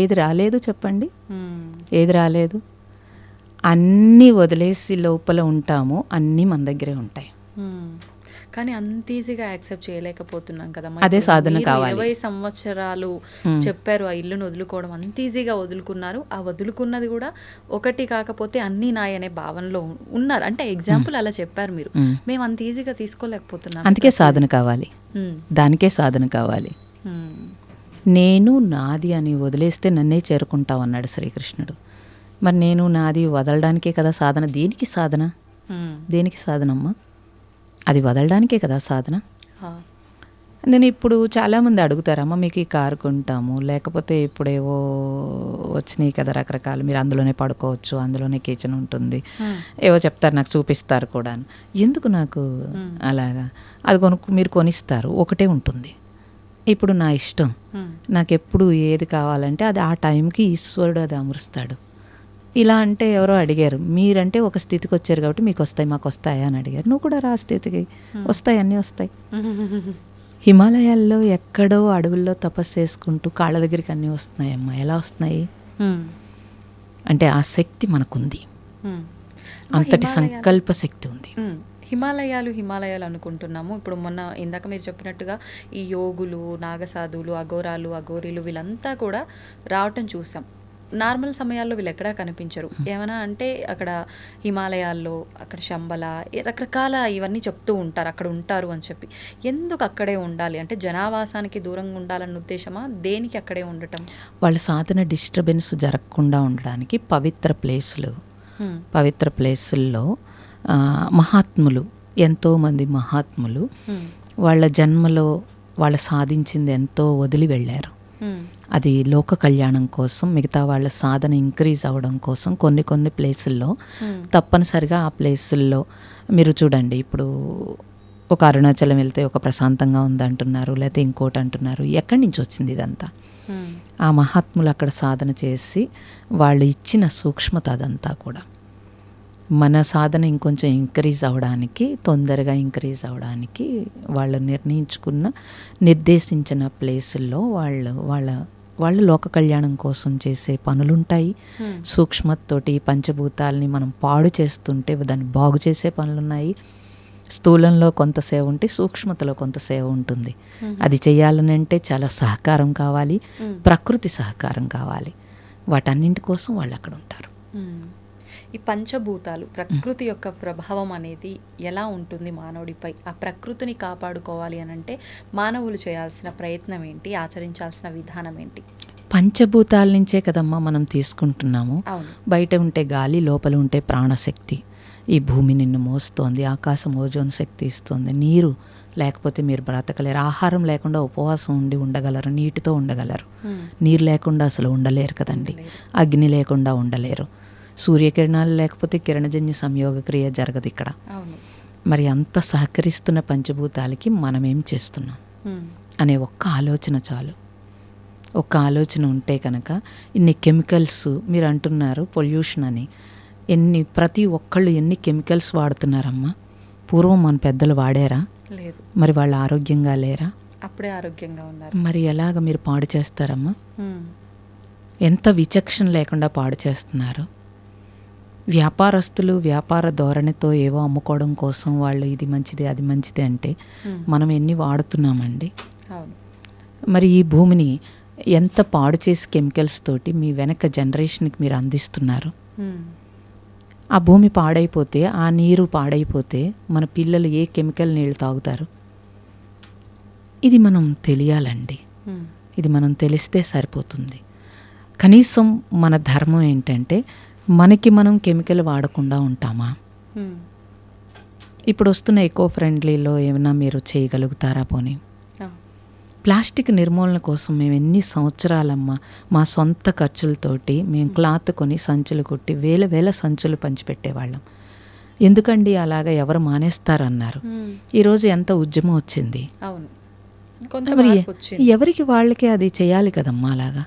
ఏది రాలేదు చెప్పండి? ఏది రాలేదు? అన్నీ వదిలేసి లోపల ఉంటాము, అన్నీ మన దగ్గరే ఉంటాయి. కానీ అంత ఈజీగా యాక్సెప్ట్ చేయలేకపోతున్నాం కదా. అదే సాధన కావాలి. 20 సంవత్సరాలు చెప్పారు ఆ ఇల్లును వదులుకోవడం, అంత ఈజీగా వదులుకున్నారు. ఆ వదులుకున్నది కూడా ఒకటి కాకపోతే అన్నీ నాయనే భావనలో ఉన్నారు. అంటే ఎగ్జాంపుల్ అలా చెప్పారు మీరు. మేము అంత ఈజీగా తీసుకోలేకపోతున్నాం. అందుకే సాధన కావాలి, దానికే సాధన కావాలి. నేను నాది అని వదిలేస్తే నన్నే చేరుకుంటావు అన్నాడు శ్రీకృష్ణుడు. మరి నేను నాది వదలడానికే కదా సాధన. దేనికి సాధన? దేనికి సాధనమ్మా? అది వదలడానికే కదా సాధన. నేను ఇప్పుడు చాలామంది అడుగుతారమ్మా, మీకు ఈ కారు కొంటాము, లేకపోతే ఇప్పుడేవో వచ్చినాయి కదా రకరకాలు, మీరు అందులోనే పడుకోవచ్చు, అందులోనే కిచెన్ ఉంటుంది, ఏవో చెప్తారు, నాకు చూపిస్తారు కూడా. ఎందుకు నాకు అలాగా? అది మీరు కొనిస్తారు, ఒకటే ఉంటుంది. ఇప్పుడు నా ఇష్టం, నాకు ఎప్పుడు ఏది కావాలంటే అది ఆ టైంకి ఈశ్వరుడు అది అమరుస్తాడు. ఇలా అంటే ఎవరో అడిగారు, మీరంటే ఒక స్థితికి వచ్చారు కాబట్టి మీకు వస్తాయి, మాకు వస్తాయా అని అడిగారు. నువ్వు కూడా రా స్థితికి, వస్తాయి, అన్నీ వస్తాయి. హిమాలయాల్లో ఎక్కడో అడవుల్లో తపస్సు చేసుకుంటూ కాళ్ళ దగ్గరికి అన్నీ వస్తున్నాయమ్మా. ఎలా వస్తున్నాయి? అంటే ఆ శక్తి మనకుంది. హ్మ్. అంతటి హిమాలయాలు సంకల్ప శక్తి ఉంది. హిమాలయాలు అనుకుంటున్నాము. ఇప్పుడు మొన్న ఇందాక మీరు చెప్పినట్టుగా ఈ యోగులు, నాగసాధువులు, అఘోరాలు, అఘోరీలు వీళ్ళంతా కూడా రావటం చూసాం. నార్మల్ సమయాల్లో వీళ్ళు ఎక్కడా కనిపించరు. ఏమన్నా అంటే అక్కడ హిమాలయాల్లో అక్కడ శంబల రకరకాల ఇవన్నీ చెప్తూ ఉంటారు. అక్కడ ఉంటారు అని చెప్పి. ఎందుకు అక్కడే ఉండాలి? అంటే జనావాసానికి దూరంగా ఉండాలన్న ఉద్దేశమా? దేనికి అక్కడే ఉండటం? వాళ్ళ సాధన డిస్టర్బెన్స్ జరగకుండా ఉండడానికి పవిత్ర ప్లేసుల్లో మహాత్ములు, ఎంతోమంది మహాత్ములు వాళ్ళ జన్మలో వాళ్ళు సాధించింది ఎంతో వదిలి వెళ్ళారు. అది లోక కళ్యాణం కోసం, మిగతా వాళ్ళ సాధన ఇంక్రీజ్ అవ్వడం కోసం కొన్ని ప్లేసుల్లో తప్పనిసరిగా ఆ ప్లేసుల్లో మీరు చూడండి, ఇప్పుడు ఒక అరుణాచలం వెళ్తే ఒక ప్రశాంతంగా ఉందంటున్నారు, లేకపోతే ఇంకోటి అంటున్నారు. ఎక్కడి నుంచి వచ్చింది ఇదంతా? ఆ మహాత్ములు అక్కడ సాధన చేసి వాళ్ళు ఇచ్చిన సూక్ష్మత అదంతా కూడా మన సాధన ఇంకొంచెం తొందరగా ఇంక్రీజ్ అవ్వడానికి వాళ్ళు నిర్దేశించిన ప్లేసుల్లో వాళ్ళు లోక కళ్యాణం కోసం చేసే పనులుంటాయి. సూక్ష్మతతోటి పంచభూతాలని మనం పాడు చేస్తుంటే దాన్ని బాగు చేసే పనులున్నాయి. స్థూలంలో కొంత సేవ ఉంటే సూక్ష్మతలో కొంత సేవ ఉంటుంది. అది చేయాలని అంటే చాలా సహకారం కావాలి, ప్రకృతి సహకారం కావాలి. వాటన్నింటి కోసం వాళ్ళు అక్కడ ఉంటారు. ఈ పంచభూతాలు, ప్రకృతి యొక్క ప్రభావం అనేది ఎలా ఉంటుంది మానవుడిపై? ఆ ప్రకృతిని కాపాడుకోవాలి అని అంటే మానవులు చేయాల్సిన ప్రయత్నం ఏంటి? ఆచరించాల్సిన విధానం ఏంటి? పంచభూతాల నుంచే కదమ్మా మనం తీసుకుంటున్నాము. బయట ఉంటే గాలి, లోపల ఉంటే ప్రాణశక్తి. ఈ భూమి నిన్ను మోస్తోంది, ఆకాశం ఓజోన్ శక్తి ఇస్తుంది. నీరు లేకపోతే మీరు బ్రతకలేరు. ఆహారం లేకుండా ఉపవాసం ఉండగలరు, నీటితో ఉండగలరు. నీరు లేకుండా అసలు ఉండలేరు కదండి. అగ్ని లేకుండా ఉండలేరు. సూర్యకిరణాలు లేకపోతే కిరణజన్య సంయోగ క్రియ జరగదు ఇక్కడ. మరి అంత సహకరిస్తున్న పంచభూతాలకి మనమేం చేస్తున్నాం అనే ఒక్క ఆలోచన చాలు. ఒక్క ఆలోచన ఉంటే కనుక ఇన్ని కెమికల్స్ మీరు అంటున్నారు పొల్యూషన్ అని, ప్రతి ఒక్కళ్ళు ఎన్ని కెమికల్స్ వాడుతున్నారమ్మా. పూర్వం మన పెద్దలు వాడారా? లేదు. మరి వాళ్ళు ఆరోగ్యంగా లేరా? అప్పుడే ఆరోగ్యంగా ఉన్నారు. మరి ఎలాగ మీరు పాడు చేస్తారమ్మా? ఎంత విచక్షణ లేకుండా పాడు చేస్తున్నారు. వ్యాపారస్తులు వ్యాపార ధోరణితో ఏవో అమ్ముకోవడం కోసం వాళ్ళు ఇది మంచిది అది మంచిది అంటే మనం ఎన్ని వాడుతున్నామండి. మరి ఈ భూమిని ఎంత పాడు చేసి కెమికల్స్ తోటి మీ వెనక జనరేషన్కి మీరు అందిస్తున్నారు. ఆ భూమి పాడైపోతే, ఆ నీరు పాడైపోతే మన పిల్లలు ఏ కెమికల్ నీళ్ళు తాగుతారు? ఇది మనం తెలియాలండి. ఇది మనం తెలిస్తే సరిపోతుంది. కనీసం మన ధర్మం ఏంటంటే మనకి మనం కెమికల్ వాడకుండా ఉంటామా? ఇప్పుడు వస్తున్న ఎకో ఫ్రెండ్లీలో ఏమైనా మీరు చేయగలుగుతారా? పోనీ ప్లాస్టిక్ నిర్మూలన కోసం మేము ఎన్ని సంవత్సరాలమ్మా మా సొంత ఖర్చులతోటి మేము క్లాత్ కొని సంచులు కుట్టి వేల సంచులు పంచిపెట్టేవాళ్ళం. ఎందుకండి అలాగా? ఎవరు మానేస్తారన్నారు. ఈరోజు ఎంత ఉద్యమం వచ్చింది. మరి ఎవరికి వాళ్ళకి అది చేయాలి కదమ్మా. అలాగా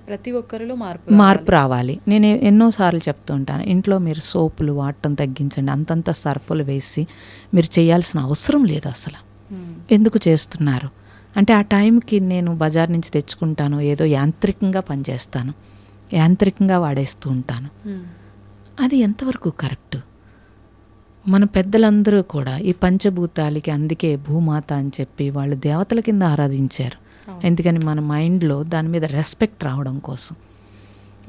ప్రతి ఒక్కరిలో మార్పు రావాలి. నేను ఎన్నోసార్లు చెప్తూ ఉంటాను, ఇంట్లో మీరు సోపులు వాడటం తగ్గించండి. అంతంత సర్ఫులు వేసి మీరు చేయాల్సిన అవసరం లేదు అసలు. ఎందుకు చేస్తున్నారు అంటే ఆ టైంకి నేను బజార్ నుంచి తెచ్చుకుంటాను, ఏదో యాంత్రికంగా పనిచేస్తాను, యాంత్రికంగా వాడేస్తూ ఉంటాను. అది ఎంతవరకు కరెక్ట్? మన పెద్దలందరూ కూడా ఈ పంచభూతాలకి అందుకే భూమాత అని చెప్పి వాళ్ళు దేవతల కింద ఆరాధించారు. ఎందుకని మన మైండ్లో దాని మీద రెస్పెక్ట్ రావడం కోసం.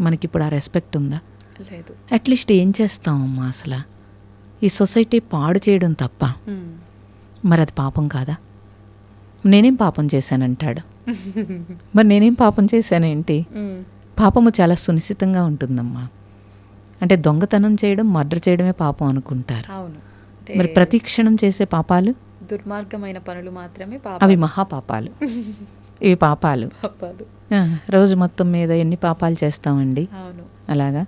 మనకిప్పుడు ఆ రెస్పెక్ట్ ఉందా? లేదు. అట్లీస్ట్ ఏం చేస్తామమ్మా అసలు? ఈ సొసైటీ పాడు చేయడం తప్ప మరి అది పాపం కాదా? నేనేం పాపం చేశానంటాడు. మరి నేనేం పాపం చేశానేంటి? పాపము చాలా సునిశ్చితంగా ఉంటుందమ్మా. అంటే దొంగతనం చేయడం, మర్డర్ చేయడమే పాపం అనుకుంటారు. మరి ప్రతి క్షణం చేసే పాపాలు, దుర్మార్గమైన పనులు మాత్రమే అవి మహాపాపాలు. ఇవి పాపాలు. రోజు మొత్తం మీద ఎన్ని పాపాలు చేస్తామండి. అలాగా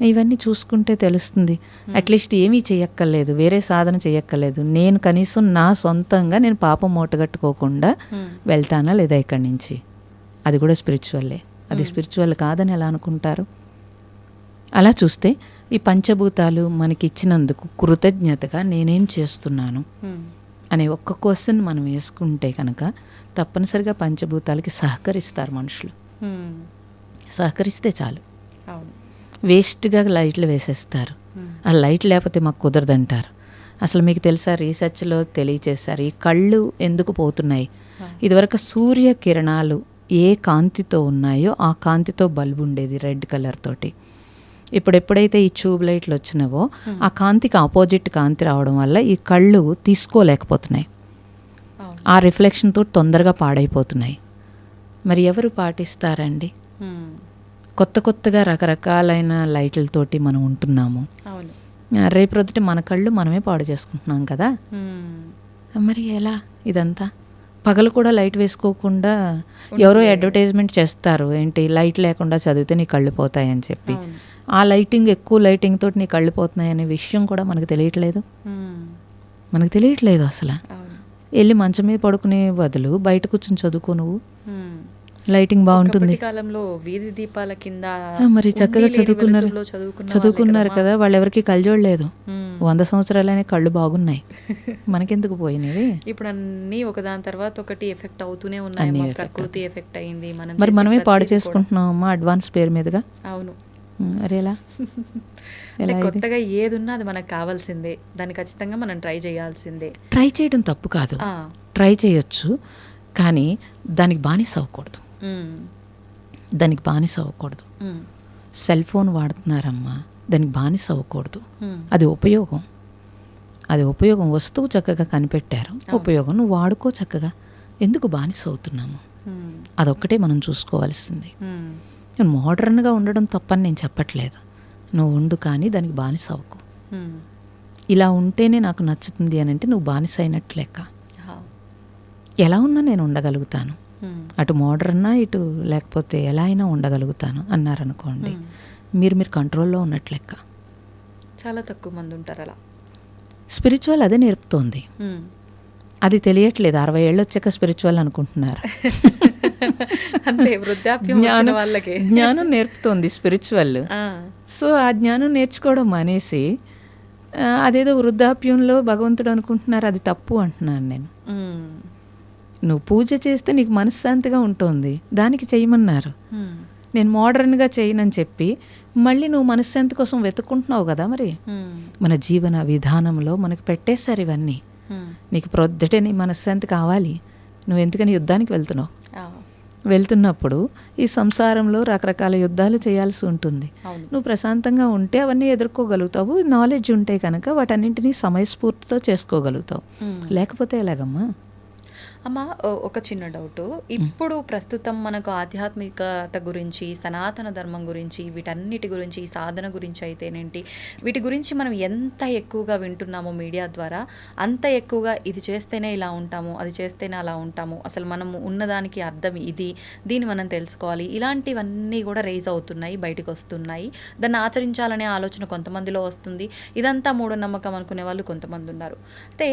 ఇవన్నీ చూసుకుంటే తెలుస్తుంది. అట్లీస్ట్ ఏమీ చేయక్కర్లేదు, వేరే సాధన చేయక్కర్లేదు. నేను కనీసం నా సొంతంగా నేను పాపం మూటగట్టుకోకుండా వెళ్తానా లేదా ఇక్కడి నుంచి? అది కూడా స్పిరిచువల్లే. అది స్పిరిచువల్ కాదని ఎలా అనుకుంటారు? అలా చూస్తే ఈ పంచభూతాలు మనకి ఇచ్చినందుకు కృతజ్ఞతగా నేనేం చేస్తున్నాను అనే ఒక్క క్వశ్చన్ మనం వేసుకుంటే కనుక తప్పనిసరిగా పంచభూతాలకి సహకరిస్తారు మనుషులు. సహకరిస్తే చాలు. వేస్ట్గా లైట్లు వేసేస్తారు. ఆ లైట్ లేకపోతే మాకు కుదరదంటారు. అసలు మీకు తెలుసా, రీసెర్చ్లో తెలియచేశారు ఈ కళ్ళు ఎందుకు పోతున్నాయి. ఇదివరకు సూర్యకిరణాలు ఏ కాంతితో ఉన్నాయో ఆ కాంతితో బల్బు ఉండేది రెడ్ కలర్ తోటి. ఇప్పుడు ఎప్పుడైతే ఈ ట్యూబ్ లైట్లు వచ్చినావో ఆ కాంతికి ఆపోజిట్ కాంతి రావడం వల్ల ఈ కళ్ళు తీసుకోలేకపోతున్నాయి. ఆ రిఫ్లెక్షన్తో తొందరగా పాడైపోతున్నాయి. మరి ఎవరు పాటిస్తారండి? కొత్తగా రకరకాలైన లైట్లతోటి మనం ఉంటున్నాము. రేపు రొద్దుట మన కళ్ళు మనమే పాడు చేసుకుంటున్నాం కదా. మరి ఎలా ఇదంతా? పగలు కూడా లైట్ వేసుకోకుండా ఎవరో అడ్వర్టైజ్మెంట్ చేస్తారు, ఏంటి లైట్ లేకుండా చదివితే నీ కళ్ళు పోతాయని చెప్పి. ఆ లైటింగ్, ఎక్కువ లైటింగ్ తోటి నీ కళ్ళు పోతున్నాయి అనే విషయం కూడా మనకు తెలియట్లేదు. అసలు వెళ్ళి మంచం మీద పడుకునే బదులు బయట కూర్చొని చదువుకో, నువ్వు లైటింగ్ బాగుంటుంది. కాలంలో వీధి దీపాల కింద మరి చక్కగా చదువుకున్నారు కదా. వాళ్ళు ఎవరికి కళ్ళజోడలేదు. 100 సంవత్సరాలనే కళ్ళు బాగున్నాయి. మనకెందుకు పోయినవి? ఇప్పుడు అన్ని ఒకదాని తర్వాత ఒకటి ఎఫెక్ట్ అవుతూనే ఉన్నాయి. ప్రకృతి ఎఫెక్ట్ అయింది. మరి మనమే పాడు చేసుకుంటున్నాం మా అడ్వాన్స్ పేరు మీదుగా. అవును. అరే ఎలా కొత్తగా ఏది ఉన్నా అది మనకు కావాల్సిందే, దాన్ని ఖచ్చితంగా మనం ట్రై చేయాల్సిందే. ట్రై చేయడం తప్పు కాదు, ట్రై చేయొచ్చు, కానీ దానికి బానిస అవ్వకూడదు. సెల్ ఫోన్ వాడుతున్నారమ్మా, దానికి బానిస అవ్వకూడదు. అది ఉపయోగం వస్తువు చక్కగా కనిపెట్టారు, ఉపయోగం నువ్వు వాడుకో చక్కగా. ఎందుకు బానిస అవుతున్నాము? అదొక్కటే మనం చూసుకోవాల్సింది. నేను మోడర్న్గా ఉండడం తప్పని నేను చెప్పట్లేదు, నువ్వు ఉండు, కానీ దానికి బానిస అవ్వకు. ఇలా ఉంటేనే నాకు నచ్చుతుంది అని అంటే నువ్వు బానిస అయినట్టు లెక్క. ఎలా ఉన్నా నేను ఉండగలుగుతాను, అటు మోడర్నా ఇటు లేకపోతే ఎలా అయినా ఉండగలుగుతాను అన్నారనుకోండి, మీరు కంట్రోల్లో ఉన్నట్టు లెక్క. చాలా తక్కువ మంది ఉంటారు అలా. స్పిరిచువల్ అదే నేర్పుతోంది, అది తెలియట్లేదు. 60 ఏళ్ళు వచ్చాక స్పిరిచువల్ అనుకుంటున్నారు. జ్ఞానం నేర్పుతోంది స్పిరిచువల్. సో ఆ జ్ఞానం నేర్చుకోవడం మానేసి అదేదో వృద్ధాప్యంలో భగవంతుడు అనుకుంటున్నారు, అది తప్పు అంటున్నాను నేను. నువ్వు పూజ చేస్తే నీకు మనశ్శాంతిగా ఉంటుంది, దానికి చేయమన్నారు. నేను మోడర్న్గా చేయనని చెప్పి మళ్ళీ నువ్వు మనశ్శాంతి కోసం వెతుక్కుంటున్నావు కదా. మరి మన జీవన విధానంలో మనకు పెట్టేశారు ఇవన్నీ. నీకు ప్రొద్దుటే నీ మనశ్శాంతి కావాలి, నువ్వు ఎందుకని యుద్ధానికి వెళ్తున్నప్పుడు ఈ సంసారంలో రకరకాల యుద్ధాలు చేయాల్సి ఉంటుంది. నువ్వు ప్రశాంతంగా ఉంటే అవన్నీ ఎదుర్కోగలుగుతావు. నాలెడ్జ్ ఉంటే కనుక వాటన్నింటినీ సమయస్ఫూర్తితో చేసుకోగలుగుతావు. లేకపోతే ఎలాగమ్మా? అమ్మ, ఒక చిన్న డౌట్. ఇప్పుడు ప్రస్తుతం మనకు ఆధ్యాత్మికత గురించి, సనాతన ధర్మం గురించి, వీటన్నిటి గురించి, సాధన గురించి అయితేనేంటి, వీటి గురించి మనం ఎంత ఎక్కువగా వింటున్నామో మీడియా ద్వారా, అంత ఎక్కువగా ఇది చేస్తేనే ఇలా ఉంటాము, అది చేస్తేనే అలా ఉంటాము, అసలు మనము ఉన్నదానికి అర్థం ఇది, దీన్ని మనం తెలుసుకోవాలి, ఇలాంటివన్నీ కూడా రేజ్ అవుతున్నాయి, బయటకు వస్తున్నాయి. దాన్ని ఆచరించాలనే ఆలోచన కొంతమందిలో వస్తుంది. ఇదంతా మూఢనమ్మకం అనుకునే వాళ్ళు కొంతమంది ఉన్నారు. అయితే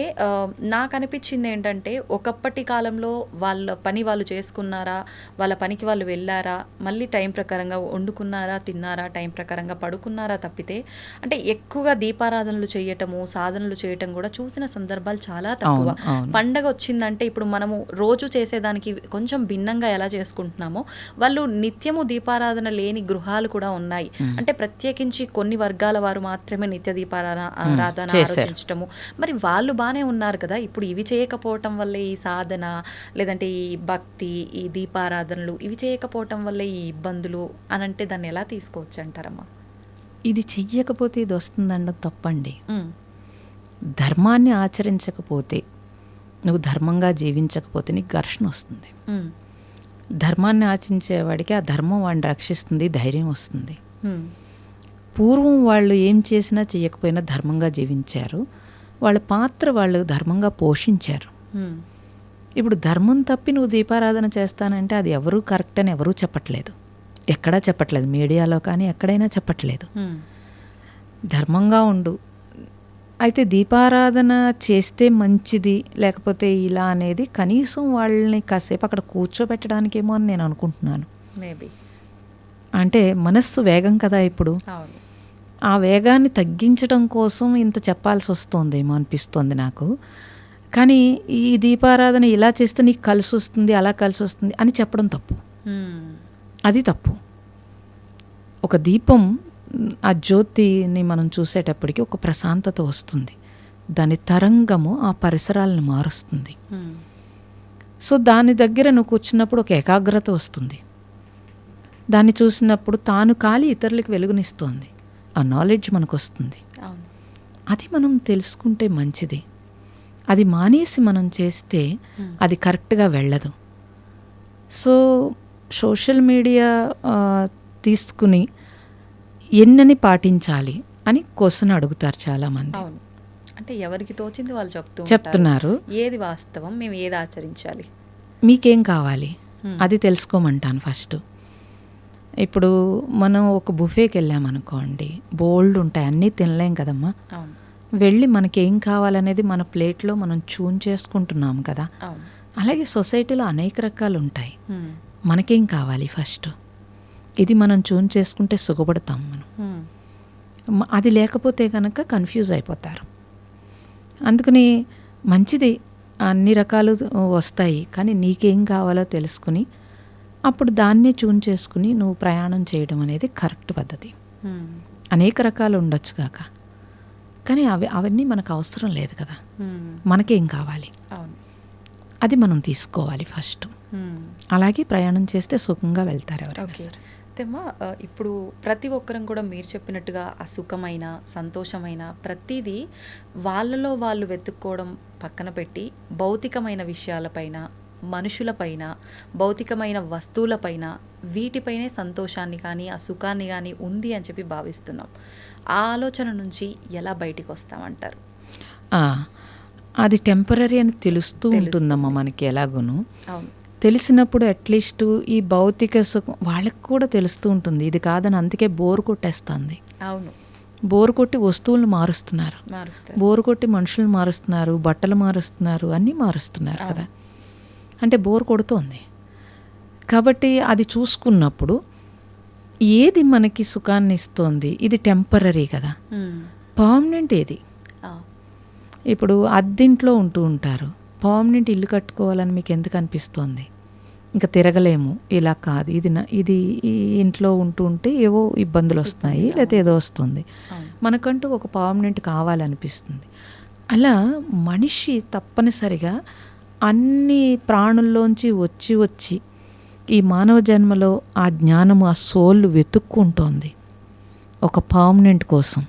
నాకు అనిపించింది ఏంటంటే, ఒకప్పటి కాలంలో వాళ్ళ పని వాళ్ళు చేసుకున్నారా, వాళ్ళ పనికి వాళ్ళు వెళ్ళారా, మళ్ళీ టైం ప్రకారంగా వండుకున్నారా, తిన్నారా, టైం ప్రకారంగా పడుకున్నారా తప్పితే, అంటే ఎక్కువగా దీపారాధనలు చేయటము, సాధనలు చేయటం కూడా చూసిన సందర్భాలు చాలా తక్కువ. పండగ వచ్చిందంటే ఇప్పుడు మనము రోజు చేసేదానికి కొంచెం భిన్నంగా ఎలా చేసుకుంటున్నామో, వాళ్ళు నిత్యము దీపారాధన లేని గృహాలు కూడా ఉన్నాయి. అంటే ప్రత్యేకించి కొన్ని వర్గాల వారు మాత్రమే నిత్య దీపారాధన ఆలోచించటము. మరి వాళ్ళు బాగానే ఉన్నారు కదా, ఇప్పుడు ఇవి చేయకపోవటం వల్లే ఈ సాధన, లేదంటే ఈ భక్తి, ఈ దీపారాధనలు ఇవి చేయకపోవటం వల్ల ఈ ఇబ్బందులు అని అంటే దాన్ని ఎలా తీసుకోవచ్చు అంటారమ్మా? ఇది చెయ్యకపోతే ఇది వస్తుందన్న తప్పండి. ధర్మాన్ని ఆచరించకపోతే, నువ్వు ధర్మంగా జీవించకపోతే నీకు ఘర్షణ వస్తుంది. ధర్మాన్ని ఆచరించేవాడికి ఆ ధర్మం వాడిని రక్షిస్తుంది, ధైర్యం వస్తుంది. పూర్వం వాళ్ళు ఏం చేసినా చేయకపోయినా ధర్మంగా జీవించారు, వాళ్ళ పాత్ర వాళ్ళు ధర్మంగా పోషించారు. ఇప్పుడు ధర్మం తప్పి నువ్వు దీపారాధన చేస్తానంటే అది ఎవరూ కరెక్ట్ అని ఎవరూ చెప్పట్లేదు, ఎక్కడా చెప్పట్లేదు, మీడియాలో కానీ ఎక్కడైనా చెప్పట్లేదు. ధర్మంగా ఉండు. అయితే దీపారాధన చేస్తే మంచిది, లేకపోతే ఇలా అనేది కనీసం వాళ్ళని కాసేపు అక్కడ కూర్చోబెట్టడానికేమో అని నేను అనుకుంటున్నాను. మేబీ అంటే మనస్సు వేగం కదా ఇప్పుడు, ఆ వేగాన్ని తగ్గించడం కోసం ఇంత చెప్పాల్సి వస్తుందేమో అనిపిస్తుంది నాకు. కానీ ఈ దీపారాధన ఇలా చేస్తే నీకు కలిసి వస్తుంది, అలా కలిసి వస్తుంది అని చెప్పడం తప్పు. అది తప్పు. ఒక దీపం ఆ జ్యోతిని మనం చూసేటప్పటికి ఒక ప్రశాంతత వస్తుంది. దాని తరంగము ఆ పరిసరాలను మారుస్తుంది. సో దాని దగ్గర నువ్వు కూర్చున్నప్పుడు ఒక ఏకాగ్రత వస్తుంది. దాన్ని చూసినప్పుడు తాను కాలి ఇతరులకు వెలుగునిస్తుంది. ఆ నాలెడ్జ్ మనకు వస్తుంది. అది మనం తెలుసుకుంటే మంచిది. అది మానేసి మనం చేస్తే అది కరెక్ట్గా వెళ్ళదు. సో సోషల్ మీడియా తీసుకుని ఎన్నని పాటించాలి అని క్వశ్చన్ అడుగుతారు చాలామంది. అంటే ఎవరికి తోచింది వాళ్ళు చెప్తున్నారు. ఏది వాస్తవం, మేము ఏది ఆచరించాలి, మీకేం కావాలి అది తెలుసుకోమంటాను ఫస్ట్. ఇప్పుడు మనం ఒక బుఫేకి వెళ్ళామనుకోండి, బోల్డ్ ఉంటాయి, అన్నీ తినలేం కదమ్మా. వెళ్ళి మనకేం కావాలనేది మన ప్లేట్లో మనం చూన్ చేసుకుంటున్నాం కదా. అలాగే సొసైటీలో అనేక రకాలు ఉంటాయి. మనకేం కావాలి ఫస్ట్, ఇది మనం చూన్ చేసుకుంటే సుఖపడతాం మనం. అది లేకపోతే కనుక కన్ఫ్యూజ్ అయిపోతారు. అందుకని మంచిది, అన్ని రకాలు వస్తాయి, కానీ నీకేం కావాలో తెలుసుకుని అప్పుడు దాన్నే చూన్ చేసుకుని నువ్వు ప్రయాణం చేయడం అనేది కరెక్ట్ పద్ధతి. అనేక రకాలు ఉండొచ్చు కాక, కానీ అవన్నీ మనకు అవసరం లేదు కదా. మనకేం కావాలి అది మనం తీసుకోవాలి ఫస్ట్. అలాగే ప్రయాణం చేస్తే సుఖంగా వెళ్తారు ఎవరైనా సరే. ఇప్పుడు ప్రతి ఒక్కరం కూడా మీరు చెప్పినట్టుగా ఆ సుఖమైన, సంతోషమైన ప్రతిదీ వాళ్ళలో వాళ్ళు వెతుక్కోవడం పక్కన పెట్టి భౌతికమైన విషయాలపైన, మనుషులపైన, భౌతికమైన వస్తువులపైన, వీటిపైనే సంతోషాన్ని కానీ ఆ సుఖాన్ని కానీ ఉంది అని చెప్పి భావిస్తున్నాం. ఆ ఆలోచన నుంచి ఎలా బయటికి వస్తామంటారు? అది టెంపరీ అని తెలుస్తూ ఉంటుందమ్మా మనకి ఎలాగోను. అవును, తెలిసినప్పుడు అట్లీస్ట్ ఈ భౌతిక సుఖం వాళ్ళకి కూడా తెలుస్తూ ఉంటుంది. ఇది కాదని అందుకే బోర్ కొట్టేస్తుంది. అవును, బోర్ కొట్టి వస్తువులను మారుస్తున్నారు, బోర్ కొట్టి మనుషులను మారుస్తున్నారు, బట్టలు మారుస్తున్నారు, అన్నీ మారుస్తున్నారు కదా. అంటే బోర్ కొడుతోంది కాబట్టి అది చూసుకున్నప్పుడు ఏది మనకి సుఖాన్ని ఇస్తోంది, ఇది టెంపరీ కదా. పర్మనెంట్ ఏది? ఇప్పుడు అద్దింట్లో ఉంటూ ఉంటారు, పర్మనెంట్ ఇల్లు కట్టుకోవాలని మీకు ఎందుకు అనిపిస్తోంది? ఇంకా తిరగలేము, ఇలా కాదు, ఇది ఈ ఇంట్లో ఉంటూ ఉంటే ఏవో ఇబ్బందులు వస్తున్నాయి, లేకపోతే ఏదో వస్తుంది, మనకంటూ ఒక పర్మనెంట్ కావాలనిపిస్తుంది. అలా మనిషి తప్పనిసరిగా అన్ని ప్రాణుల్లోంచి వచ్చి ఈ మానవ జన్మలో ఆ జ్ఞానము, ఆ సోల్ వెతుక్కుంటోంది ఒక పర్మనెంట్ కోసం.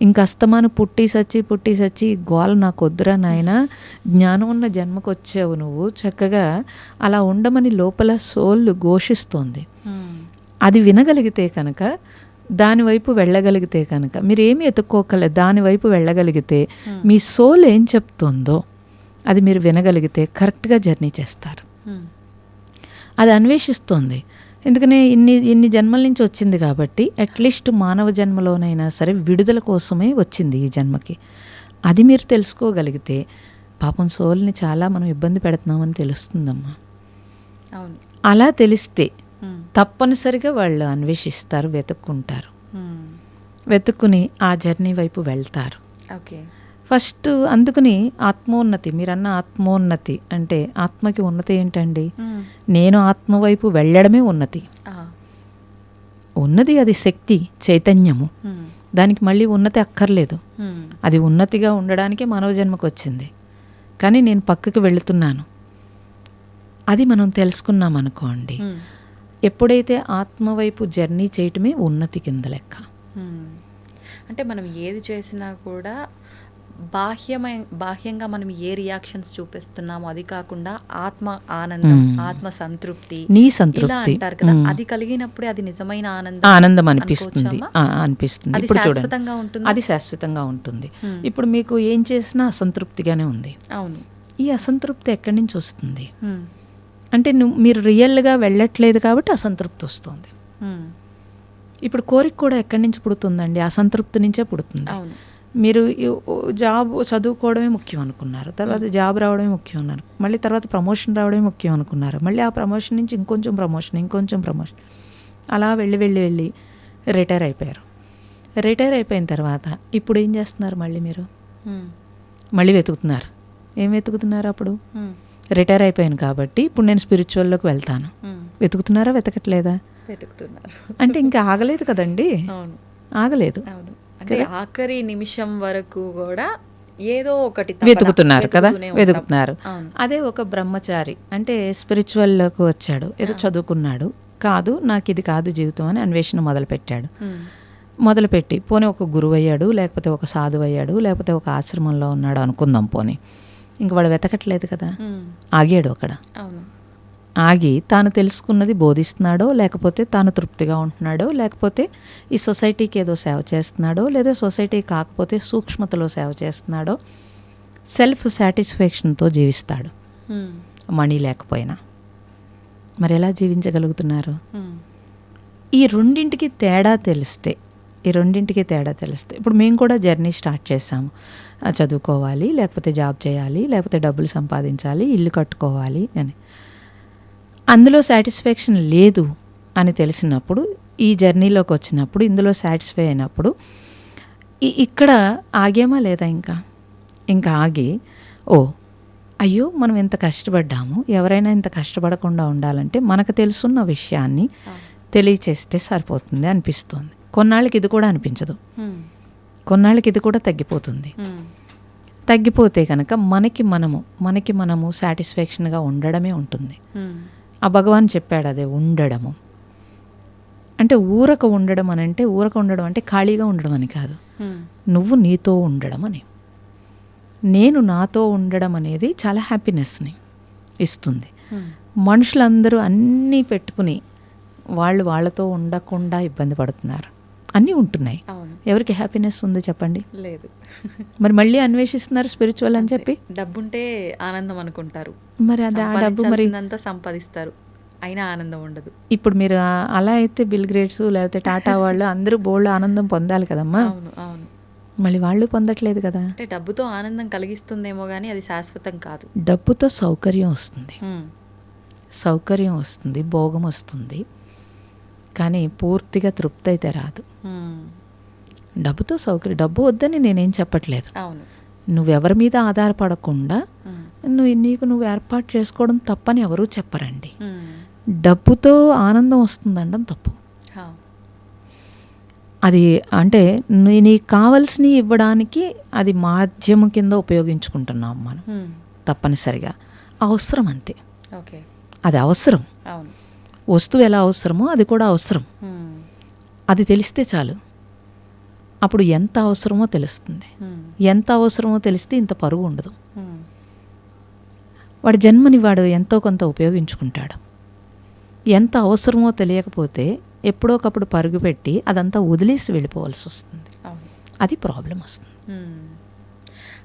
ఇంకా అస్తమాను పుట్టి సచ్చి గోల నాకు వద్దురా నాయనా, జ్ఞానం ఉన్న జన్మకు వచ్చావు నువ్వు, చక్కగా అలా ఉండమని లోపల సోల్ ఘోషిస్తోంది. అది వినగలిగితే కనుక, దానివైపు వెళ్ళగలిగితే కనుక, మీరేమీ ఎత్తుక్కోకలేదు, దానివైపు వెళ్ళగలిగితే మీ సోల్ ఏం చెప్తుందో అది మీరు వినగలిగితే కరెక్ట్గా జర్నీ చేస్తారు. అది అన్వేషిస్తోంది. ఎందుకనే ఇన్ని జన్మల నుంచి వచ్చింది కాబట్టి అట్లీస్ట్ మానవ జన్మలోనైనా సరే విడుదల కోసమే వచ్చింది ఈ జన్మకి. అది మీరు తెలుసుకోగలిగితే పాపం సోల్ని చాలా మనం ఇబ్బంది పెడుతున్నామని తెలుస్తుందమ్మా. అలా తెలిస్తే తప్పనిసరిగా వాళ్ళు అన్వేషిస్తారు, వెతుక్కుంటారు, వెతుక్కుని ఆ జర్నీ వైపు వెళ్తారు. ఫస్ట్ అందుకని ఆత్మోన్నతి, మీరన్న ఆత్మోన్నతి అంటే ఆత్మకి ఉన్నతి ఏంటండి? నేను ఆత్మ వైపు వెళ్ళడమే ఉన్నతి. ఉన్నది అది శక్తి, చైతన్యము, దానికి మళ్ళీ ఉన్నతి అక్కర్లేదు. అది ఉన్నతిగా ఉండడానికే మానవ జన్మకు వచ్చింది. కానీ నేను పక్కకి వెళుతున్నాను, అది మనం తెలుసుకున్నాం అనుకోండి, ఎప్పుడైతే ఆత్మ వైపు జర్నీ చేయటమే ఉన్నతి కింద లెక్క. అంటే మనం ఏది చేసినా కూడా బాహ్యంగా మనం ఏ రియాక్షన్స్ చూపిస్తున్నామో అది కాకుండా ఆత్మ ఆనందం, ఆత్మ సంతృప్తి, నీ సంతృప్తి అంటారు కదా, అది కలిగినప్పుడే అది నిజమైన ఆనందం అనిపిస్తుంది. ఇప్పుడు శాశ్వతంగా ఉంటుంది, అది శాశ్వతంగా ఉంటుంది. ఇప్పుడు మీకు ఏం చేసినా అసంతృప్తిగానే ఉంది. అవును, ఈ అసంతృప్తి ఎక్కడి నుంచి వస్తుంది అంటే మీరు రియల్గా వెళ్ళట్లేదు కాబట్టి అసంతృప్తి వస్తుంది. ఇప్పుడు కోరిక కూడా ఎక్కడి నుంచి పుడుతుందండి? అసంతృప్తి నుంచే పుడుతుంది. మీరు జాబ్ చదువుకోవడమే ముఖ్యం అనుకున్నారు, తర్వాత జాబ్ రావడమే ముఖ్యం అన్నారు, మళ్ళీ తర్వాత ప్రమోషన్ రావడమే ముఖ్యం అనుకున్నారు, మళ్ళీ ఆ ప్రమోషన్ నుంచి ఇంకొంచెం ప్రమోషన్ అలా వెళ్ళి రిటైర్ అయిపోయారు. రిటైర్ అయిపోయిన తర్వాత ఇప్పుడు ఏం చేస్తున్నారు? మళ్ళీ మీరు మళ్ళీ వెతుకుతున్నారు. ఏం వెతుకుతున్నారు? అప్పుడు రిటైర్ అయిపోయాను కాబట్టి ఇప్పుడు నేను స్పిరిచువల్లోకి వెళ్తాను. వెతుకుతున్నారా? వెతకట్లేదా? వెతుకుతున్నారు. అంటే ఇంకా ఆగలేదు కదండి. ఆగలేదు. అవును. అంటే ఆఖరి నిమిషం వరకు కూడా ఏదో ఒకటి వెతుకుతున్నారు కదా, వెతుకుతూనే ఉంటాం. వెతుకుతున్నారు. అవును. అదే ఒక బ్రహ్మచారి అంటే స్పిరిచువల్లోకి వచ్చాడు, ఏదో చదువుకున్నాడు, కాదు నాకు ఇది కాదు జీవితం అని అన్వేషణ మొదలుపెట్టాడు. మొదలుపెట్టి పోనీ ఒక గురువు అయ్యాడు, లేకపోతే ఒక సాధువు అయ్యాడు, లేకపోతే ఒక ఆశ్రమంలో ఉన్నాడు అనుకుందాం. పోనీ ఇంక వాడు వెతకట్లేదు కదా, ఆగాడు అక్కడ. అవును. ఆగి తాను తెలుసుకున్నది బోధిస్తున్నాడో, లేకపోతే తాను తృప్తిగా ఉంటున్నాడో, లేకపోతే ఈ సొసైటీకి ఏదో సేవ చేస్తున్నాడో, లేదా సొసైటీ కాకపోతే సూక్ష్మతలో సేవ చేస్తున్నాడో, సెల్ఫ్ సాటిస్ఫాక్షన్తో జీవిస్తాడు మనీ లేకపోయినా. మరి ఎలా జీవించగలుగుతున్నారు? ఈ రెండింటికి తేడా తెలిస్తే ఇప్పుడు మేము కూడా జర్నీ స్టార్ట్ చేసాము. చదువుకోవాలి, లేకపోతే జాబ్ చేయాలి, లేకపోతే డబ్బులు సంపాదించాలి, ఇల్లు కట్టుకోవాలి అని. అందులో సాటిస్ఫాక్షన్ లేదు అని తెలిసినప్పుడు, ఈ జర్నీలోకి వచ్చినప్పుడు, ఇందులో సాటిస్ఫై అయినప్పుడు ఇక్కడ ఆగేమా లేదా? ఇంకా ఆగి అయ్యో మనం ఎంత కష్టపడ్డాము, ఎవరైనా ఇంత కష్టపడకుండా ఉండాలంటే మనకు తెలుసున్న విషయాన్ని తెలియచేస్తే సరిపోతుంది అనిపిస్తుంది. కొన్నాళ్ళకి ఇది కూడా అనిపించదు, కొన్నాళ్ళకి ఇది కూడా తగ్గిపోతుంది. తగ్గిపోతే కనుక మనకి మనము సాటిస్ఫాక్షన్గా ఉండడమే ఉంటుంది. ఆ భగవాన్ చెప్పాడు అదే ఉండడము అంటే. ఊరక ఉండడం అంటే ఖాళీగా ఉండడం అని కాదు, నువ్వు నీతో ఉండడం అని. నేను నాతో ఉండడం అనేది చాలా హ్యాపీనెస్ని ఇస్తుంది. మనుషులందరూ అన్నీ పెట్టుకుని వాళ్ళతో ఉండకుండా ఇబ్బంది పడుతున్నారు. అన్నీ ఉంటున్నాయి, ఎవరికి హ్యాపీనెస్ ఉంది చెప్పండి? లేదు. మరి మళ్ళీ అన్వేషిస్తున్నారు స్పిరిచువల్ అని చెప్పి. డబ్బుంటే ఆనందం అనుకుంటారు, మరి అది ఆ డబ్బు మరి సంపాదిస్తారు, అయినా ఆనందం ఉండదు. ఇప్పుడు మీరు అలా అయితే బిల్ గేట్స్ లేకపోతే టాటా వాళ్ళు అందరూ బోల్డ్ ఆనందం పొందాలి కదమ్మా. అవును. మళ్ళీ వాళ్ళు పొందట్లేదు కదా. అంటే డబ్బుతో ఆనందం కలిగిస్తుందేమో కానీ అది శాశ్వతం కాదు. డబ్బుతో సౌకర్యం వస్తుంది, భోగం వస్తుంది, కానీ పూర్తిగా తృప్తి అయితే రాదు. డబ్బుతో సౌకర్యం, డబ్బు వద్దని నేనేం చెప్పట్లేదు. నువ్వెవరి మీద ఆధారపడకుండా నువ్వు ఏర్పాటు చేసుకోవడం తప్పని ఎవరూ చెప్పరండి. డబ్బుతో ఆనందం వస్తుందండం తప్పు. అది అంటే నీకు కావాల్సినవి ఇవ్వడానికి అది మాధ్యమం కింద ఉపయోగించుకుంటున్నాం మనం తప్పనిసరిగా. అవసరం అంతే, అది అవసరం. వస్తువు ఎలా అవసరమో అది కూడా అవసరం. అది తెలిస్తే చాలు, అప్పుడు ఎంత అవసరమో తెలుస్తుంది. ఎంత అవసరమో తెలిస్తే ఇంత పరుగు ఉండదు. వాడి జన్మని వాడు ఎంతో కొంత ఉపయోగించుకుంటాడు. ఎంత అవసరమో తెలియకపోతే ఎప్పుడో ఒకప్పుడు పరుగు పెట్టి అదంతా వదిలేసి వెళ్ళిపోవాల్సి వస్తుంది. అది ప్రాబ్లం వస్తుంది.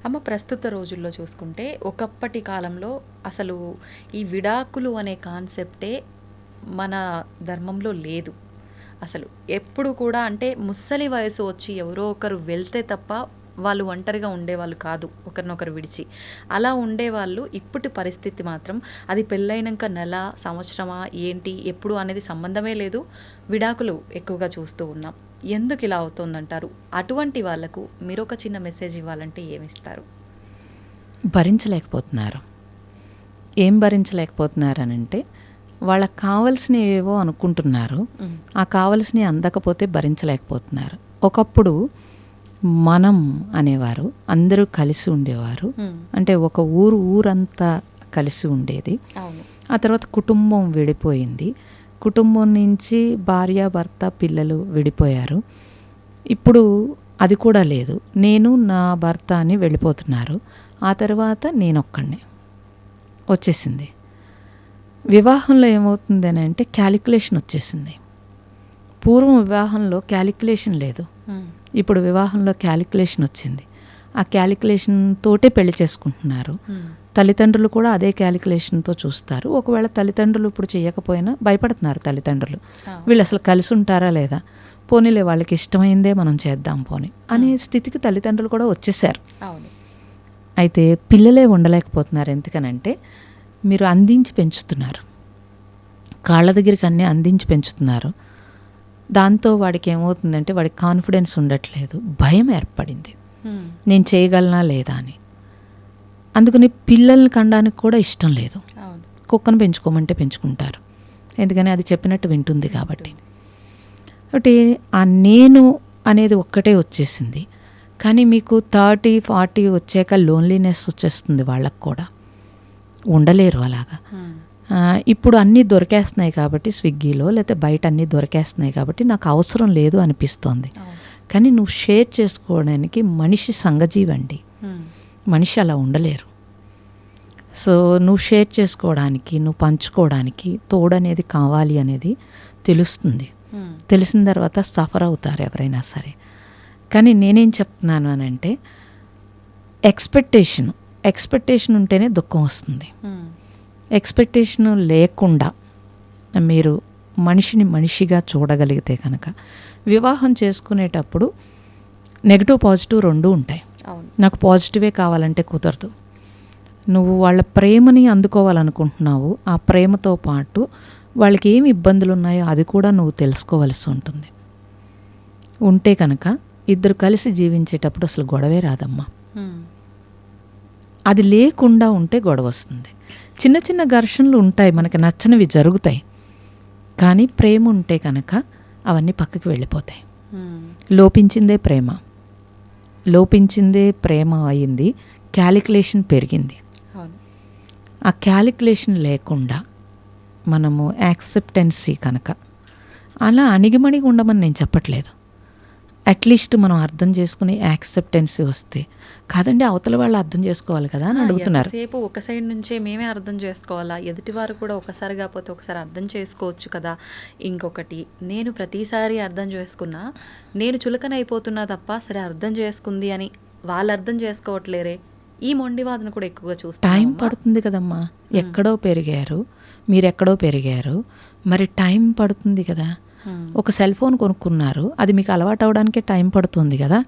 అమ్మ, ప్రస్తుత రోజుల్లో చూసుకుంటే ఒకప్పటి కాలంలో అసలు ఈ విడాకులు అనే కాన్సెప్టే మన ధర్మంలో లేదు అసలు. ఎప్పుడు కూడా అంటే ముసలి వయసు వచ్చి ఎవరో ఒకరు వెళ్తే తప్ప వాళ్ళు ఒంటరిగా ఉండేవాళ్ళు కాదు, ఒకరినొకరు విడిచి. అలా ఉండేవాళ్ళు. ఇప్పటి పరిస్థితి మాత్రం అది పెళ్ళైనాక నెల, సంవత్సరమా, ఏంటి, ఎప్పుడు అనేది సంబంధమే లేదు, విడాకులు ఎక్కువగా చూస్తూ ఉన్నాం. ఎందుకు ఇలా అవుతుందంటారు? అటువంటి వాళ్ళకు మీరు ఒక చిన్న మెసేజ్ ఇవ్వాలంటే ఏమిస్తారు? భరించలేకపోతున్నారు. ఏం భరించలేకపోతున్నారనంటే వాళ్ళకి కావలసినవి ఏవో అనుకుంటున్నారు, ఆ కావలసినవి అందకపోతే భరించలేకపోతున్నారు. ఒకప్పుడు మనం అనేవారు, అందరూ కలిసి ఉండేవారు. అంటే ఒక ఊరంతా కలిసి ఉండేది. ఆ తర్వాత కుటుంబం విడిపోయింది. కుటుంబం నుంచి భార్య, భర్త, పిల్లలు విడిపోయారు. ఇప్పుడు అది కూడా లేదు. నేను నా భర్త అని వెళ్ళిపోతున్నారు. ఆ తర్వాత నేనొక్కడినే వచ్చేసింది. వివాహంలో ఏమవుతుంది అని అంటే క్యాలిక్యులేషన్ వచ్చేసింది. పూర్వం వివాహంలో క్యాలిక్యులేషన్ లేదు, ఇప్పుడు వివాహంలో క్యాలిక్యులేషన్ వచ్చింది. ఆ క్యాలిక్యులేషన్ తోటే పెళ్లి చేసుకుంటున్నారు. తల్లిదండ్రులు కూడా అదే క్యాలిక్యులేషన్తో చూస్తారు. ఒకవేళ తల్లిదండ్రులు ఇప్పుడు చేయకపోయినా భయపడుతున్నారు తల్లిదండ్రులు, వీళ్ళు అసలు కలిసి ఉంటారా లేదా, పోనీలే వాళ్ళకి ఇష్టమైందే మనం చేద్దాం పోనీ అనే స్థితికి తల్లిదండ్రులు కూడా వచ్చేసారు. అయితే పిల్లలే ఉండలేకపోతున్నారు. ఎందుకనంటే మీరు అందించి పెంచుతున్నారు, కాళ్ళ దగ్గరికి అన్నీ అందించి పెంచుతున్నారు. దాంతో వాడికి ఏమవుతుందంటే వాడికి కాన్ఫిడెన్స్ ఉండట్లేదు, భయం ఏర్పడింది, నేను చేయగలనా లేదా అని. అందుకని పిల్లల్ని కనడానికి కూడా ఇష్టం లేదు. కుక్కను పెంచుకోమంటే పెంచుకుంటారు, ఎందుకని అది చెప్పినట్టు వింటుంది కాబట్టి. కాబట్టి ఆ నేను అనేది ఒక్కటే వచ్చేసింది. కానీ మీకు 30-40 వచ్చాక లోన్లీనెస్ వచ్చేస్తుంది వాళ్ళకు కూడా, ఉండలేరు అలాగా. ఇప్పుడు అన్నీ దొరికేస్తున్నాయి కాబట్టి స్విగ్గీలో, లేకపోతే బయట అన్నీ దొరికేస్తున్నాయి కాబట్టి నాకు అవసరం లేదు అనిపిస్తోంది. కానీ నువ్వు షేర్ చేసుకోవడానికి మనిషి సంఘజీవండి, మనిషి అలా ఉండలేరు. సో నువ్వు షేర్ చేసుకోవడానికి, నువ్వు పంచుకోవడానికి తోడనేది కావాలి అనేది తెలుస్తుంది. తెలిసిన తర్వాత సఫర్ అవుతారు ఎవరైనా సరే. కానీ నేనేం చెప్తున్నాను అని అంటే, ఎక్స్పెక్టేషన్ ఉంటేనే దుఃఖం వస్తుంది. ఎక్స్పెక్టేషన్ లేకుండా మీరు మనిషిని మనిషిగా చూడగలిగితే కనుక, వివాహం చేసుకునేటప్పుడు నెగిటివ్ పాజిటివ్ రెండూ ఉంటాయి. నాకు పాజిటివే కావాలంటే కుదరదు. నువ్వు వాళ్ళ ప్రేమని అందుకోవాలనుకుంటున్నావు, ఆ ప్రేమతో పాటు వాళ్ళకి ఏమి ఇబ్బందులు ఉన్నాయో అది కూడా నువ్వు తెలుసుకోవలసి ఉంటుంది. ఉంటే కనుక ఇద్దరు కలిసి జీవించేటప్పుడు అసలు గొడవే రాదమ్మా. అది లేకుండా ఉంటే గొడవ వస్తుంది. చిన్న చిన్న ఘర్షణలు ఉంటాయి, మనకి నచ్చనివి జరుగుతాయి. కానీ ప్రేమ ఉంటే కనుక అవన్నీ పక్కకి వెళ్ళిపోతాయి. లోపించిందే ప్రేమ అయింది, క్యాలిక్యులేషన్ పెరిగింది. ఆ క్యాలిక్యులేషన్ లేకుండా మనము యాక్సెప్టెన్సీ కనుక, అలా అణిగిమణిగి ఉండమని నేను చెప్పట్లేదు. అట్లీస్ట్ మనం అర్థం చేసుకుని యాక్సెప్టెన్సీ వస్తే, కాదండి అవతల వాళ్ళు అర్థం చేసుకోవాలి కదా అని అడుగుతున్నారు. సేపు ఒక సైడ్ నుంచే మేమే అర్థం చేసుకోవాలా, ఎదుటివారు కూడా ఒకసారి కాకపోతే ఒకసారి అర్థం చేసుకోవచ్చు కదా. ఇంకొకటి, నేను ప్రతిసారి అర్థం చేసుకున్నా నేను చులకనైపోతున్నా తప్ప సరే అర్థం చేసుకుంది అని వాళ్ళు అర్థం చేసుకోవట్లేరే, ఈ మొండివాదన కూడా ఎక్కువగా చూస్తాం. టైం పడుతుంది కదమ్మా, ఎక్కడో పెరిగారు, మీరెక్కడో పెరిగారు, మరి టైం పడుతుంది కదా. ఒక సెల్ ఫోన్ కొనుక్కున్నారు, అది మీకు అలవాటు అవడానికే టైం పడుతుంది కదా.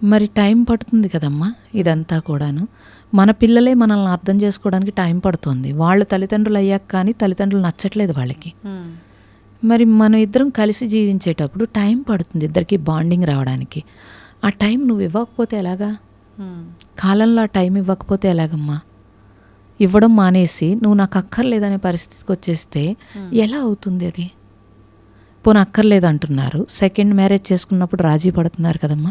మరి టైం పడుతుంది కదమ్మా. ఇదంతా కూడాను మన పిల్లలే మనల్ని అర్థం చేసుకోవడానికి టైం పడుతుంది. వాళ్ళ తల్లిదండ్రులు అయ్యాక కానీ తల్లిదండ్రులు నచ్చట్లేదు వాళ్ళకి. మరి మనం ఇద్దరం కలిసి జీవించేటప్పుడు టైం పడుతుంది ఇద్దరికి బాండింగ్ రావడానికి. ఆ టైం నువ్వు ఇవ్వకపోతే ఎలాగా? కాలంలో ఆ టైం ఇవ్వకపోతే ఎలాగమ్మా? ఇవ్వడం మానేసి నువ్వు నాకు అక్కర్లేదనే పరిస్థితికి వచ్చేస్తే ఎలా అవుతుంది అది? పోనీ అక్కర్లేదు అంటున్నారు, సెకండ్ మ్యారేజ్ చేసుకున్నప్పుడు రాజీ పడుతున్నారు కదమ్మా.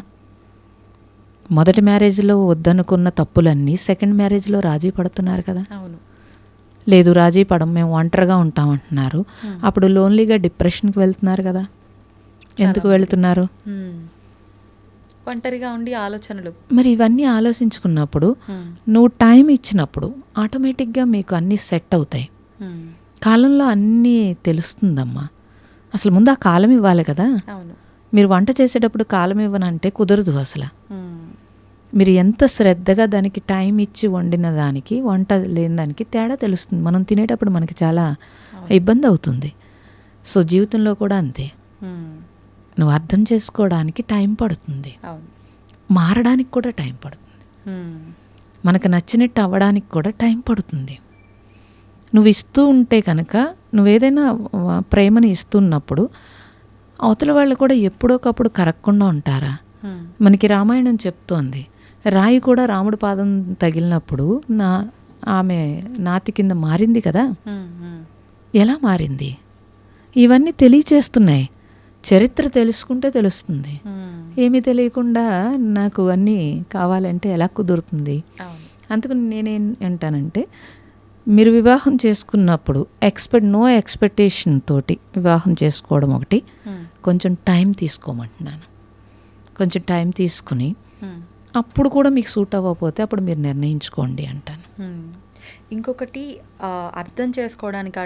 మొదటి మ్యారేజ్లో వద్దనుకున్న తప్పులన్నీ సెకండ్ మ్యారేజ్లో రాజీ పడుతున్నారు కదా. లేదు రాజీ పడం, మేము ఒంటరిగా ఉంటామంటున్నారు, అప్పుడు లోన్లీగా డిప్రెషన్కి వెళ్తున్నారు కదా. ఎందుకు వెళుతున్నారు? ఒంటరిగా ఉండి ఆలోచనలు. మరి ఇవన్నీ ఆలోచించుకున్నప్పుడు నువ్వు టైం ఇచ్చినప్పుడు ఆటోమేటిక్గా మీకు అన్నీ సెట్ అవుతాయి. కాలంలో అన్నీ తెలుస్తుందమ్మా. అసలు ముందు ఆ కాలం ఇవ్వాలి కదా. మీరు వంట చేసేటప్పుడు కాలం ఇవ్వనంటే కుదరదు అసలు. మీరు ఎంత శ్రద్ధగా దానికి టైం ఇచ్చి వండిన దానికి, వంట లేని దానికి తేడా తెలుస్తుంది. మనం తినేటప్పుడు మనకి చాలా ఇబ్బంది అవుతుంది. సో జీవితంలో కూడా అంతే. నువ్వు అర్థం చేసుకోవడానికి టైం పడుతుంది, మారడానికి కూడా టైం పడుతుంది, మనకు నచ్చినట్టు అవ్వడానికి కూడా టైం పడుతుంది. నువ్వు ఇస్తూ ఉంటే కనుక, నువ్వేదైనా ప్రేమని ఇస్తున్నప్పుడు అవతల వాళ్ళు కూడా ఎప్పుడోకప్పుడు కరగకుండా ఉంటారా? మనకి రామాయణం చెప్తోంది, రాయి కూడా రాముడి పాదం తగిలినప్పుడు ఆమె నాతి కింద మారింది కదా. ఎలా మారింది? ఇవన్నీ తెలియచేస్తున్నాయి. చరిత్ర తెలుసుకుంటే తెలుస్తుంది. ఏమీ తెలియకుండా నాకు అన్నీ కావాలంటే ఎలా కుదురుతుంది? అందుకని నేనేం అంటానంటే, మీరు వివాహం చేసుకున్నప్పుడు నో ఎక్స్పెక్టేషన్ తోటి వివాహం చేసుకోవడం ఒకటి. కొంచెం టైం తీసుకోమంటున్నాను. కొంచెం టైం తీసుకుని అప్పుడు కూడా మీకు సూట్ అవ్వకపోతే అప్పుడు మీరు నిర్ణయించుకోండి అంటాను. ఇంకొకటి, అర్థం చేసుకోవడానికి ఆ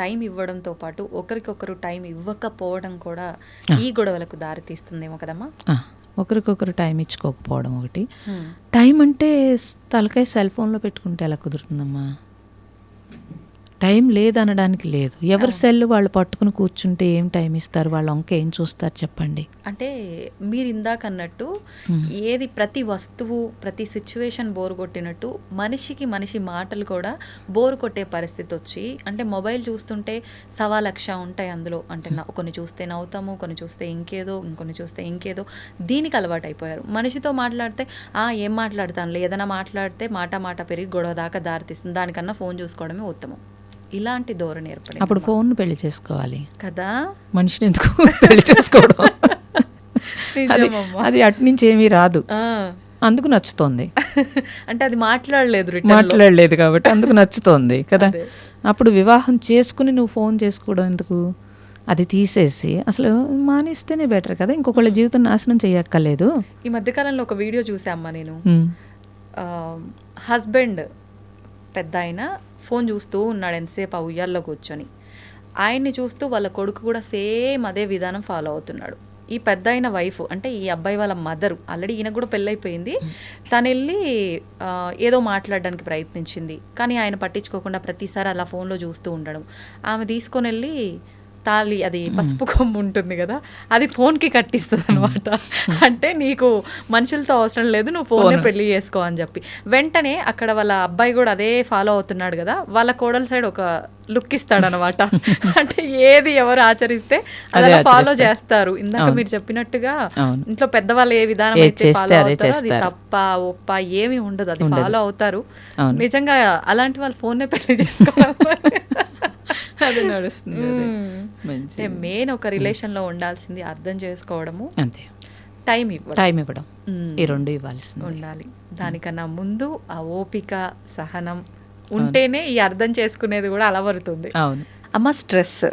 టైం ఇవ్వడంతో పాటు ఒకరికొకరు టైం ఇవ్వకపోవడం కూడా ఈ గొడవలకు దారి తీస్తుందేమో కదమ్మా. ఒకరికొకరు టైం ఇచ్చుకోకపోవడం ఒకటి. టైం అంటే తలకాయ సెల్ ఫోన్లో పెట్టుకుంటే ఎలా కుదురుతుందమ్మా? టైం లేదనడానికి లేదు. ఎవరి సెల్ వాళ్ళు పట్టుకుని కూర్చుంటే ఏం టైం ఇస్తారు? వాళ్ళ వంక ఏం చూస్తారు చెప్పండి. అంటే మీరు ఇందాక అన్నట్టు ఏది ప్రతి వస్తువు ప్రతి సిచ్యువేషన్ బోరు కొట్టినట్టు మనిషికి మనిషి మాటలు కూడా బోరు కొట్టే పరిస్థితి వచ్చి, అంటే మొబైల్ చూస్తుంటే 1,00,000 ఉంటాయి అందులో. అంటే కొన్ని చూస్తే నవ్వుతాము, కొన్ని చూస్తే ఇంకేదో, ఇంకొన్ని చూస్తే ఇంకేదో. దీనికి అలవాటు అయిపోయారు. మనిషితో మాట్లాడితే ఏం మాట్లాడతానులే, ఏదైనా మాట్లాడితే మాట పెరిగి గొడవ దాకా దారితీస్తుంది, దానికన్నా ఫోన్ చూసుకోవడమే ఉత్తమం. ఇలాంటి ధోరణి ఏర్పడి అప్పుడు ఫోన్ పెళ్లి చేసుకోవాలి కదా. మనిషిని ఎందుకు పెళ్లి చేసుకోవడం? అది నిజమమ్మా. అది అటు నుంచి ఏమీ రాదు, ఆ. అందుకు నచ్చుతోంది. అంటే అది మాట్లాడలేదు return లో. మాట్లాడలేదు కాబట్టి అందుకు నచ్చుతోంది కదా. అదే. అప్పుడు వివాహం చేసుకుని నువ్వు ఫోన్ చేసుకోవడం ఎందుకు? అది తీసేసి అసలు మానేస్తేనే బెటర్ కదా, ఇంకొకళ్ళ జీవితం నాశనం చేయక్కర్లేదు. ఈ మధ్యకాలంలో ఒక వీడియో చూసామ్మా నేను. ఉమ్. హస్బెండ్ పెద్ద ఆయన ఫోన్ చూస్తూ ఉన్నాడు ఎంతసేపు ఆ ఉయ్యాల్లో కూర్చొని. ఆయన్ని చూస్తూ వాళ్ళ కొడుకు కూడా సేమ్ అదే విధానం ఫాలో అవుతున్నాడు. ఈ పెద్ద అయిన వైఫ్ అంటే ఈ అబ్బాయి వాళ్ళ మదరు, ఆల్రెడీ ఈయన కూడా పెళ్ళైపోయింది, తను వెళ్ళి ఏదో మాట్లాడడానికి ప్రయత్నించింది, కానీ ఆయన పట్టించుకోకుండా ప్రతిసారి అలా ఫోన్లో చూస్తూ ఉండడం. ఆమె తీసుకొని వెళ్ళి తాళి, అది పసుపు కొమ్ము ఉంటుంది కదా, అది ఫోన్కి కట్టిస్తుంది అనమాట. అంటే నీకు మనుషులతో అవసరం లేదు, నువ్వు ఫోన్నే పెళ్లి చేసుకో అని చెప్పి. వెంటనే అక్కడ వాళ్ళ అబ్బాయి కూడా అదే ఫాలో అవుతున్నాడు కదా, వాళ్ళ కోడల సైడ్ ఒక లుక్ ఇస్తాడు అనమాట. అంటే ఏది ఎవరు ఆచరిస్తే అలా ఫాలో చేస్తారు. ఇందాక మీరు చెప్పినట్టుగా ఇంట్లో పెద్దవాళ్ళు ఏ విధానం అయితే ఫాలో అవుతారో అది తప్ప ఒప్ప ఏమీ ఉండదు, అది ఫాలో అవుతారు. నిజంగా అలాంటి వాళ్ళు ఫోన్నే పెళ్లి చేసుకోవాలి. అది నడుస్తుంది. మెయిన్ ఒక రిలేషన్ లో ఉండాల్సింది అర్థం చేసుకోవడము, అంతే, టైం ఇవ్వడం, ఈ రెండు ఇవ్వాల్సింది ఉండాలి. దానికన్నా ముందు ఆ ఓపిక సహనం ఉంటేనే ఈ అర్థం చేసుకునేది కూడా అలవరుతుంది. అవును అమ్మ, స్ట్రెస్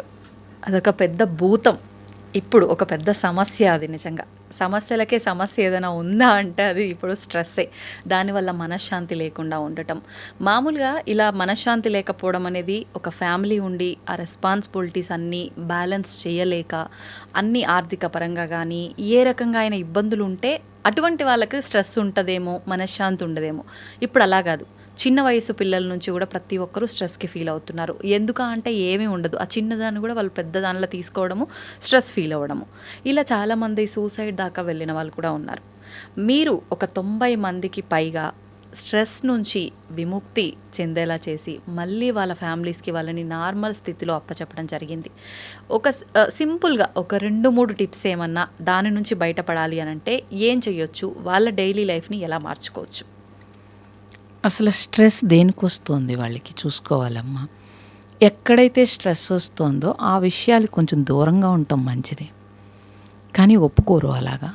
అదొక పెద్ద భూతం, ఇప్పుడు ఒక పెద్ద సమస్య. అది నిజంగా సమస్యలకే సమస్య ఏదైనా ఉందా అంటే అది ఇప్పుడు స్ట్రెస్సే. దానివల్ల మనశ్శాంతి లేకుండా ఉండటం, మామూలుగా ఇలా మనశ్శాంతి లేకపోవడం అనేది ఒక ఫ్యామిలీ ఉండి ఆ రెస్పాన్సిబిలిటీస్ అన్నీ బ్యాలెన్స్ చేయలేక, అన్ని ఆర్థిక పరంగా కానీ ఏ రకంగా అయిన ఇబ్బందులు ఉంటే అటువంటి వాళ్ళకి స్ట్రెస్ ఉంటుందేమో, మనశ్శాంతి ఉండదేమో. ఇప్పుడు అలా కాదు, చిన్న వయసు పిల్లల నుంచి కూడా ప్రతి ఒక్కరూ స్ట్రెస్కి ఫీల్ అవుతున్నారు. ఎందుకు అంటే ఏమీ ఉండదు, ఆ చిన్నదాన్ని కూడా వాళ్ళు పెద్ద దానిలో తీసుకోవడము, స్ట్రెస్ ఫీల్ అవ్వడము. ఇలా చాలామంది సూసైడ్ దాకా వెళ్ళిన వాళ్ళు కూడా ఉన్నారు. మీరు ఒక 90 మందికి పైగా స్ట్రెస్ నుంచి విముక్తి చెందేలా చేసి మళ్ళీ వాళ్ళ ఫ్యామిలీస్కి వాళ్ళని నార్మల్ స్థితిలో అప్పచెప్పడం జరిగింది. ఒక సింపుల్గా ఒక 2-3 టిప్స్ ఏమన్నా దాని నుంచి బయటపడాలి అని అంటే ఏం చేయొచ్చు, వాళ్ళ డైలీ లైఫ్ని ఎలా మార్చుకోవచ్చు? అసలు స్ట్రెస్ దేనికి వస్తుంది వాళ్ళకి చూసుకోవాలమ్మా. ఎక్కడైతే స్ట్రెస్ వస్తుందో ఆ విషయాలు కొంచెం దూరంగా ఉండటం మంచిది, కానీ ఒప్పుకోరు అలాగా.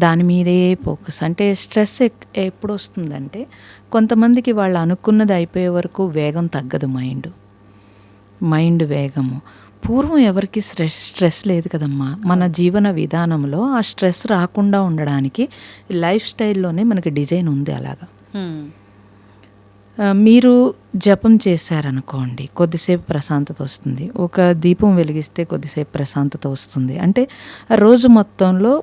దాని మీదే ఫోకస్. అంటే స్ట్రెస్ ఎప్పుడు వస్తుందంటే కొంతమందికి వాళ్ళు అనుకున్నది అయిపోయే వరకు వేగం తగ్గదు, మైండ్ వేగము. పూర్వం ఎవరికి స్ట్రెస్ లేదు కదమ్మా. మన జీవన విధానంలో ఆ స్ట్రెస్ రాకుండా ఉండడానికి లైఫ్ స్టైల్లోనే మనకి డిజైన్ ఉంది అలాగా. మీరు జపం చేశారనుకోండి, కొద్దిసేపు ప్రశాంతత వస్తుంది. ఒక దీపం వెలిగిస్తే కొద్దిసేపు ప్రశాంతత వస్తుంది. అంటే రోజు మొత్తంలో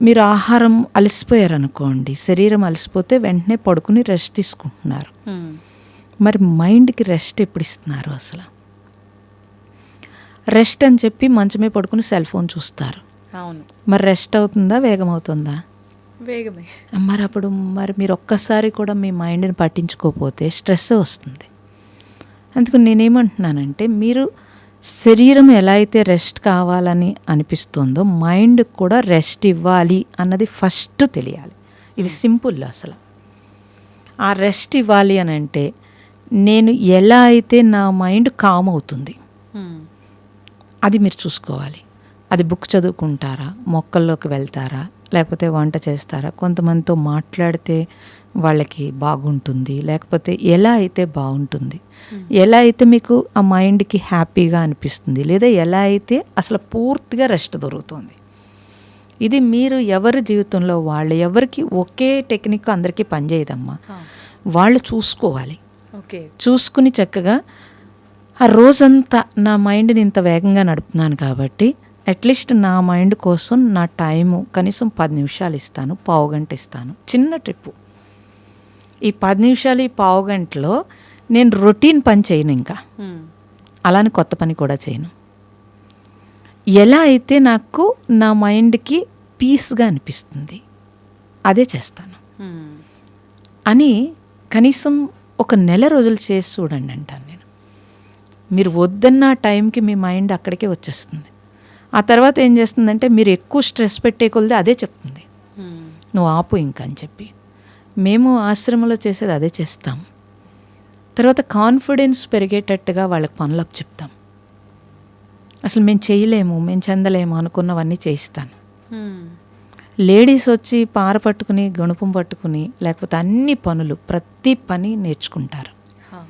మీరు ఆహారం అలసిపోయారనుకోండి, శరీరం అలసిపోతే వెంటనే పడుకుని రెస్ట్ తీసుకుంటున్నారు. మరి మైండ్కి రెస్ట్ ఎప్పుడు ఇస్తున్నారు? అసలు రెస్ట్ అని చెప్పి మంచమే పడుకుని సెల్ ఫోన్ చూస్తారు. అవును, మరి రెస్ట్ అవుతుందా, వేగం అవుతుందా? వేగమే. మరి అప్పుడు మీరు ఒక్కసారి కూడా మీ మైండ్ని పట్టించుకోకపోతే స్ట్రెస్ వస్తుంది. అందుకు నేనేమంటున్నానంటే, మీరు శరీరం ఎలా అయితే రెస్ట్ కావాలని అనిపిస్తుందో మైండ్ కూడా రెస్ట్ ఇవ్వాలి అన్నది ఫస్ట్ తెలియాలి. ఇది సింపుల్. అసలు ఆ రెస్ట్ ఇవ్వాలి అని అంటే నేను ఎలా అయితే నా మైండ్ కామ్ అవుతుంది అది మీరు చూసుకోవాలి. అది బుక్ చదువుకుంటారా, మొక్కల్లోకి వెళ్తారా, లేకపోతే వంట చేస్తారా, కొంతమందితో మాట్లాడితే వాళ్ళకి బాగుంటుంది, లేకపోతే ఎలా అయితే బాగుంటుంది, ఎలా అయితే మీకు ఆ మైండ్కి హ్యాపీగా అనిపిస్తుంది, లేదా ఎలా అయితే అసలు పూర్తిగా రెస్ట్ దొరుకుతుంది. ఇది మీరు ఎవరి జీవితంలో వాళ్ళు ఎవరికి ఒకే టెక్నిక్ అందరికీ పనిచేయదమ్మా. వాళ్ళు చూసుకోవాలి. చూసుకుని చక్కగా ఆ రోజంతా నా మైండ్ని ఇంత వేగంగా నడుపుతున్నాను కాబట్టి అట్లీస్ట్ నా మైండ్ కోసం నా టైము కనీసం 10 నిమిషాలు ఇస్తాను, పావుగంట ఇస్తాను. చిన్న ట్రిప్పు. ఈ 10 నిమిషాలు, ఈ పావుగంటలో నేను రొటీన్ పని చేయను, ఇంకా అలానే కొత్త పని కూడా చేయను. ఎలా అయితే నాకు నా మైండ్కి పీస్గా అనిపిస్తుంది అదే చేస్తాను అని కనీసం ఒక నెల రోజులు చేసి చూడండి అంటాను నేను. మీరు వద్దన్న టైంకి మీ మైండ్ అక్కడికే వచ్చేస్తుంది. ఆ తర్వాత ఏం చేస్తుందంటే మీరు ఎక్కువ స్ట్రెస్ పెట్టే కొలది అదే చెప్తుంది, నువ్వు ఆపు ఇంకా అని చెప్పి. మేము ఆశ్రమంలో చేసేది అదే చేస్తాం. తర్వాత కాన్ఫిడెన్స్ పెరిగేటట్టుగా వాళ్ళకి పనులు అప్పు చెప్తాం. అసలు మేము చేయలేము, మేము చెందలేము అనుకున్నవన్నీ చేయిస్తాను. లేడీస్ వచ్చి పార పట్టుకుని గణుపం పట్టుకుని లేకపోతే అన్ని పనులు ప్రతి పని నేర్చుకుంటారు. హా.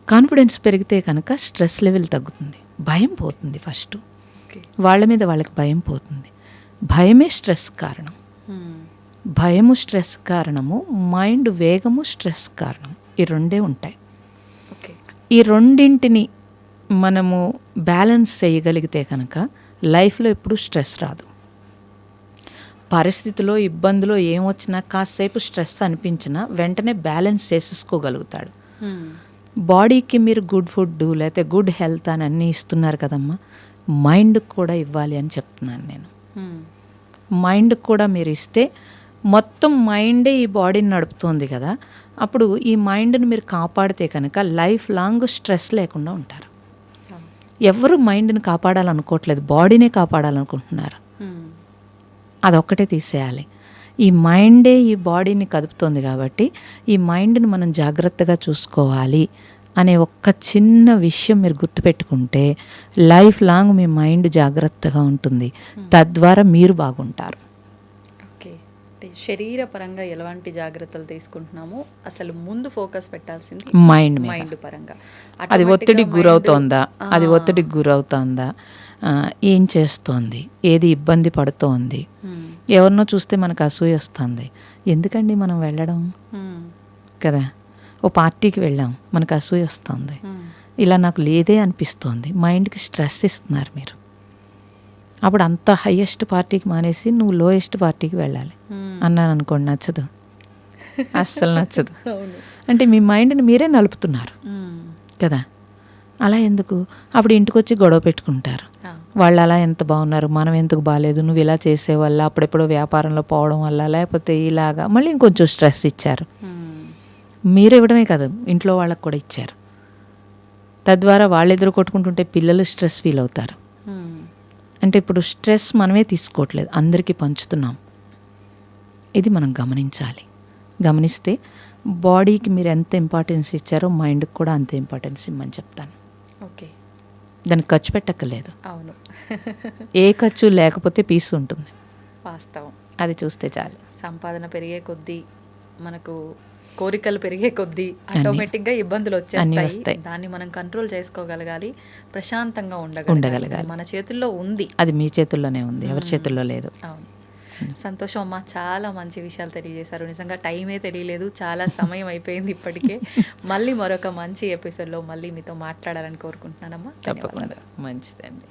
కాన్ఫిడెన్స్ పెరిగితే కనుక స్ట్రెస్ లెవెల్ తగ్గుతుంది, భయం పోతుంది. First okay. వాళ్ళ మీద వాళ్ళకి భయం పోతుంది. భయమే స్ట్రెస్ కారణం. భయము స్ట్రెస్ కారణము, మైండ్ వేగము స్ట్రెస్ కారణం. ఈ రెండే ఉంటాయి. ఓకే. ఈ రెండింటిని మనము బ్యాలెన్స్ చేయగలిగితే కనుక లైఫ్లో ఎప్పుడు స్ట్రెస్ రాదు. పరిస్థితిలో ఇబ్బందులో ఏమొచ్చినా కాసేపు స్ట్రెస్ అనిపించినా వెంటనే బ్యాలెన్స్ చేసేసుకోగలుగుతాడు. బాడీకి మీరు గుడ్ ఫుడ్ లేకపోతే గుడ్ హెల్త్ అని అన్నీ ఇస్తున్నారు కదమ్మా, మైండ్కి కూడా ఇవ్వాలి అని చెప్తున్నాను నేను. మైండ్కి కూడా మీరు ఇస్తే మొత్తం మైండే ఈ బాడీని నడుపుతోంది కదా, అప్పుడు ఈ మైండ్ని మీరు కాపాడితే కనుక లైఫ్ లాంగ్ స్ట్రెస్ లేకుండా ఉంటారు. ఎవరు మైండ్ని కాపాడాలనుకోవట్లేదు, బాడీనే కాపాడాలనుకుంటున్నారు. అదొక్కటే తీసేయాలి. ఈ మైండే ఈ బాడీని కదుపుతోంది కాబట్టి ఈ మైండ్ని మనం జాగ్రత్తగా చూసుకోవాలి అనే ఒక్క చిన్న విషయం మీరు గుర్తుపెట్టుకుంటే లైఫ్ లాంగ్ మీ మైండ్ జాగ్రత్తగా ఉంటుంది. తద్వారా మీరు బాగుంటారు. ఓకే. అంటే శరీరపరంగా ఎలాంటి జాగ్రత్తలు తీసుకుంటున్నామో అసలు ముందు ఫోకస్ పెట్టాల్సింది మైండ్ మీద. మైండ్ పరంగా. అది ఒత్తిడికి గురవుతోందా, అది ఒత్తిడికి గురవుతోందా, ఏం చేస్తోంది, ఏది ఇబ్బంది పడుతోంది. ఎవరినో చూస్తే మనకు అసూయ వస్తుంది, ఎందుకండి మనం వెళ్ళడం కదా. ఓ పార్టీకి వెళ్ళాం, మనకు అసూయ వస్తుంది, ఇలా నాకు లేదే అనిపిస్తోంది. మైండ్కి స్ట్రెస్ ఇస్తున్నారు మీరు. అప్పుడు అంత హయ్యెస్ట్ పార్టీకి మానేసి నువ్వు లోయెస్ట్ పార్టీకి వెళ్ళాలి అన్నాను అనుకోండి, నచ్చదు, అస్సలు నచ్చదు. అంటే మీ మైండ్ని మీరే నలుపుతున్నారు కదా. అలా ఎందుకు? అప్పుడు ఇంటికి వచ్చి గొడవ పెట్టుకుంటారు. వాళ్ళు అలా ఎంత బాగున్నారు, మనం ఎందుకు బాగాలేదు, నువ్వు ఇలా చేసే వల్ల, అప్పుడెప్పుడో వ్యాపారంలో పోవడం వల్ల, లేకపోతే ఇలాగా మళ్ళీ ఇంకొంచెం స్ట్రెస్ ఇచ్చారు. మీరు ఇవ్వడమే కాదు, ఇంట్లో వాళ్ళకు కూడా ఇచ్చారు. తద్వారా వాళ్ళు ఎదురు కొట్టుకుంటుంటే పిల్లలు స్ట్రెస్ ఫీల్ అవుతారు. అంటే ఇప్పుడు స్ట్రెస్ మనమే తీసుకోవట్లేదు, అందరికీ పంచుతున్నాం. ఇది మనం గమనించాలి. గమనిస్తే బాడీకి మీరు ఎంత ఇంపార్టెన్స్ ఇచ్చారో మైండ్కి కూడా అంతే ఇంపార్టెన్స్ ఇమ్మని చెప్తాను. ఓకే. దానికి ఖర్చు పెట్టక్కర్లేదు. అవును. ఏ ఖర్చు లేకపోతే పీస్ ఉంటుంది. వాస్తవం. అది చూస్తే చాలు. సంపాదన పెరిగే కొద్దీ, మనకు కోరికలు పెరిగే కొద్దీ ఆటోమేటిక్గా ఇబ్బందులు వచ్చేస్తాయి. దాన్ని మనం కంట్రోల్ చేసుకోగలగాలి, ప్రశాంతంగా ఉండగలగాలి. మన చేతుల్లో ఉంది. అది మీ చేతుల్లోనే ఉంది, ఎవరి చేతుల్లో లేదు. అవును. సంతోషం అమ్మా, చాలా మంచి విషయాలు తెలియజేశారు. నిజంగా టైమే తెలియలేదు, చాలా సమయం అయిపోయింది ఇప్పటికే. మళ్ళీ మరొక మంచి ఎపిసోడ్లో మళ్ళీ మీతో మాట్లాడాలని కోరుకుంటున్నానమ్మా. తప్పకుండా. మంచిదండి.